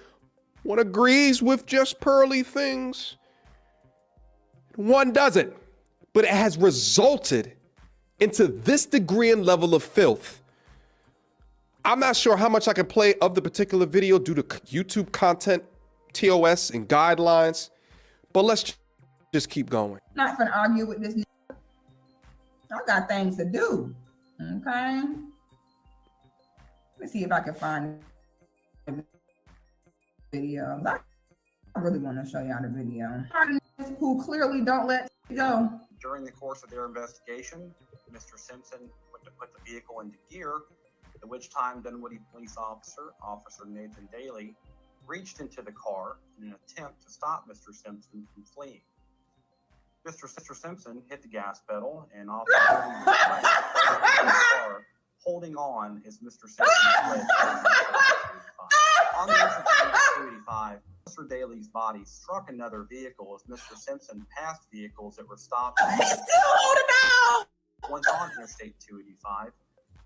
one agrees with just pearly things, one doesn't. But it has resulted into this degree and level of filth. I'm not sure how much I can play of the particular video due to YouTube content, TOS, and guidelines, but let's just keep going. Not gonna argue with this. I got things to do. Okay. Let's see if I can find a video. I really want to show y'all the video. Who clearly don't let it go. During the course of their investigation, Mr. Simpson went to put the vehicle into gear, at which time Dunwoody police officer, Officer Nathan Daly, reached into the car in an attempt to stop Mr. Simpson from fleeing. Mr. Simpson hit the gas pedal and Officer Daly was in the car, holding on as Mr. Simpson fled. On the entrance to 285, Mr. Daly's body struck another vehicle as Mr. Simpson passed vehicles that were stopped. He's still holding on! Once on Interstate 285,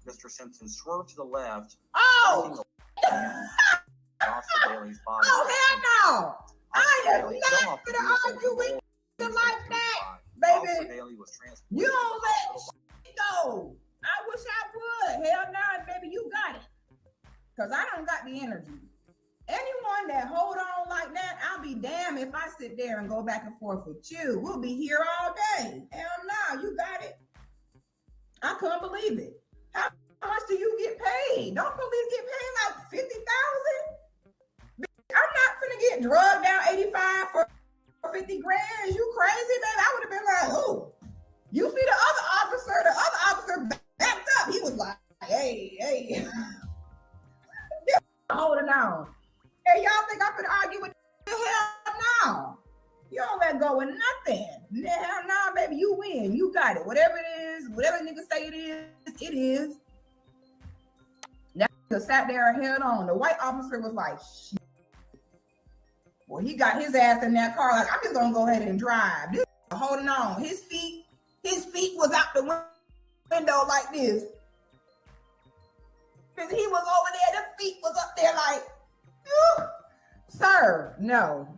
Mr. Simpson swerved to the left. Oh! Officer Daly's body. Oh, hell no! I am not gonna argue with you like that, baby. You don't let shit go. I wish I would. Hell no, baby, you got it. Because I don't got the energy. Anyone that hold on like that, I'll be damned if I sit there and go back and forth with you. We'll be here all day. Hell no, you got it. I couldn't believe it. How much do you get paid? Don't police get paid like 50,000? I'm not finna get drugged down 85 for 50 grand. Is you crazy, baby? I would have been like, oh. You see the other officer backed up. He was like, hey. Holding on. Hey, y'all think I'm gonna argue with you? Hell no. You don't let go of nothing. Hell no, baby, you win. You got it. Whatever it is, whatever niggas say it is. That nigga sat there and held on. The white officer was like, shit. Well, he got his ass in that car like, I'm just gonna go ahead and drive. This holding on. His feet was out the window like this. Because he was over there, the feet was up there like, sir, her. No,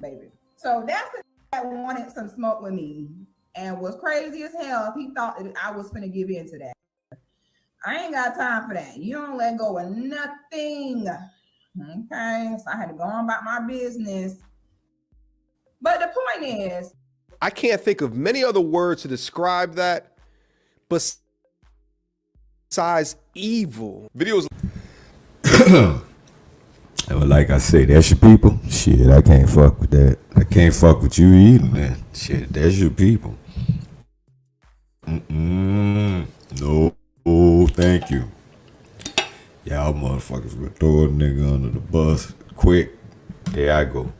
baby. So that's the that wanted some smoke with me and was crazy as hell if he thought that I was gonna give in to that. I ain't got time for that. You don't let go of nothing. Okay, so I had to go on about my business. But the point is, I can't think of many other words to describe that besides evil. Videos. Well, like I say, that's your people. Shit, I can't fuck with that. I can't fuck with you either, man. Shit, that's your people. No, thank you. Y'all motherfuckers would throw a nigga under the bus quick. There I go.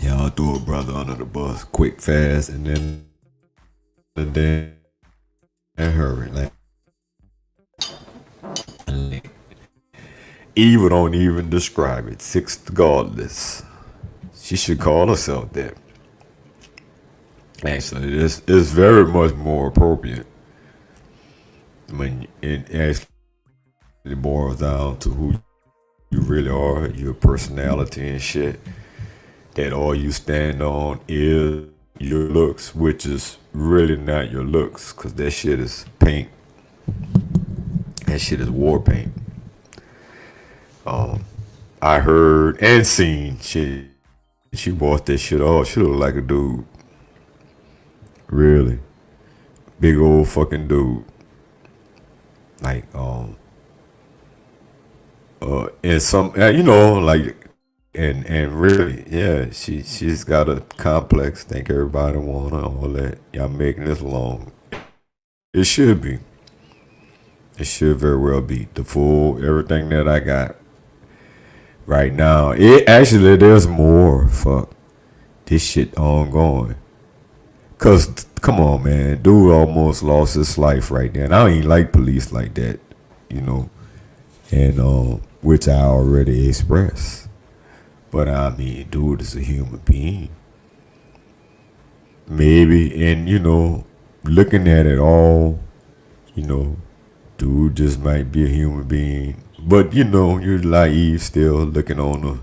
Y'all throw a brother under the bus quick, fast, and then hurry. Like, Eva don't even describe it. Sixth godless. She should call herself that. Actually, it's very much more appropriate when it actually boils down to who you really are, your personality and shit. That all you stand on is your looks, which is really not your looks, because that shit is paint. That shit is war paint. I heard and seen shit. She washed that shit off. She looked like a dude. Really. Big old fucking dude. Like, and some, you know, like, and really, yeah, she's got a complex. Think everybody want her, all that. Y'all making this long. It should be. It should very well be. The full, everything that I got right now. It actually, there's more. Fuck. This shit ongoing. Cause, come on, man. Dude almost lost his life right there. And I ain't like police like that, you know. And, which I already expressed. But I mean, dude is a human being. Maybe, and you know, looking at it all, you know, dude just might be a human being. But you know, you're naive still, looking on the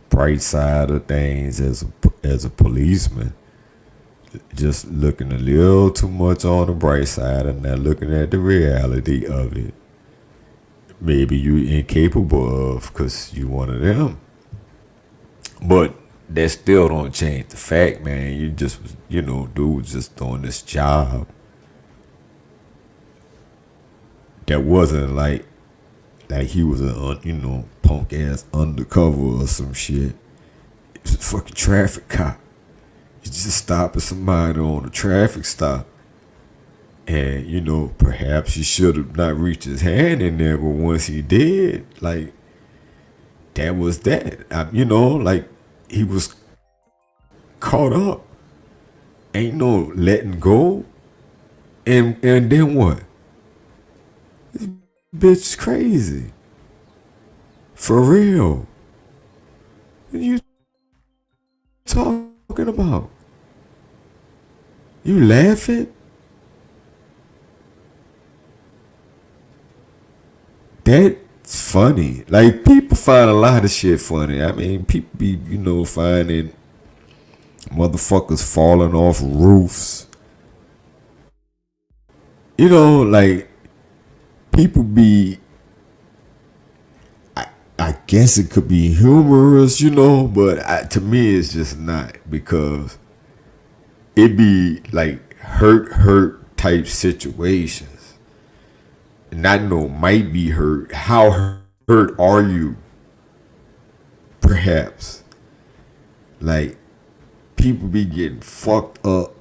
bright side of things as a policeman. Just looking a little too much on the bright side and not looking at the reality of it. Maybe you're incapable of, because you one of them. But that still don't change the fact, man. You just, you know, dude was just doing this job. That wasn't like he was a, you know, punk ass undercover or some shit. It was a fucking traffic cop. He's just stopping somebody on a traffic stop. And, you know, perhaps he should have not reached his hand in there, but once he did, like, that was that. You know, like, he was caught up. Ain't no letting go. And then what? This bitch is crazy. For real. What are you talking about? You laughing? That's funny. Like, people find a lot of shit funny. I mean, people be, you know, finding motherfuckers falling off roofs. You know, like, people be, I guess it could be humorous, you know, but to me it's just not, because it be like hurt type situations. And I know might be hurt. How hurt are you? Perhaps. Like, people be getting fucked up.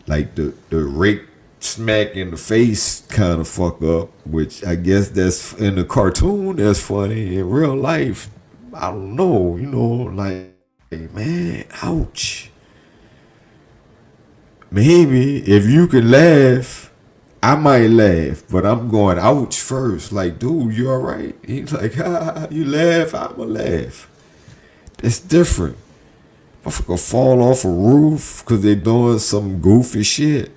Like the rape smack in the face kind of fuck up, which I guess that's in the cartoon, that's funny. In real life, I don't know, you know, like, man, ouch. Maybe if you can laugh, I might laugh, but I'm going ouch first. Like, dude, you all right? He's like, you laugh, I'ma laugh. It's different. Motherfucker fall off a roof because they doing some goofy shit.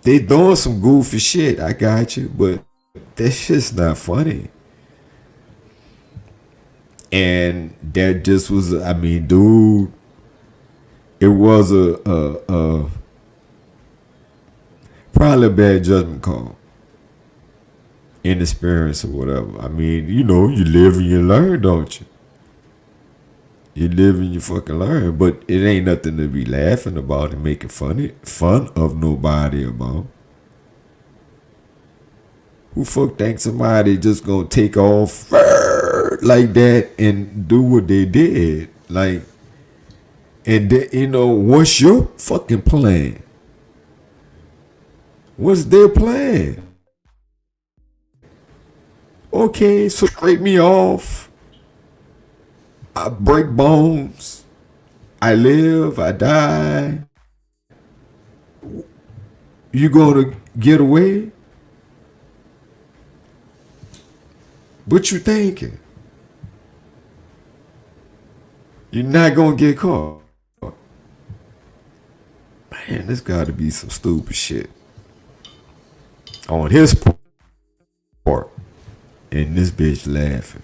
They doing some goofy shit. I got you, but that shit's not funny. And that just was, I mean, dude, it was a probably a bad judgment call. Inexperience or whatever. I mean, you know, you live and you learn, don't you? You live and you fucking learn, but it ain't nothing to be laughing about and making fun of nobody about. Who fuck think somebody just gonna take off like that and do what they did? Like, and you know, what's your fucking plan? What's their plan? Okay, so scrape me off. I break bones. I live, I die. You gonna get away? What you thinking? You're not gonna get caught. Man, this gotta be some stupid shit on his part. And this bitch laughing.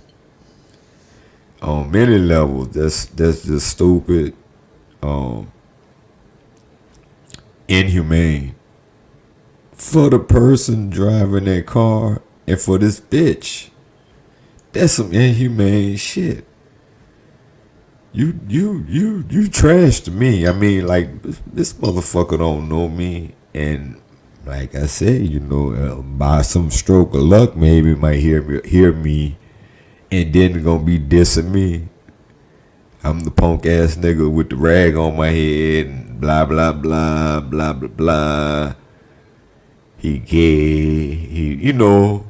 On many levels, that's just stupid, inhumane for the person driving that car and for this bitch. That's some inhumane shit. You trash to me. I mean, like, this motherfucker don't know me, and like I said, you know, by some stroke of luck, maybe might hear me, and then gonna be dissing me. I'm the punk ass nigga with the rag on my head, and blah blah blah blah blah blah. He gay. He, you know,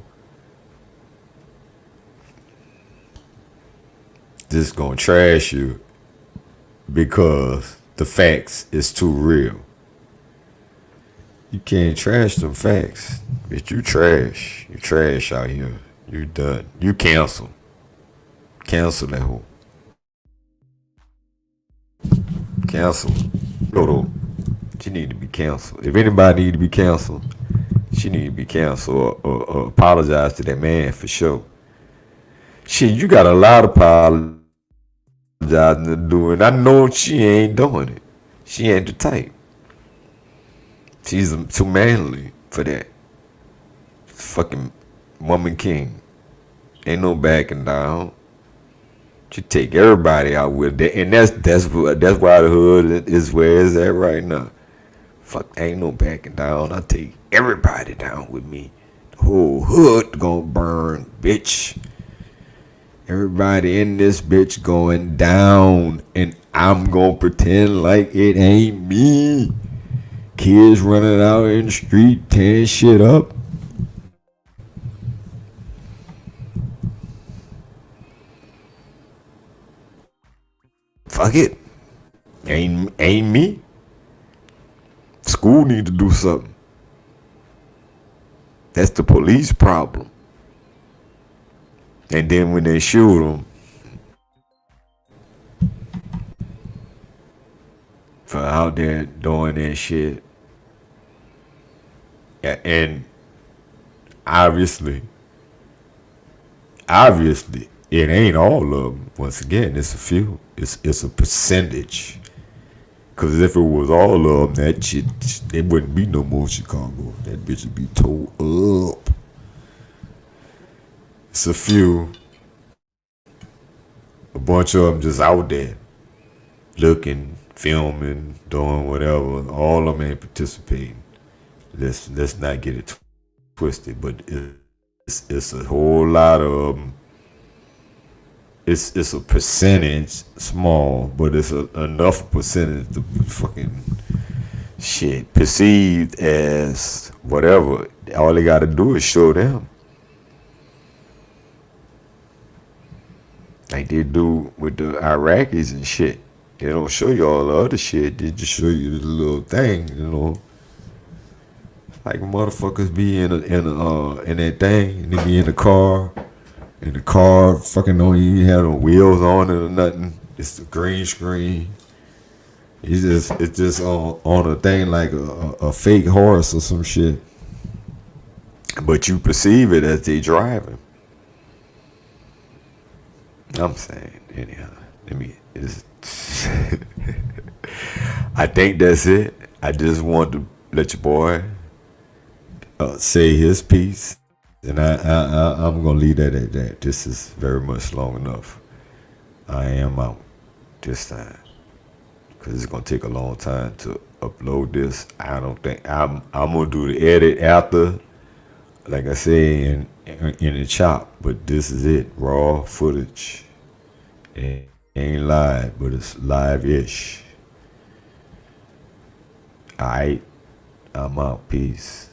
just gonna trash you because the facts is too real. You can't trash them facts. Bitch, you trash. You trash out here. You done. You cancel. Cancel that hoe. Cancel. Dodo. She need to be canceled. If anybody need to be canceled, she need to be canceled or apologize to that man for sure. Shit, you got a lot of apologizing to do, and I know she ain't doing it. She ain't the type. She's too manly for that. Fucking woman king. Ain't no backing down. She take everybody out with that, and that's why the hood is where it's at right now. Fuck, ain't no backing down. I take everybody down with me. The whole hood gonna burn, bitch. Everybody in this bitch going down, and I'm gonna pretend like it ain't me. Kids running out in the street tearing shit up. Fuck it. Ain't me. School need to do something. That's the police problem. And then when they shoot them for out there doing that shit, and obviously, it ain't all of them. Once again, it's a few. It's a percentage. Because if it was all of them, that shit, there wouldn't be no more Chicago. That bitch would be tore up. It's a few. A bunch of them just out there looking, filming, doing whatever. All of them ain't participating. Let's not get it twisted, but it's a whole lot of them. It's a percentage, small, but it's enough percentage to fucking shit perceived as whatever. All they gotta do is show them. Like they do with the Iraqis and shit. They don't show you all the other shit. They just show you the little thing, you know. Like motherfuckers be in that thing, and they be in the car, and the car fucking don't even have no wheels on it or nothing. It's the green screen. It's just on a thing like a fake horse or some shit. But you perceive it as they driving. I'm saying, anyhow. I think that's it. I just want to let your boy say his piece, and I'm gonna leave that at that. This is very much long enough. I am out this time because it's gonna take a long time to upload this. I don't think I'm gonna do the edit after, like I say in the chop. But this is it, raw footage. It ain't live, but it's live-ish. Alright, I'm out. Peace.